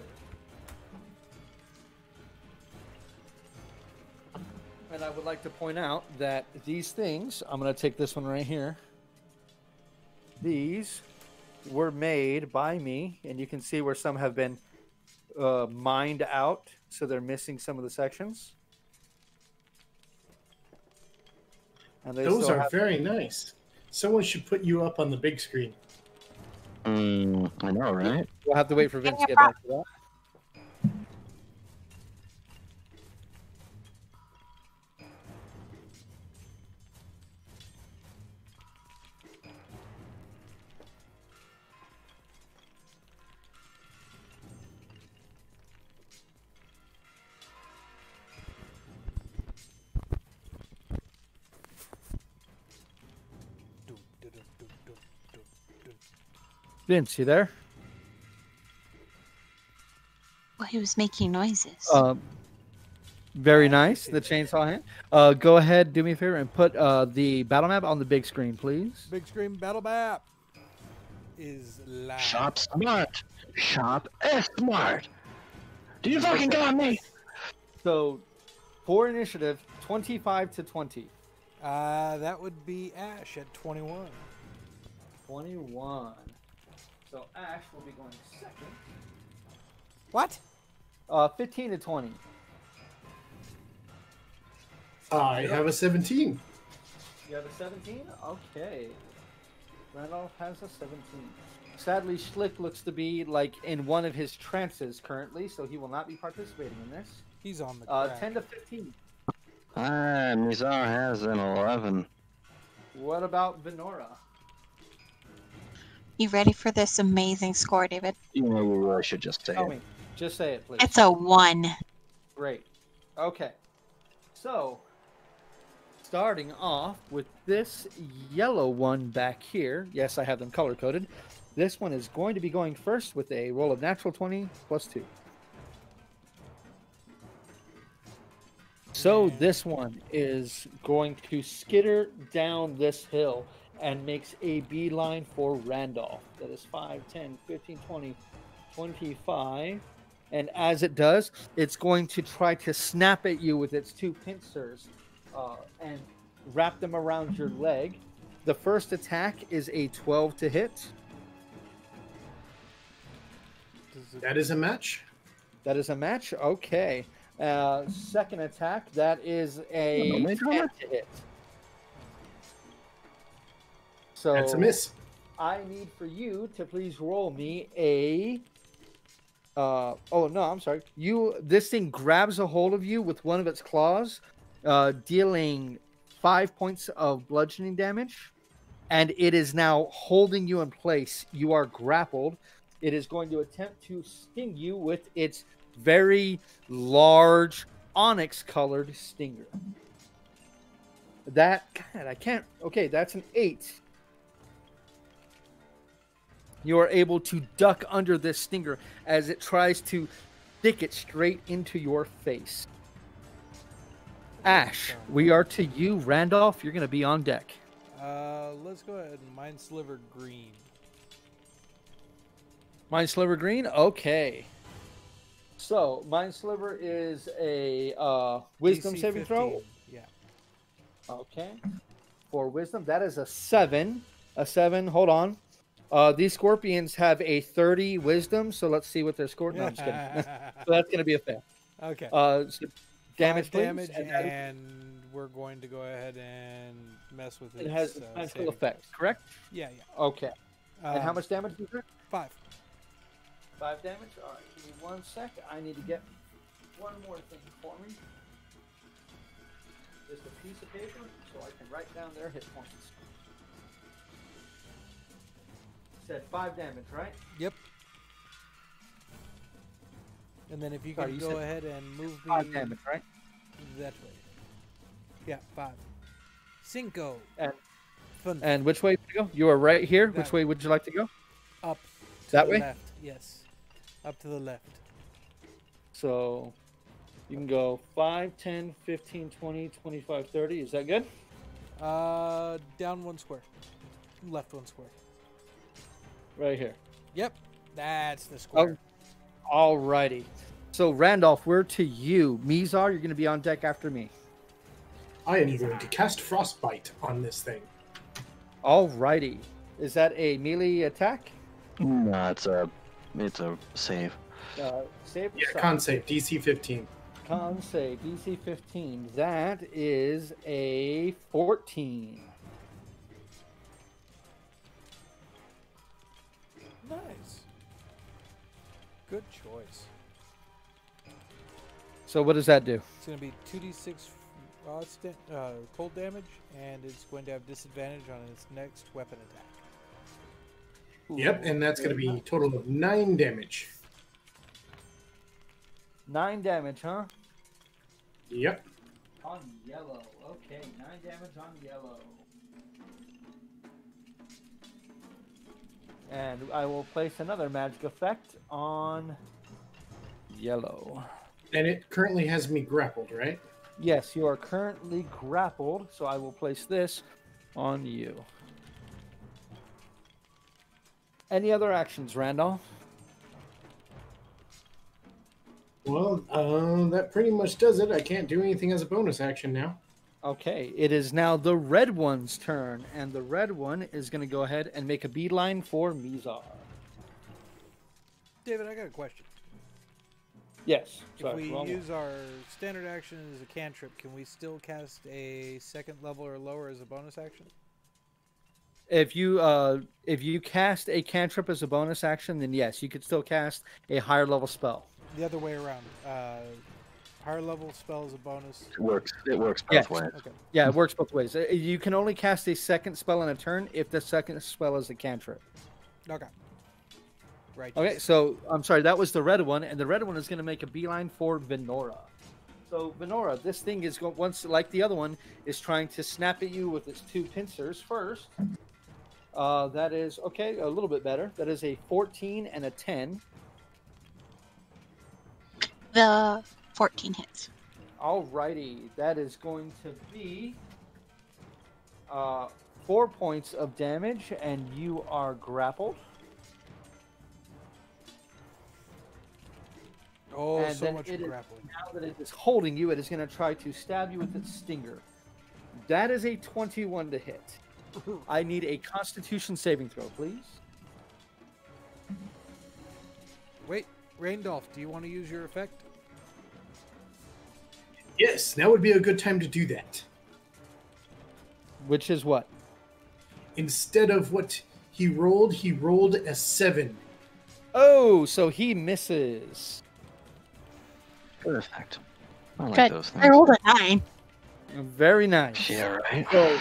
And I would like to point out that these things, I'm going to take this one right here. These were made by me, and you can see where some have been mined out, so they're missing some of the sections. And Those are very nice. Someone should put you up on the big screen. I know, right? We'll have to wait for Vince to get back to that. Vince, you there? Well, he was making noises. Very nice. The chainsaw hand. Go ahead, do me a favor, and put the battle map on the big screen, please. Big screen battle map is live. Shop smart. Shop smart. Do you fucking got me? So, for initiative, 25 to 20. That would be Ash at 21. 21. So Ash will be going second. What? 15 to 20. I have a 17. You have a 17? Okay. Randolph has a 17. Sadly, Schlick looks to be like in one of his trances currently, so he will not be participating in this. He's on the crack. 10 to 15. Mizar has an 11. What about Venora? You ready for this amazing score, David? You know, you really should just say Tell it. me. Just say it, please. It's a 1. Great. Okay. So, starting off with this yellow one back here. Yes, I have them color-coded. This one is going to be going first with a roll of natural 20 plus 2. So this one is going to skitter down this hill and makes a beeline for Randolph. That is 5, 10, 15, 20, 25. And as it does, it's going to try to snap at you with its 2 pincers and wrap them around your leg. The first attack is a 12 to hit. That is a match. That is a match? Okay. Second attack, that is a 10 to hit. So That's a miss. I need for you to please roll me a... oh, no, I'm sorry. This thing grabs a hold of you with one of its claws, dealing 5 points of bludgeoning damage, and it is now holding you in place. You are grappled. It is going to attempt to sting you with its very large onyx-colored stinger. God, I can't... Okay, that's an 8. You are able to duck under this stinger as it tries to stick it straight into your face. Ash, we are to you. Randolph, you're going to be on deck. Let's go ahead and Mind Sliver Green. Mind Sliver Green? Okay. So, Mind Sliver is a wisdom DC saving 15. throw. Yeah. Okay. For wisdom, that is a 7. A 7, hold on. These scorpions have a 30 wisdom, so let's see what their score... No, I'm just kidding. So that's going to be a fail. Okay. So damage, 5 please. damage, And and we're going to go ahead and mess with it. it has a special effect, correct? Yeah. Okay. And how Um, much damage is it? 5. 5 damage? All right, give me 1 sec. I need to get one more thing for me. Just a piece of paper so I can write down their hit points. Said 5 damage, right? Yep. And then if you Sorry, can you go said ahead and move me 5 damage, right? that way. Yeah, 5. Cinco. And Fun. and which way to go? You are right here. That Which way would you like to go? Up to That the way? left. Yes. Up to the left. So you can go 5, 10, 15, 20, 25, 30. Is that good? Down 1 square. Left 1 square. Right here. Yep. That's the square. All righty. So Randolph, we're to you. Mizar, you're going to be on deck after me. I am going to cast Frostbite on this thing. All righty. Is that a melee attack? No, it's a save. Save? Yeah, con save, DC 15. Con save, DC 15. That is a 14. Nice. Good choice. So what does that do? It's going to be 2d6 cold damage, and it's going to have disadvantage on its next weapon attack. Yep, and that's going to be a total of 9 damage. 9 damage, huh? Yep. On yellow. Okay, 9 damage on yellow. And I will place another magic effect on yellow. And it currently has me grappled, right? Yes, you are currently grappled, so I will place this on you. Any other actions, Randolph? Well, that pretty much does it. I can't do anything as a bonus action now. Okay, it is now the red one's turn, and the red one is going to go ahead and make a beeline for Mizar. David, I got a question. Yes. If we use our standard action as a cantrip, can we still cast a second level or lower as a bonus action? If you cast a cantrip as a bonus action, then yes, you could still cast a higher level spell. The other way around. Higher level spell as a bonus. It works both Yes. ways. Okay. Yeah, it works both ways. You can only cast a second spell in a turn if the second spell is a cantrip. Okay. Right. Okay, so I'm sorry, that was the red one, and the red one is going to make a beeline for Venora. So Venora, this thing is going once like the other one is trying to snap at you with its two pincers first. That is okay, a little bit better. That is a 14 and a 10. The 14 hits. Alrighty, that is going to be 4 points of damage, and you are grappled. Oh, And so then much it is- grappling. Now that it is holding you, it is going to try to stab you with its stinger. That is a 21 to hit. I need a Constitution saving throw, please. Wait, Raindolph, do you want to use your effect? Yes, now would be a good time to do that. Which is what? Instead of what he rolled a 7. Oh, so he misses. Perfect. I like Good. those I things. rolled a 9. Very nice. Yeah, right. So,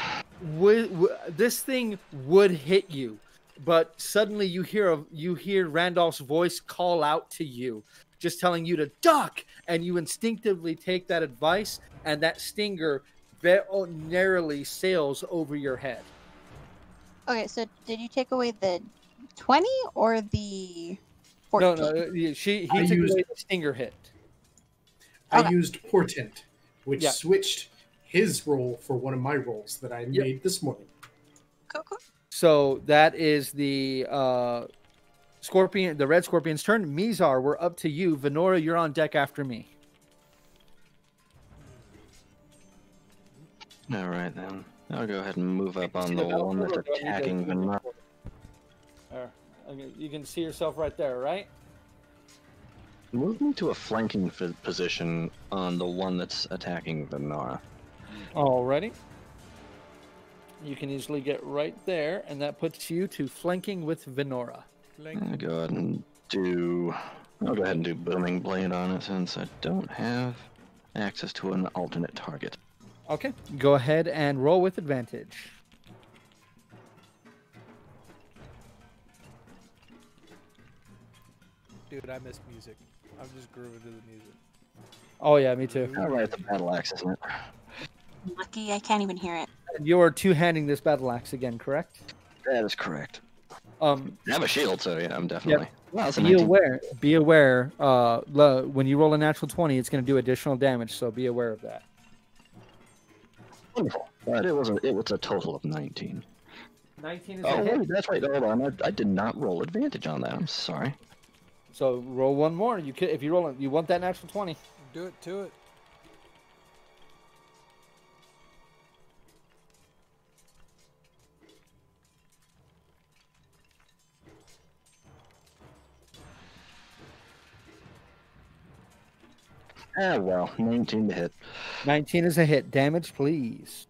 this thing would hit you, but suddenly you hear Randolph's voice call out to you, just telling you to duck, and you instinctively take that advice, and that stinger very narrowly sails over your head. Okay, so did you take away the 20 or the 14? No, he I took used- away the stinger hit. I Okay. used Portent, which Yeah. switched his roll for one of my rolls that I made this morning. Cool. So that is the scorpion, the red scorpion's turn. Mizar, we're up to you. Venora, you're on deck after me. All right, then. I'll go ahead and move up on See the the one that's battlefield, or do I need to- attacking Venora. You can see yourself right there, right? Move me to a flanking position on the one that's attacking Venora. Alrighty. You can easily get right there, and that puts you to flanking with Venora. I'll go ahead and do. I'll go ahead and do Booming Blade on it since I don't have access to an alternate target. Okay. Go ahead and roll with advantage. Dude, I miss music. I'm just grooving to the music. Oh yeah, me too. All right, the battle axe, isn't it? Lucky I can't even hear it. You're two-handing this battle axe again, correct? That is correct. I I have a shield, so yeah, I'm definitely. Wow, that's a Be 19. aware. Be aware. When you roll a natural 20, it's going to do additional damage. So be aware of that. Wonderful. But it wasn't. It was a total of 19. 19 is Oh, a hit. wait, that's right. Hold on. I did not roll advantage on that. I'm sorry. So roll one more. You could, if you roll it, you want that natural 20. Do it to it. Ah, well, 19 to hit. 19 is a hit. Damage, please.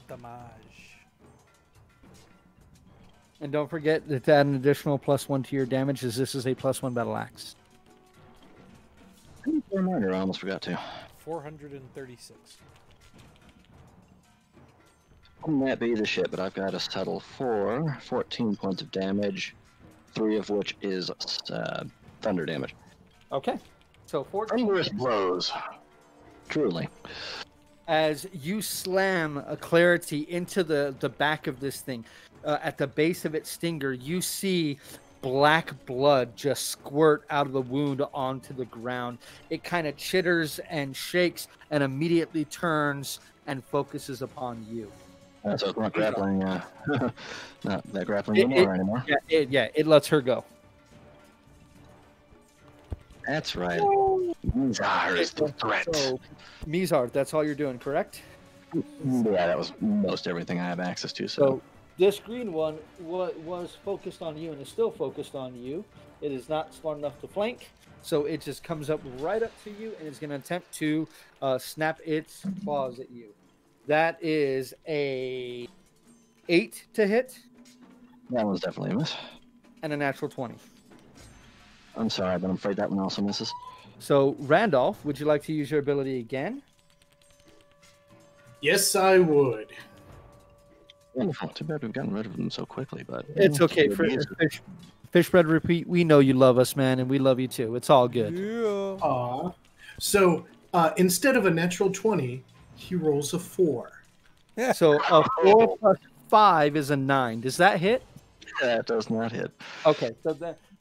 Damage. And don't forget to add an additional +1 to your damage, as this is a +1 battle axe. Reminder, I almost forgot to. 436. I'm that be the shit, but I've got to settle for 14 points of damage, 3 of which is thunder damage. Okay. So 14. Thunderous blows. Truly. As you slam a clarity into the back of this thing, at the base of its stinger, you see black blood just squirt out of the wound onto the ground. It kind of chitters and shakes and immediately turns and focuses upon you. So it's not grappling, not that grappling anymore. Yeah, it lets her go. That's right. Mizar is the threat. So, Mizar, that's all you're doing, correct? Yeah, that was most everything I have access to. So This green one was focused on you and is still focused on you. It is not smart enough to flank, so it just comes up right up to you and is going to attempt to snap its claws at you. That is a 8 to hit That was definitely a miss. and a natural 20. I'm sorry, but I'm afraid that one also misses. So, Randolph, would you like to use your ability again? Yes, I would. Wonderful. Too bad we've gotten rid of them so quickly, but It's okay. Fish Bread Repeat, we know you love us, man, and we love you too. It's all good. Yeah. Aw. So instead of a natural 20, he rolls a 4. So, a 4 plus 5 is a 9. Does that hit? That does not hit. Okay,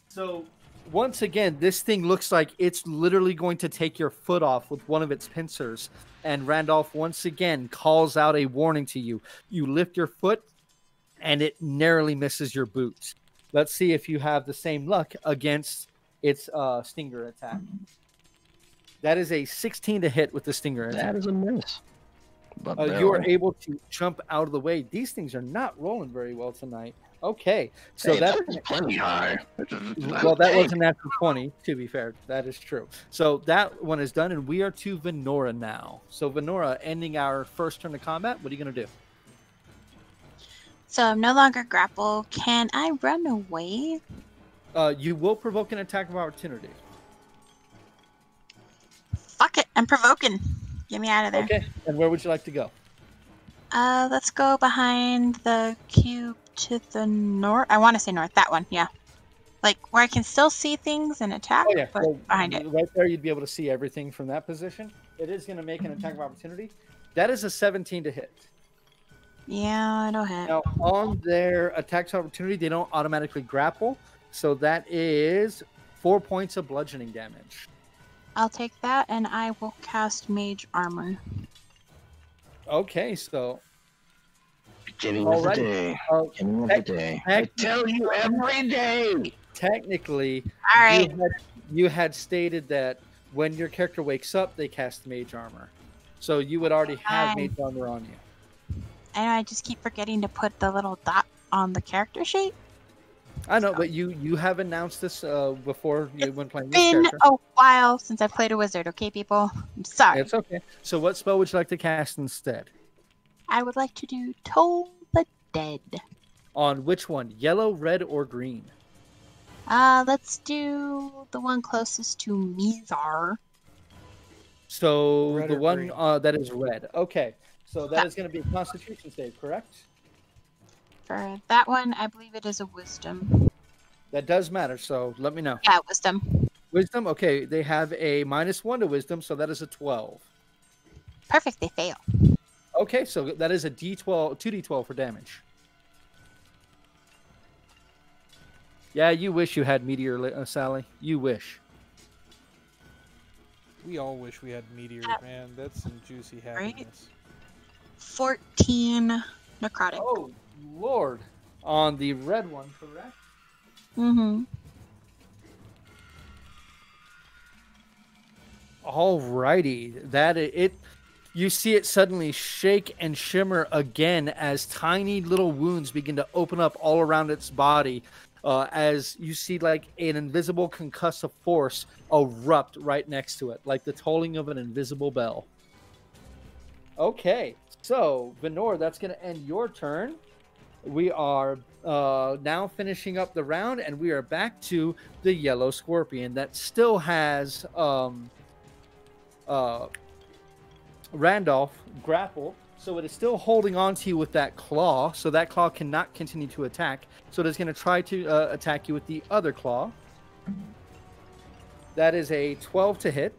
so once again, this thing looks like it's literally going to take your foot off with one of its pincers. And Randolph once again calls out a warning to you. You lift your foot, and it narrowly misses your boot. Let's see if you have the same luck against its stinger attack. That is a 16 to hit with the stinger attack. That is a miss. But You are able to jump out of the way. These things are not rolling very well tonight. Okay, so that's plenty high. well, that was a natural 20, to be fair. That is true. So that one is done, and we are to Venora now. So Venora, ending our first turn of combat, what are you going to do? So I'm no longer grapple. Can I run away? You will provoke an attack of opportunity. Fuck it, I'm provoking. Get me out of there. Okay, and where would you like to go? Let's go behind the cube to the north. I want to say north. That one, yeah. Like where I can still see things and attack, Oh, yeah. but So behind it. right there, you'd be able to see everything from that position. It is going to make an attack of opportunity. That is a 17 to hit. Yeah, I don't hit. Now, on their attacks of opportunity, they don't automatically grapple. So that is 4 points of bludgeoning damage. I'll take that, and I will cast Mage Armor. Okay, so Beginning of the Alrighty. day. Beginning of the day. I Heck- tell you every day. technically, All right. you had stated that when your character wakes up, they cast mage armor. So you would already have Fine. mage armor on you. I know I just keep forgetting to put the little dot on the character sheet. I know, but you have announced this before you when playing this Been character. a while since I've played a wizard, okay, people? I'm sorry. It's okay. So what spell would you like to cast instead? I would like to do Toll the Dead. On which one? Yellow, red, or green? Let's do the one closest to Mizar. So Red the or one green? that is red. Okay. So that is going to be a Constitution save, correct? For that one, I believe it is a Wisdom. That does matter. So let me know. Yeah, Wisdom. Wisdom. Okay, they have a -1 to Wisdom, so that is a 12. Perfect, they fail. Okay, so that is a D12, 2D12 for damage. Yeah, you wish you had Meteor, Sally. You wish. We all wish we had Meteor, man. That's some juicy Right? happiness. 14 necrotic. Oh, Lord. On the red one, correct? Mm-hmm. Alrighty. You see it suddenly shake and shimmer again as tiny little wounds begin to open up all around its body. As you see like an invisible concussive force erupt right next to it, like the tolling of an invisible bell. Okay, so Venor, that's going to end your turn. We are now finishing up the round, and we are back to the yellow scorpion that still has Randolph grapple. So it is still holding on to you with that claw, so that claw cannot continue to attack. So it is going to try to attack you with the other claw. That is a 12 to hit.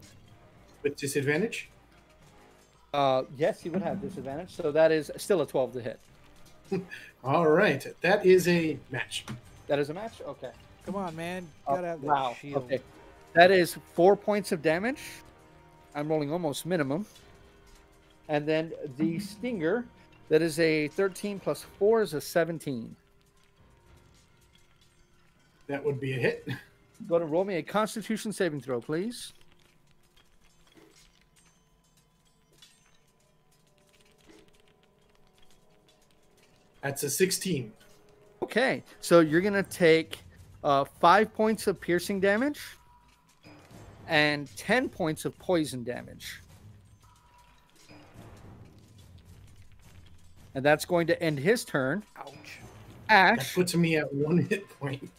With disadvantage? Yes, he would have disadvantage. So that is still a 12 to hit. All right. That is a match. That is a match? Okay. Come on, man. You gotta have that Wow. shield. Okay. That is 4 points of damage. I'm rolling almost minimum. And then the stinger, that is a 13 plus 4 is a 17. That would be a hit. Go ahead and roll me a Constitution saving throw, please. That's a 16. Okay, so you're gonna take 5 points of piercing damage and 10 points of poison damage. And that's going to end his turn. Ouch. That Ash. puts me at 1 hit point.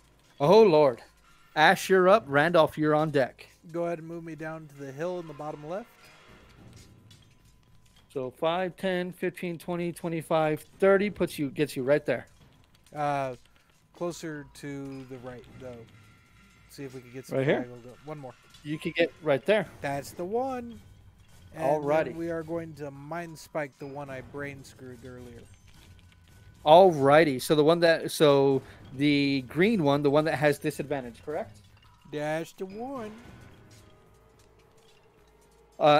Oh, Lord. Ash, you're up. Randolph, you're on deck. Go ahead and move me down to the hill in the bottom left. So 5, 10, 15, 20, 25, 30 gets you right there. Closer to the right, though. See if we can get some Right here? diagonal go. One more. You could get right there. That's the one. And Alrighty. then we are going to mind spike the one I brain screwed earlier. Alrighty. So the green one, the one that has disadvantage, correct? Dash to 1.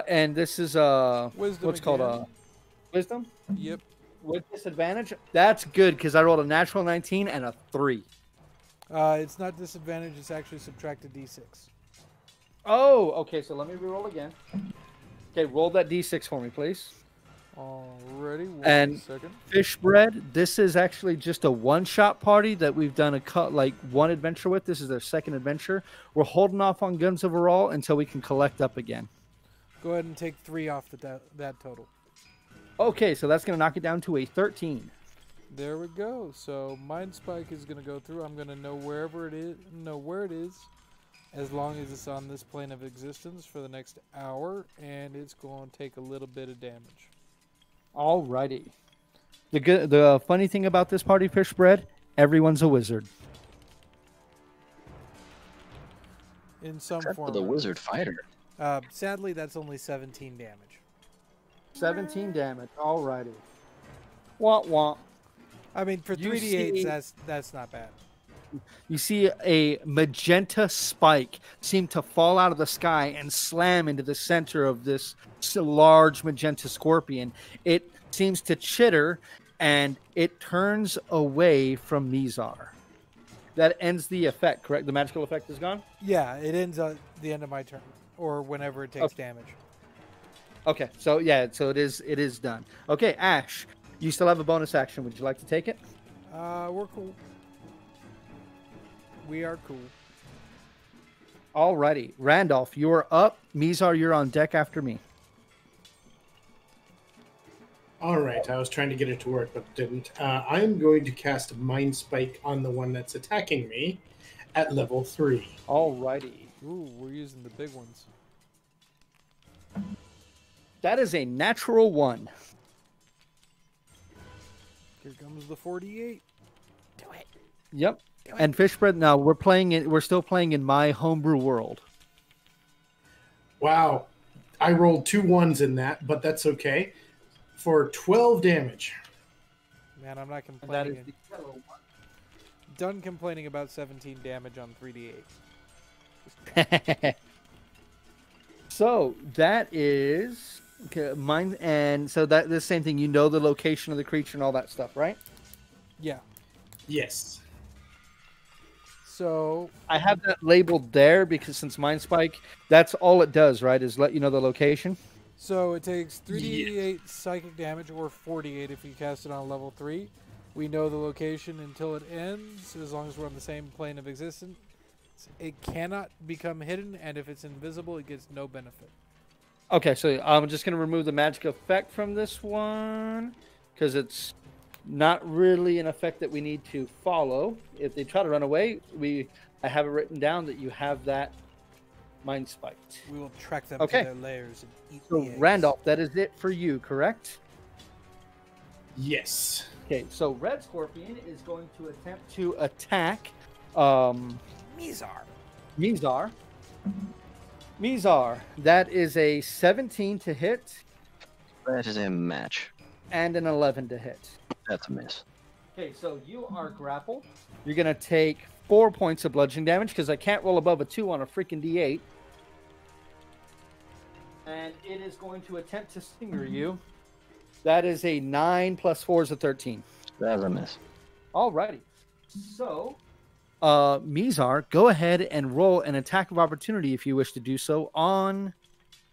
And this is Wisdom what's called again. wisdom Yep. with disadvantage. That's good because I rolled a natural 19 and a 3. It's not disadvantage. It's actually subtracted d6. Oh, okay. So let me reroll again. Okay, roll that d6 for me, please. Alrighty. And- One second. Fish bread. This is actually just a one-shot party that we've done one adventure with. This is their second adventure. We're holding off on guns overall until we can collect up again. Go ahead and take 3 off that total. Okay, so that's going to knock it down to a 13. There we go. So mind spike is going to go through. I'm going to know where it is, as long as it's on this plane of existence for the next hour, and it's going to take a little bit of damage. Alrighty. The funny thing about this party, Fish bread, everyone's a wizard. In some Except form. for the or wizard fighter. Sadly, that's only 17 damage. 17 damage. Alrighty. Womp womp. I mean, for You 3d8s, see- that's not bad. You see a magenta spike seem to fall out of the sky and slam into the center of this large magenta scorpion. It seems to chitter, and it turns away from Mizar. That ends the effect, correct? The magical effect is gone? Yeah, it ends at the end of my turn, or whenever it takes damage. Okay, so yeah, so it is done. Okay, Ash, you still have a bonus action. Would you like to take it? We're cool. We are cool. Alrighty. Randolph, you're up. Mizar, you're on deck after me. All right, I was trying to get it to work, but it didn't. I'm going to cast Mind Spike on the one that's attacking me at level 3. Alrighty. Ooh, we're using the big ones. That is a natural 1. Here comes the 48. Do it. Yep. And Fishbread, now we're still playing in my homebrew world. Wow, I rolled 2 1s in that, but that's okay. For 12 damage. Man, I'm not And that is complaining. the yellow Done complaining about 17 damage on 3d8. one. So that is okay, mine, and so that the same thing. You know the location of the creature and all that stuff, right? Yeah. Yes. So I have that labeled there because since Mind Spike, that's all it does, right? Is let you know the location. So it takes 3d8 psychic damage, or 48 if you cast it on level 3. We know the location until it ends, as long as we're on the same plane of existence. It cannot become hidden, and if it's invisible, it gets no benefit. Okay, so I'm just going to remove the magic effect from this one because it's not really an effect that we need to follow. If they try to run away, I have it written down that you have that Mind Spiked. We will track them Okay. to their lairs and eat So, the eggs. Randolph, that is it for you, correct? Yes. Okay, so Red Scorpion is going to attempt to attack Mizar. Mizar. Mizar, that is a 17 to hit That is a match. and an 11 to hit. That's a miss. Okay, so you are grappled. You're going to take 4 points of bludgeoning damage because I can't roll above a 2 on a freaking D8. And it is going to attempt to stinger you. That is a 9 plus 4 is a 13. That's a miss. Alrighty. So, Mizar, go ahead and roll an attack of opportunity if you wish to do so on...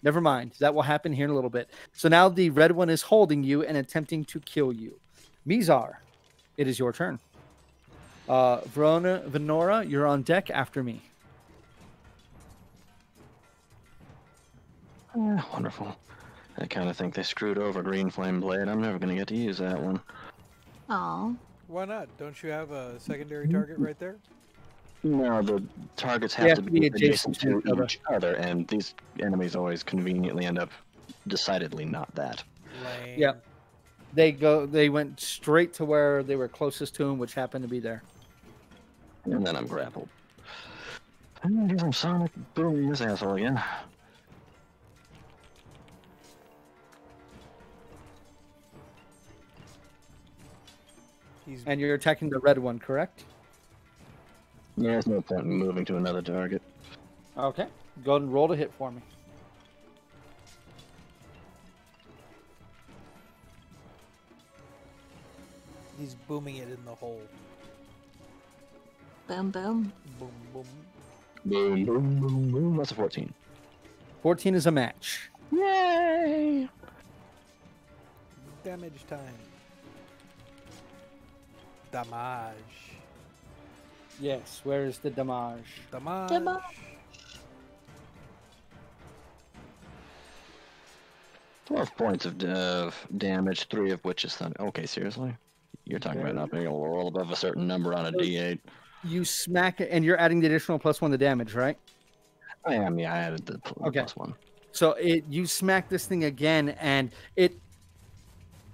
Never mind. That will happen here in a little bit. So now the red one is holding you and attempting to kill you. Mizar, It is your turn. Venora, you're on deck after me. Wonderful. I kind of think they screwed over Green Flame Blade. I'm never going to get to use that one. Oh. Why not? Don't you have a secondary target right there? No, the targets They have to be adjacent to each other. each other, and these enemies always conveniently end up decidedly not that. Lame. Yeah. They went straight to where they were closest to him, which happened to be there. And then I'm grappled. And here's some Sonic booming this asshole again. And you're attacking the red one, correct? Yeah, there's no point in moving to another target. Okay. Go ahead and roll to hit for me. He's booming it in the hole. Boom, boom. Boom, boom. Boom, boom, boom, boom. That's a 14. 14 is a match. Yay! Damage time. Damage. Yes, where is the damage? Damage. Damage. Twelve points of damage, 3 of which is thunder. Okay, seriously? You're talking about not being able to roll above a certain number on a D8. You smack it, and you're adding the additional +1 to damage, right? I am, yeah, I added the +1. So you smack this thing again, and it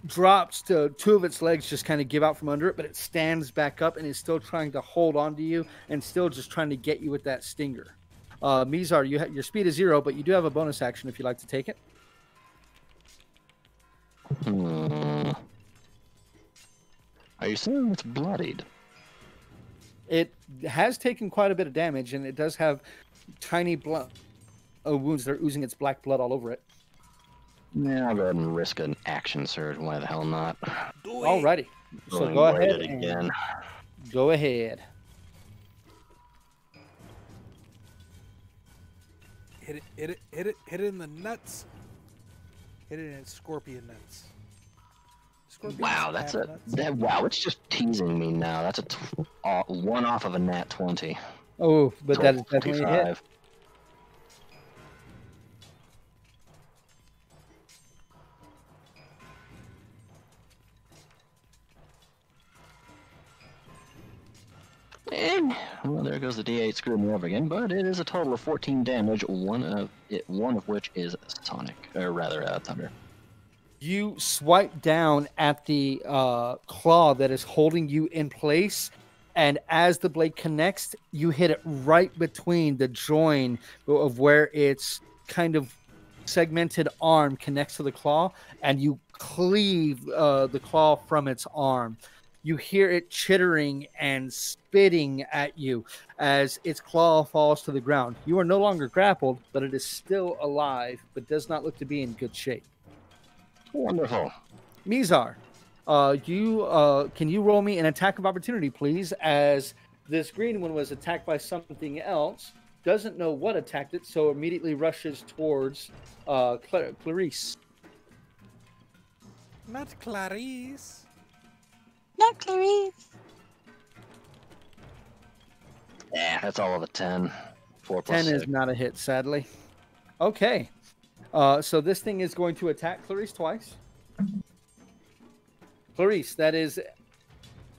drops to 2 of its legs, just kind of give out from under it, but it stands back up and is still trying to hold on to you and still just trying to get you with that stinger. Mizar, your speed is 0, but you do have a bonus action if you'd like to take it. Are you saying it's bloodied? It has taken quite a bit of damage, and it does have tiny blood wounds that are oozing its black blood all over it. Yeah, I'll go ahead and risk an action surge. Why the hell not? Alrighty. So Going go ahead weighted and again. go ahead. Hit it in the nuts. Hit it in its scorpion nuts. Scorpions Wow, that's have a nuts. wow. It's just teasing me now. That's a 1 off of a nat 20. Oh, but that is So definitely a hit. 25. And well, there goes the D8 screwing me over again. But it is a total of 14 damage. One of which is sonic, or rather, thunder. You swipe down at the claw that is holding you in place, and as the blade connects, you hit it right between the join of where its kind of segmented arm connects to the claw, and you cleave the claw from its arm. You hear it chittering and spitting at you as its claw falls to the ground. You are no longer grappled, but it is still alive, but does not look to be in good shape. Wonderful. Mizar, can you roll me an attack of opportunity, please? As this green one was attacked by something else, doesn't know what attacked it, so immediately rushes towards Clarice. Not Clarice. Not Clarice. Yeah, that's all of a 10. 4 plus 10 is 6. not a hit, sadly. Okay. So this thing is going to attack Clarice twice. Clarice, that is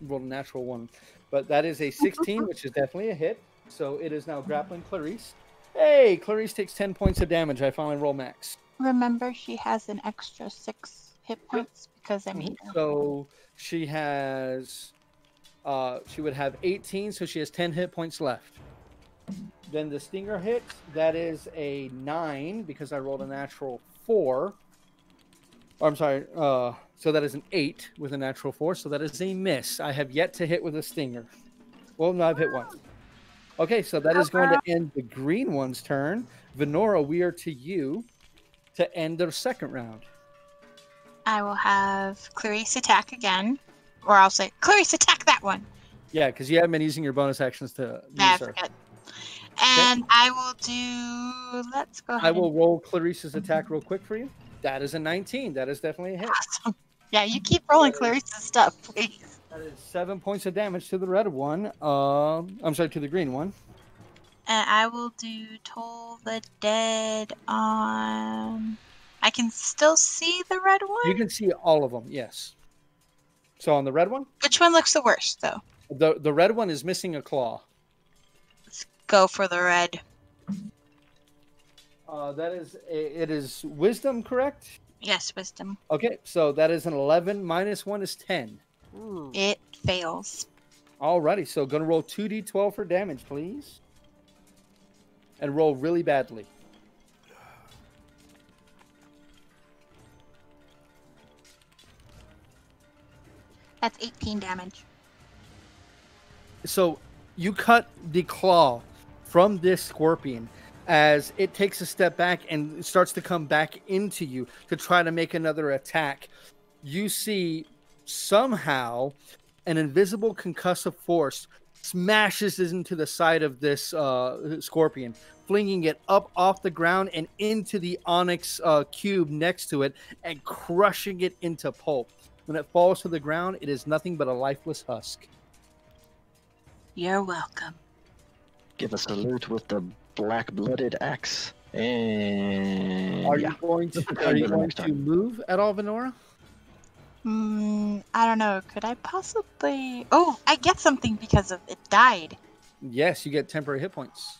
rolled a natural 1, but that is a 16, which is definitely a hit. So it is now grappling Clarice. Hey, Clarice takes 10 points of damage. I finally roll max. Remember, she has an extra 6 hit points because I made her. So she has, she would have 18, so she has 10 hit points left. Then the stinger hits. That is a 9 because I rolled a natural 4. Or, I'm sorry. So that is an 8 with a natural 4. So that is a miss. I have yet to hit with a stinger. Well, no, I've hit once. Okay, so that is going to end the green one's turn. Venora, we are to you to end the second round. I will have Clarice attack again. Or I'll say, Clarice, attack that one. Yeah, because you haven't been using your bonus actions to I use her. forget. And I will do, let's go ahead. I will roll Clarice's attack real quick for you. That is a 19. That is definitely a hit. Awesome. Yeah, you keep rolling Clarice's stuff, please. That is 7 points of damage to the red one. I'm sorry, to the green one. And I will do Toll the Dead on... I can still see the red one? You can see all of them, yes. So on the red one? Which one looks the worst, though? The red one is missing a claw. Let's go for the red. It is wisdom, correct? Yes, wisdom. Okay, so that is an 11 minus 1 is 10. It fails. Alrighty, so gonna roll 2d12 for damage, please. And roll really badly. That's 18 damage. So you cut the claw from this scorpion as it takes a step back and starts to come back into you to try to make another attack. You see somehow an invisible concussive force smashes into the side of this scorpion, flinging it up off the ground and into the onyx cube next to it and crushing it into pulp. When it falls to the ground, it is nothing but a lifeless husk. You're welcome. Give a salute with the black-blooded axe. And Are you going to move at all, Venora? I don't know. Could I possibly... Oh, I get something because of it died. Yes, you get temporary hit points.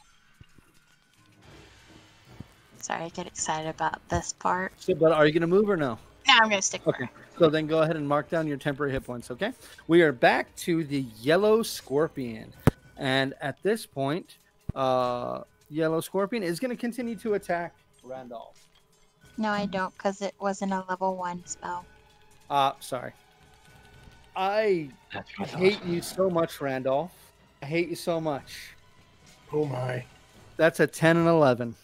Sorry, I get excited about this part. So, but are you going to move or no? No, I'm going to stick with Okay. her. So then go ahead and mark down your temporary hit points, okay? We are back to the yellow scorpion. And at this point, yellow scorpion is going to continue to attack Randolph. No, I don't, because it wasn't a level 1 spell. Sorry. I hate you so much, Randolph. I hate you so much. Oh my. That's a 10 and 11.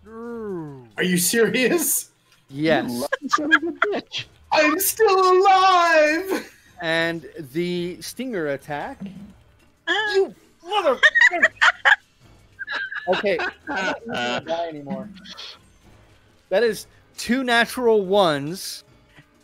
Are you serious? Yes. Son of a bitch. I'm still alive! And the stinger attack. You mother. Okay. I'm not going to die anymore. That is 2 natural ones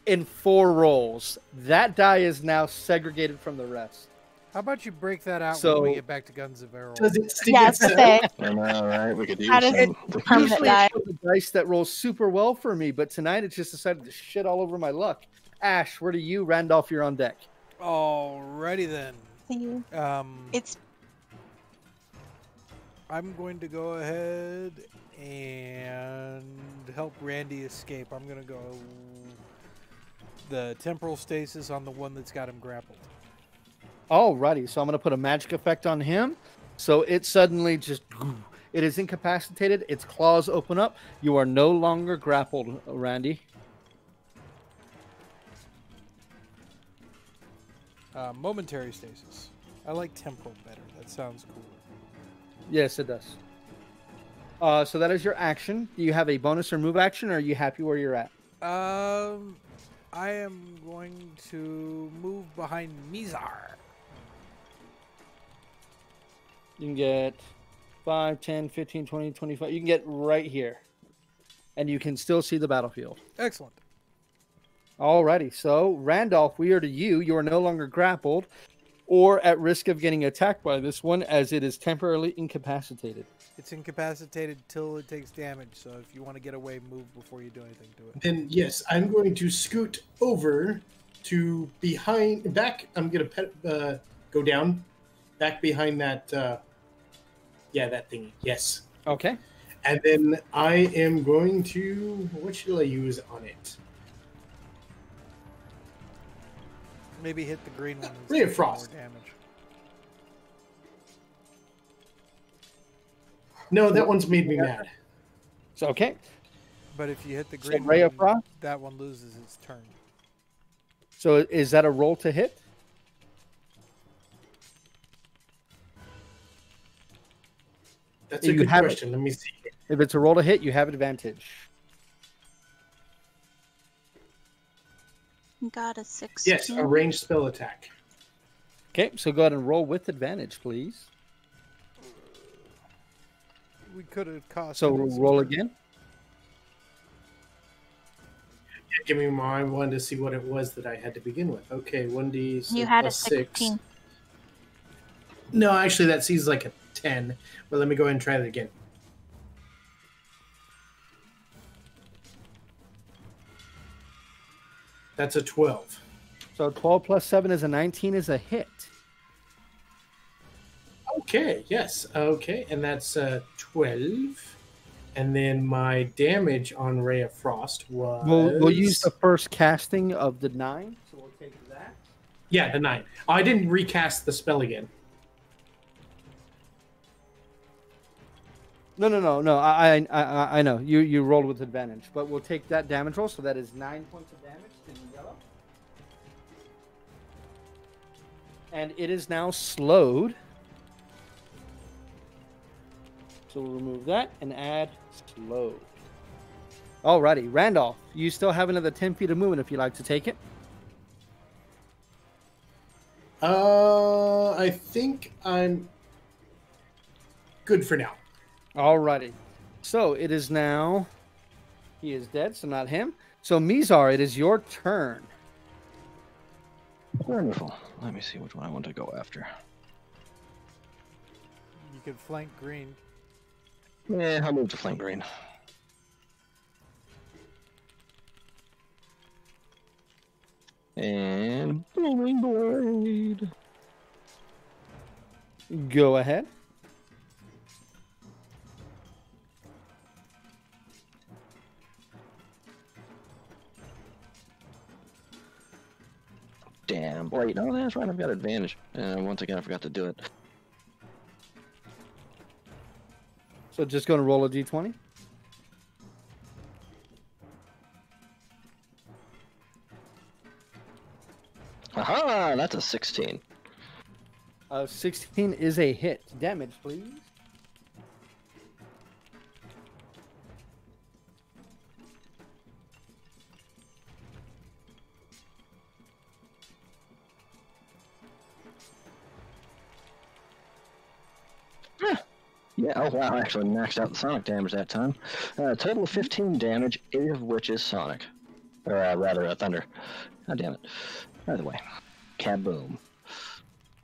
in 4 rolls. That die is now segregated from the rest. How about you break that out So- when we get back to Guns of Arrow? Does it stick Yeah, it's itself? okay. I know, right? We could use How does some. permanent Usually die? it's the dice that rolls super well for me, but tonight it just decided to shit all over my luck. Ash, where do you, Randolph, you're on deck. Alrighty then. See, it's I'm going to go ahead and help Randy escape. I'm going to go the temporal stasis on the one that's got him grappled. Alrighty, so I'm going to put a magic effect on him. So it suddenly just, it is incapacitated. Its claws open up. You are no longer grappled, Randy. Momentary stasis. I like temporal better. That sounds cooler. Yes, it does. So that is your action. Do you have a bonus or move action, or are you happy where you're at? I am going to move behind Mizar. You can get 5, 10, 15, 20, 25. You can get right here. And you can still see the battlefield. Excellent. Alrighty, so Randolph, we are to you. You are no longer grappled or at risk of getting attacked by this one as it is temporarily incapacitated. It's incapacitated till it takes damage, so if you want to get away, move before you do anything to it. Then yes, I'm going to scoot over to back. I'm going to go down, back behind that. That thingy. Yes. Okay. And then I am going to. What should I use on it? Maybe hit the green one. Ray of and Frost. More damage. No, that one's made me mad. So, okay. But if you hit the So green Ray of one, Frost? that one loses its turn. So is that a roll to hit? That's a You good have it. question. Let me see. If it's a roll to hit, you have advantage. got a 16. Yes, a ranged spell attack. Okay, so go ahead and roll with advantage, please. We could have cost. So him some roll turn. again. Give me more. I wanted to see what it was that I had to begin with. Okay, 1d so You had a plus 6. 16. No, actually, that seems like a 10. But let me go ahead and try that again. That's a 12. So 12 plus 7 is a 19 is a hit. Okay, yes. Okay, and that's 12. And then my damage on Ray of Frost was... We'll use the first casting of the 9, so we'll take that. Yeah, the 9. Oh, I didn't recast the spell again. No. I know. You rolled with advantage, but we'll take that damage roll, so that is 9 points of damage to the yellow. And it is now slowed. So we'll remove that and add slowed. Alrighty, Randolph, you still have another 10 feet of movement if you'd like to take it. I think I'm good for now. Alrighty. So it is now... He is dead, so not him. So Weezar, it is your turn. Wonderful. Let me see which one I want to go after. You can flank green. Yeah, I'll move to flank green. And booming blade. Go ahead. Damn. Wait, no, that's right. I've got advantage. Once again, I forgot to do it. So just going to roll a d20. Aha! That's a 16. 16 is a hit. Damage, please. Yeah, oh wow, I actually maxed out the sonic damage that time. Total of 15 damage, 8 of which is sonic. Or rather, thunder. God damn it. Either way. Kaboom.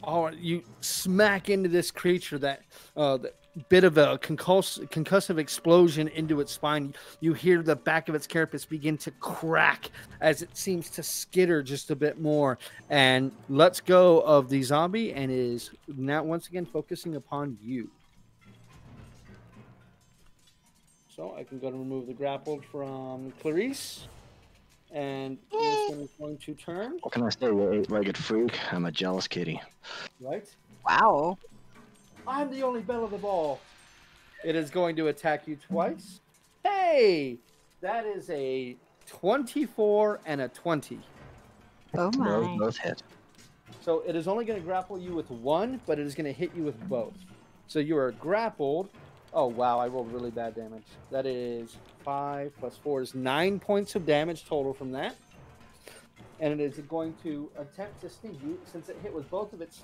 Oh, you smack into this creature that bit of a concussive explosion into its spine. You hear the back of its carapace begin to crack as it seems to skitter just a bit more, and lets go of the zombie and is now once again focusing upon you. So I can go to remove the grappled from Clarice. And this one is going to turn. What can I say, you eight-legged freak? I'm a jealous kitty. Right? Wow. I'm the only belle of the ball. It is going to attack you twice. Hey! That is a 24 and a 20. Oh my. Those both hit. So it is only going to grapple you with one, but it is going to hit you with both. So you are grappled. Oh, wow, I rolled really bad damage. That is 5 plus 4 is 9 points of damage total from that. And it is going to attempt to sting you. Since it hit with both of its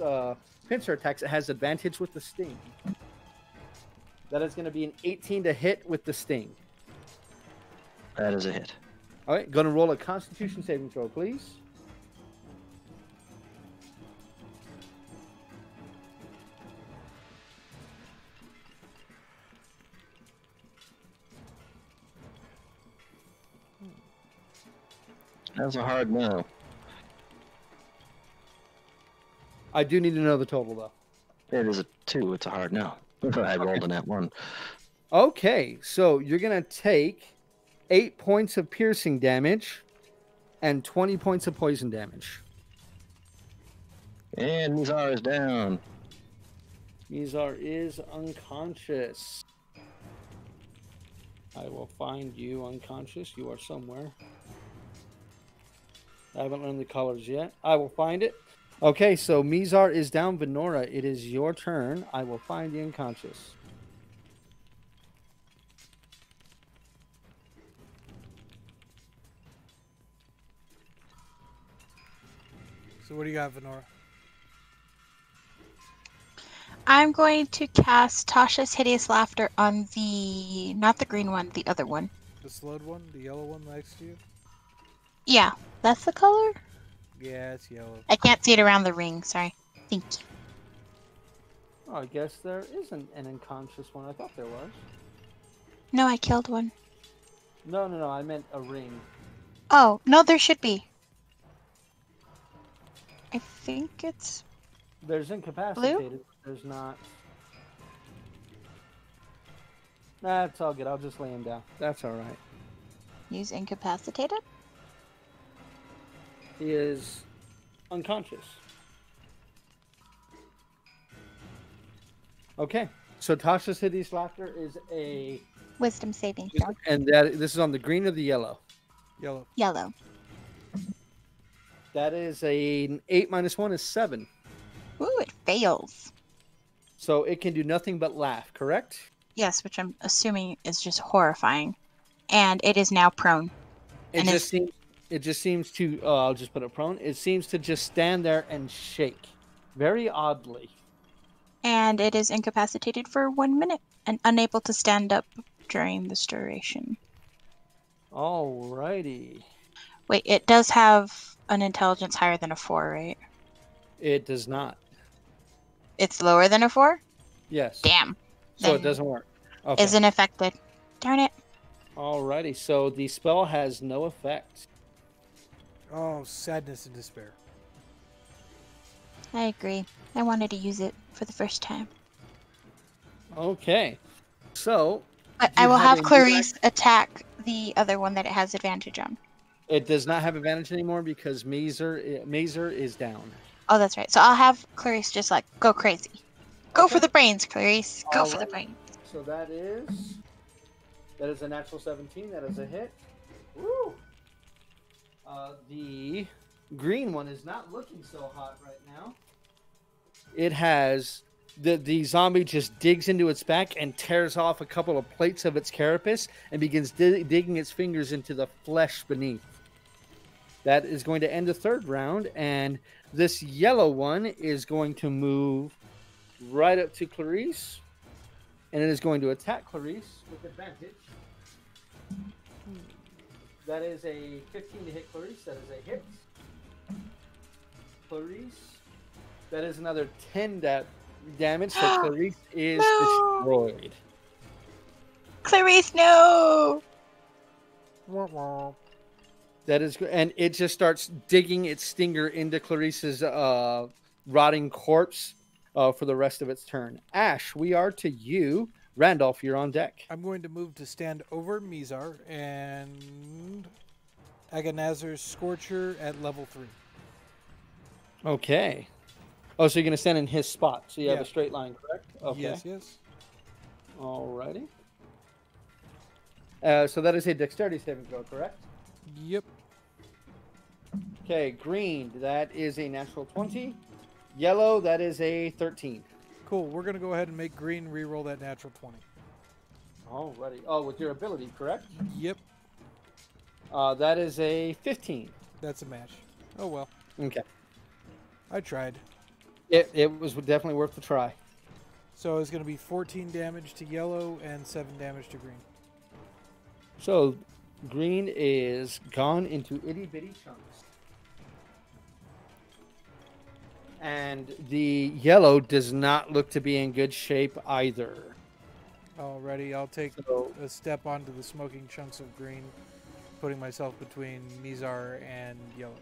pincer attacks, it has advantage with the sting. That is going to be an 18 to hit with the sting. That is a hit. All right, going to roll a Constitution saving throw, please. That's a hard no. I do need to know the total, though. It is a 2. It's a hard no. I rolled a nat 1. Okay, so you're going to take 8 points of piercing damage and 20 points of poison damage. And Weezar is down. Weezar is unconscious. I will find you unconscious. You are somewhere. I haven't learned the colors yet. I will find it. Okay, so Weezar is down. Venora, it is your turn. I will find the unconscious. So what do you got, Venora? I'm going to cast Tasha's Hideous Laughter on the... not the green one, the other one. The slowed one? The yellow one next to you? Yeah, that's the color? Yeah, it's yellow. I can't see it around the ring, sorry. Thank you. Oh, I guess there isn't an unconscious one. I thought there was. No, I killed one. No, I meant a ring. Oh, no, there should be. I think it's... There's incapacitated. There's not. That's all good. I'll just lay him down. That's all right. Use incapacitated? He is unconscious. Okay. So Tasha's hideous laughter is a... Wisdom saving throw. And this is on the green or the yellow? Yellow. Yellow. That is an 8 minus 1 is 7. Ooh, it fails. So it can do nothing but laugh, correct? Yes, which I'm assuming is just horrifying. And it is now prone. It just seems to, I'll just put it prone. It seems to just stand there and shake. Very oddly. And it is incapacitated for 1 minute and unable to stand up during this duration. Alrighty. Wait, it does have an intelligence higher than a 4, right? It does not. It's lower than a 4? Yes. Damn. So Then it doesn't work. Okay. Isn't affected. Darn it. Alrighty. So the spell has no effect. Oh, sadness and despair. I agree. I wanted to use it for the first time. Okay. So But You I will have have a Clarice attack the other one that it has advantage on. it does not have advantage anymore because Mazer is down. Oh, that's right. So I'll have Clarice just like go crazy. Go for Okay. the brains, Clarice. Go for the Alright. brains. So that is a natural 17. That is a hit. Woo! The green one is not looking so hot right now. It has the zombie just digs into its back and tears off a couple of plates of its carapace and begins digging its fingers into the flesh beneath. That is going to end the third round, and this yellow one is going to move right up to Clarice, and it is going to attack Clarice with advantage. That is a 15 to hit Clarice. That is a hit. Clarice. That is another 10 damage, so Clarice is No. destroyed. Clarice, no! That is, and it just starts digging its stinger into Clarice's rotting corpse for the rest of its turn. Ash, we are to you. Randolph, you're on deck. I'm going to move to stand over Mizar and Agonazar's Scorcher at level 3. Okay. Oh, so you're going to stand in his spot. So you have Yeah. a straight line, correct? Okay. Yes. Alrighty. So that is a dexterity saving throw, correct? Yep. Okay, green, that is a natural 20. Yellow, that is a 13. Cool. We're going to go ahead and make green reroll that natural 20. Alrighty. Oh, with your ability, correct? Yep. That is a 15. That's a match. Oh, well. Okay. I tried. It was definitely worth the try. So it's going to be 14 damage to yellow and 7 damage to green. So, green is gone into itty-bitty chunks. And the yellow does not look to be in good shape either. Alrighty, I'll take So, a step onto the smoking chunks of green, putting myself between Mizar and yellow.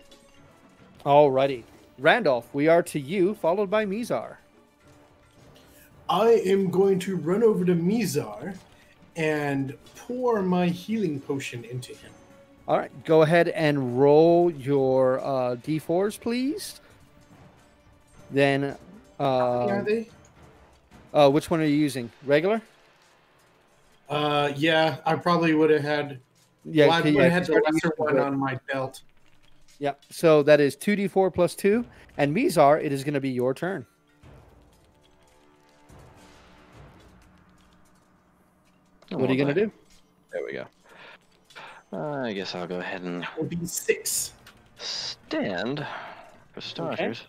alrighty. Randolph, we are to you, followed by Mizar. I am going to run over to Mizar and pour my healing potion into him. All right, go ahead and roll your d4s, please. Then, How many are they? which one are you using? Regular? Yeah, I probably would have had. Yeah, Well, I would yeah, have had the start lesser using one the- on my belt. Yeah, so that is 2d4 plus 2. And Mizar, it is going to be your turn. What are you going to do? There we go. I guess I'll go ahead and It'll be 6. stand for starters.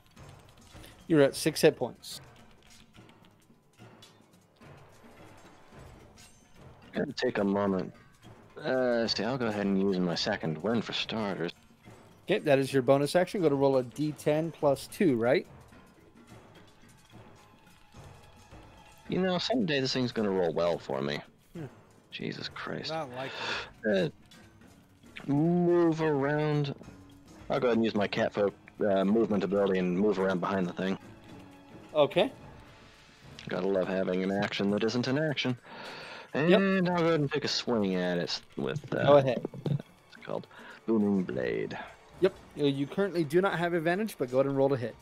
You're at 6 hit points. Gonna take a moment. See, I'll go ahead and use my second win for starters. Okay, that is your bonus action. Go to roll a d10 plus 2, right? You know, someday this thing's gonna roll well for me. Hmm. Jesus Christ. Not likely. Move around. I'll go ahead and use my catfolk movement ability and move around behind the thing. Okay. Gotta love having an action that isn't an action. And I'll go ahead and take a swing at it with. Go ahead. It's called Booming Blade. Yep. You currently do not have advantage, but go ahead and roll to hit.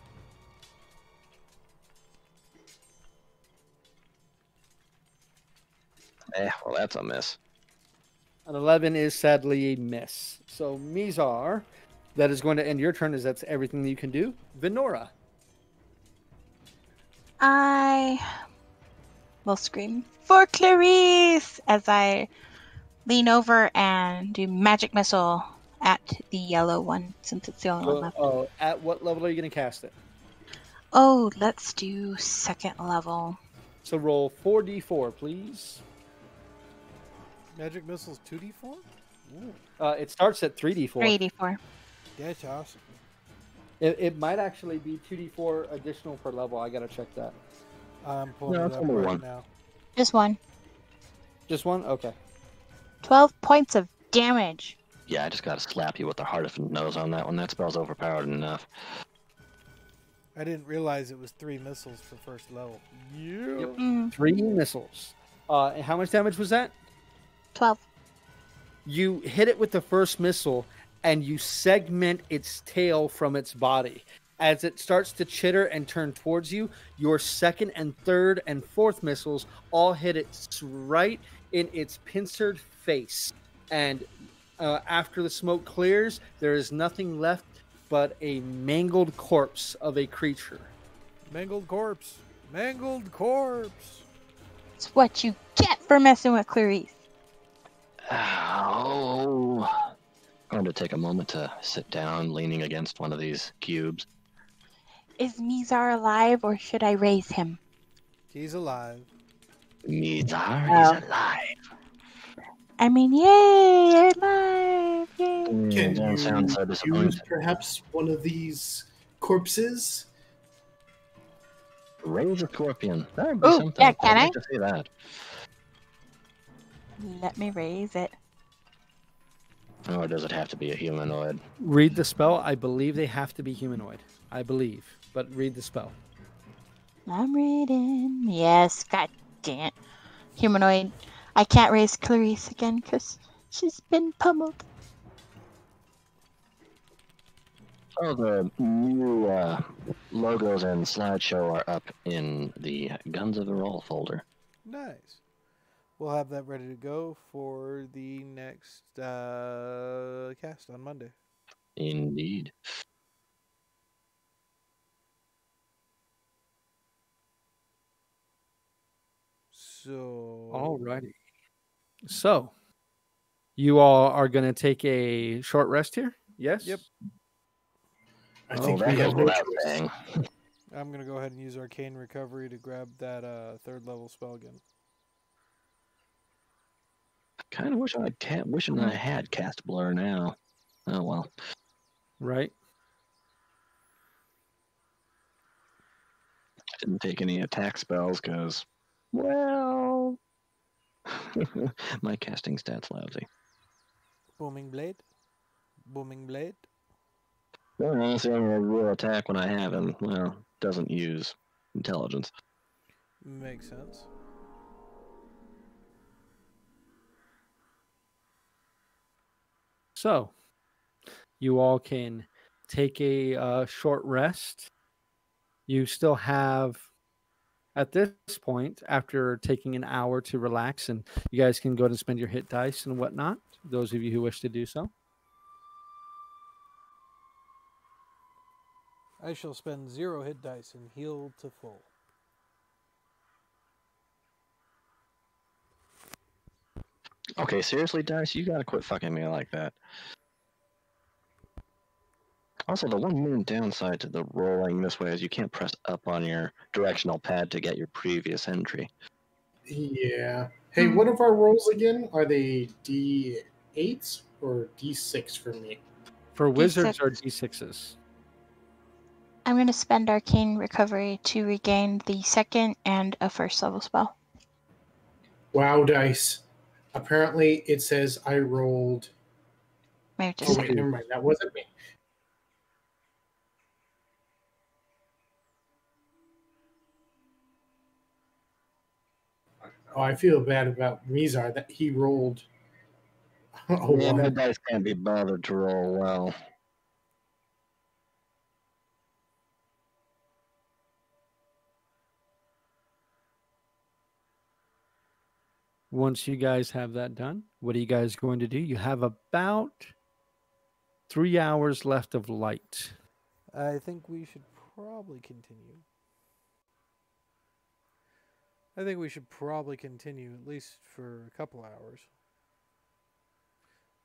Well, that's a miss. An 11 is sadly a miss. So, Mizar, that is going to end your turn, as that's everything that you can do. Venora. I will scream for Clarice as I lean over and do magic missile at the yellow one, since it's the only one left. At what level are you going to cast it? Oh, let's do second level. So roll 4d4, please. Magic missiles 2d4? It starts at 3d4. 3d4. That's awesome. It might actually be 2d4 additional per level. I got to check that. I'm pulling No, it it's up only right one. now. Just one. Just one? Okay. 12 points of damage. Yeah, I just gotta slap you with the heart of the nose on that one. That spell's overpowered enough. I didn't realize it was 3 missiles for first level. Yeah. Mm, 3 missiles. And how much damage was that? 12. You hit it with the first missile, and you segment its tail from its body. As it starts to chitter and turn towards you, your second and third and fourth missiles all hit it right in its pincered face. And after the smoke clears, there is nothing left but a mangled corpse of a creature. Mangled corpse. Mangled corpse. It's what you get for messing with Clarice. Oh. I'm going to take a moment to sit down, leaning against one of these cubes. Is Mizar alive, or should I raise him? He's alive. Mizar Oh. is alive. I mean, yay, alive, yay. Can Don't you sound so use disappointed. perhaps one of these corpses? Raise a scorpion. That would be Ooh, something. yeah, can I'd I? like to see that. Let me raise it. Or does it have to be a humanoid? Read the spell. I believe they have to be humanoid. I believe. But read the spell. I'm reading. Yes, god damn it. Humanoid. I can't raise Clarice again because she's been pummeled. Oh, the new logos and slideshow are up in the Guns of the Roll folder. Nice. We'll have that ready to go for the next cast on Monday. Indeed. So. Alrighty. So, you all are going to take a short rest here? Yes? Yep. I think that we goes have no without choice. saying. I'm going to go ahead and use Arcane Recovery to grab that third level spell again. Kind of wishing I had cast Blur now. Oh well. Right. Didn't take any attack spells because, well, my casting stat's lousy. Booming Blade. Booming Blade. Well, it's the only real attack when I have him. Well, doesn't use intelligence. Makes sense. So, you all can take a short rest. You still have, at this point, after taking an hour to relax, and you guys can go and spend your hit dice and whatnot, those of you who wish to do so. I shall spend 0 hit dice and heal to full. Okay, seriously, Dice, you gotta quit fucking me like that. Also, the one main downside to the rolling this way is you can't press up on your directional pad to get your previous entry. Yeah. Hey, what are our rolls again? Are they D8s or D6 for me? For wizards D6. or D6s? I'm going to spend Arcane Recovery to regain the second and a first level spell. Wow, dice. Apparently, it says I rolled. Maybe just Oh, a wait, second. never mind. That wasn't me. Oh, I feel bad about Weezard that he rolled a Yeah, my one. dice can't be bothered to roll well. Once you guys have that done, what are you guys going to do? You have about 3 hours left of light. I think we should probably continue. I think we should probably continue at least for a couple hours.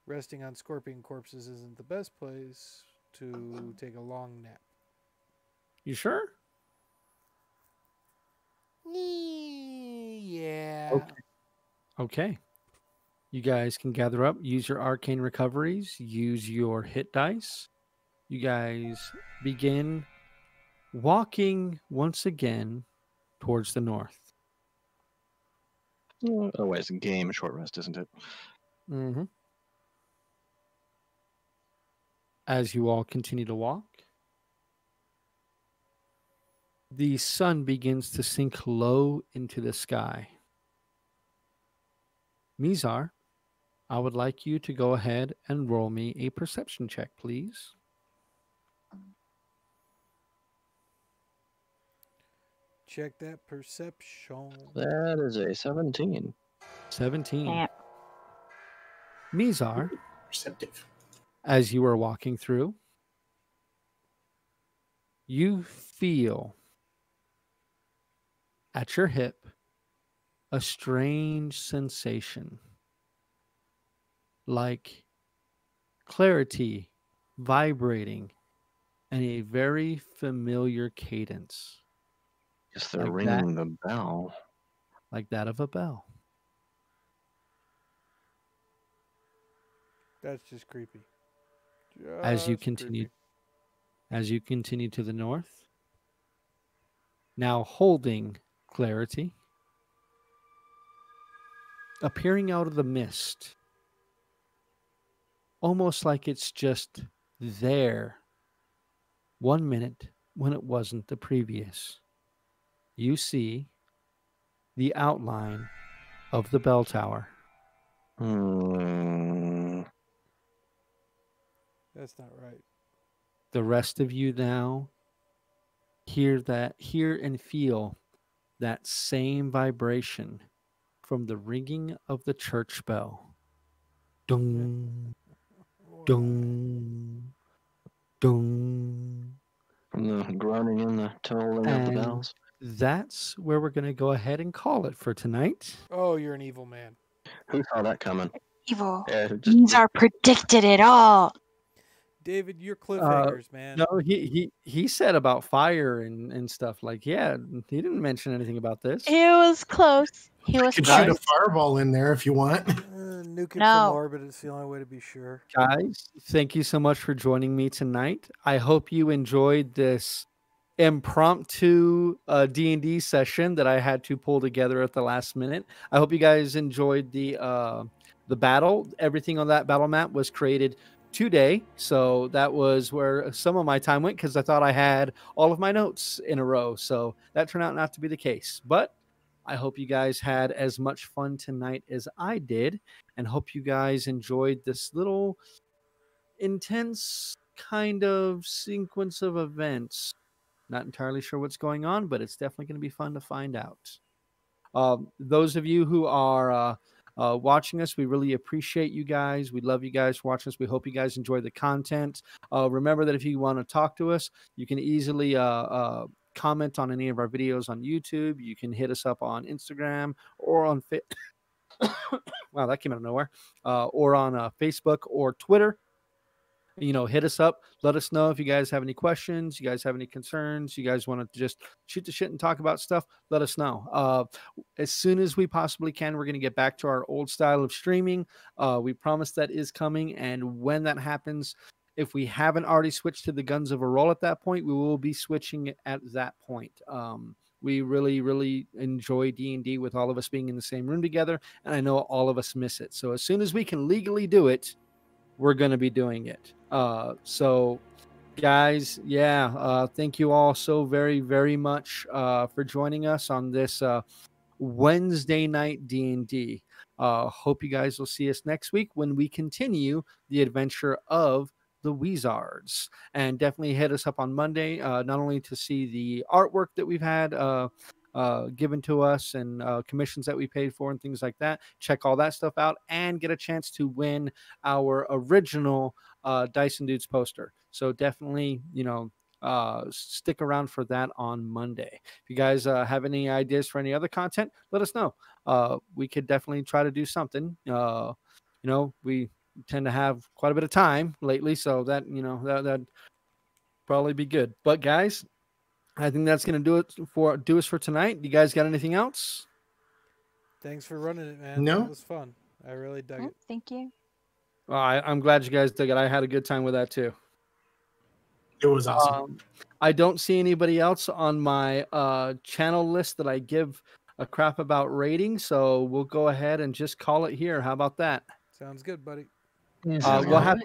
Resting on scorpion corpses isn't the best place to take a long nap. You sure? Yeah. Okay. You guys can gather up, use your arcane recoveries, use your hit dice. You guys begin walking once again towards the north. Otherwise, a game, short rest, isn't it? Mm-hmm. As you all continue to walk, the sun begins to sink low into the sky. Mizar, I would like you to go ahead and roll me a perception check, please. Check that perception. That is a 17. 17. Yeah. Mizar, Perceptive. as you are walking through, you feel at your hip a strange sensation, like clarity vibrating and a very familiar cadence, Guess they're Like ringing the bell. like that of a bell. That's just creepy. As you Just continue creepy. as you continue to the north, now holding clarity, appearing out of the mist, almost like it's just there 1 minute when it wasn't the previous. You see the outline of the bell tower. That's not right. The rest of you now hear and feel that same vibration from the ringing of the church bell. Dung, dung, dung. From the groaning and the tolling of the And bells. that's where we're going to go ahead and call it for tonight. Oh, you're an evil man. Who saw that coming? Evil. Yeah, These are predicted it all. David, you're cliffhangers, man. No, he said about fire and stuff. Like, yeah, he didn't mention anything about this. It was close. He was Could shoot a close. fireball in there if you want. Nuke it No. from orbit is the only way to be sure. Guys, thank you so much for joining me tonight. I hope you enjoyed this impromptu D&D session that I had to pull together at the last minute. I hope you guys enjoyed the battle. Everything on that battle map was created today, so that was where some of my time went, because I thought I had all of my notes in a row, so that turned out not to be the case. But I hope you guys had as much fun tonight as I did, and hope you guys enjoyed this little intense kind of sequence of events. Not entirely sure what's going on, but it's definitely going to be fun to find out. Those of you who are watching us, we really appreciate you guys. We love you guys for watching us. We hope you guys enjoy the content. Remember that if you want to talk to us, you can easily comment on any of our videos on YouTube. You can hit us up on Instagram or on wow, that came out of nowhere. Or on Facebook or Twitter. Hit us up. Let us know if you guys have any questions, you guys have any concerns, you guys want to just shoot the shit and talk about stuff. Let us know. As soon as we possibly can, we're going to get back to our old style of streaming. We promise that is coming, and when that happens, If we haven't already switched to the Guns of a Roll at that point, we will be switching at that point. We really, really enjoy D&D with all of us being in the same room together, and I know all of us miss it. So as soon as we can legally do it, we're going to be doing it. So guys, yeah, thank you all so very, very much for joining us on this Wednesday night D&D. Hope you guys will see us next week when we continue the adventure of the Weezards. And definitely hit us up on Monday, not only to see the artwork that we've had given to us and commissions that we paid for and things like that. Check all that stuff out and get a chance to win our original Dyson Dudes poster. So definitely, stick around for that on Monday. If you guys have any ideas for any other content, let us know. We could definitely try to do something. We tend to have quite a bit of time lately, so that'd probably be good. But guys, I think that's going to do us for tonight. You guys got anything else? Thanks for running it, man. No. That was fun. I really dug it. Thank you. I'm glad you guys dug it. I had a good time with that too. It was awesome. I don't see anybody else on my channel list that I give a crap about rating, so we'll go ahead and just call it here. How about that? Sounds good, buddy. Yeah, We'll have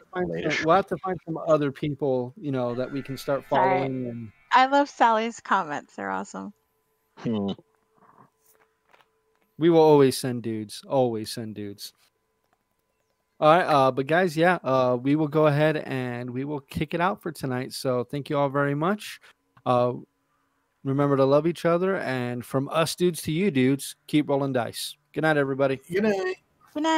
to find some other people, that we can start following. And I love Sally's comments. They're awesome. we will always send dudes. Always send dudes. All right, but guys, we will go ahead and we will kick it out for tonight. So thank you all very much. Remember to love each other, and from us dudes to you dudes, keep rolling dice. Good night, everybody. Good night. Good night.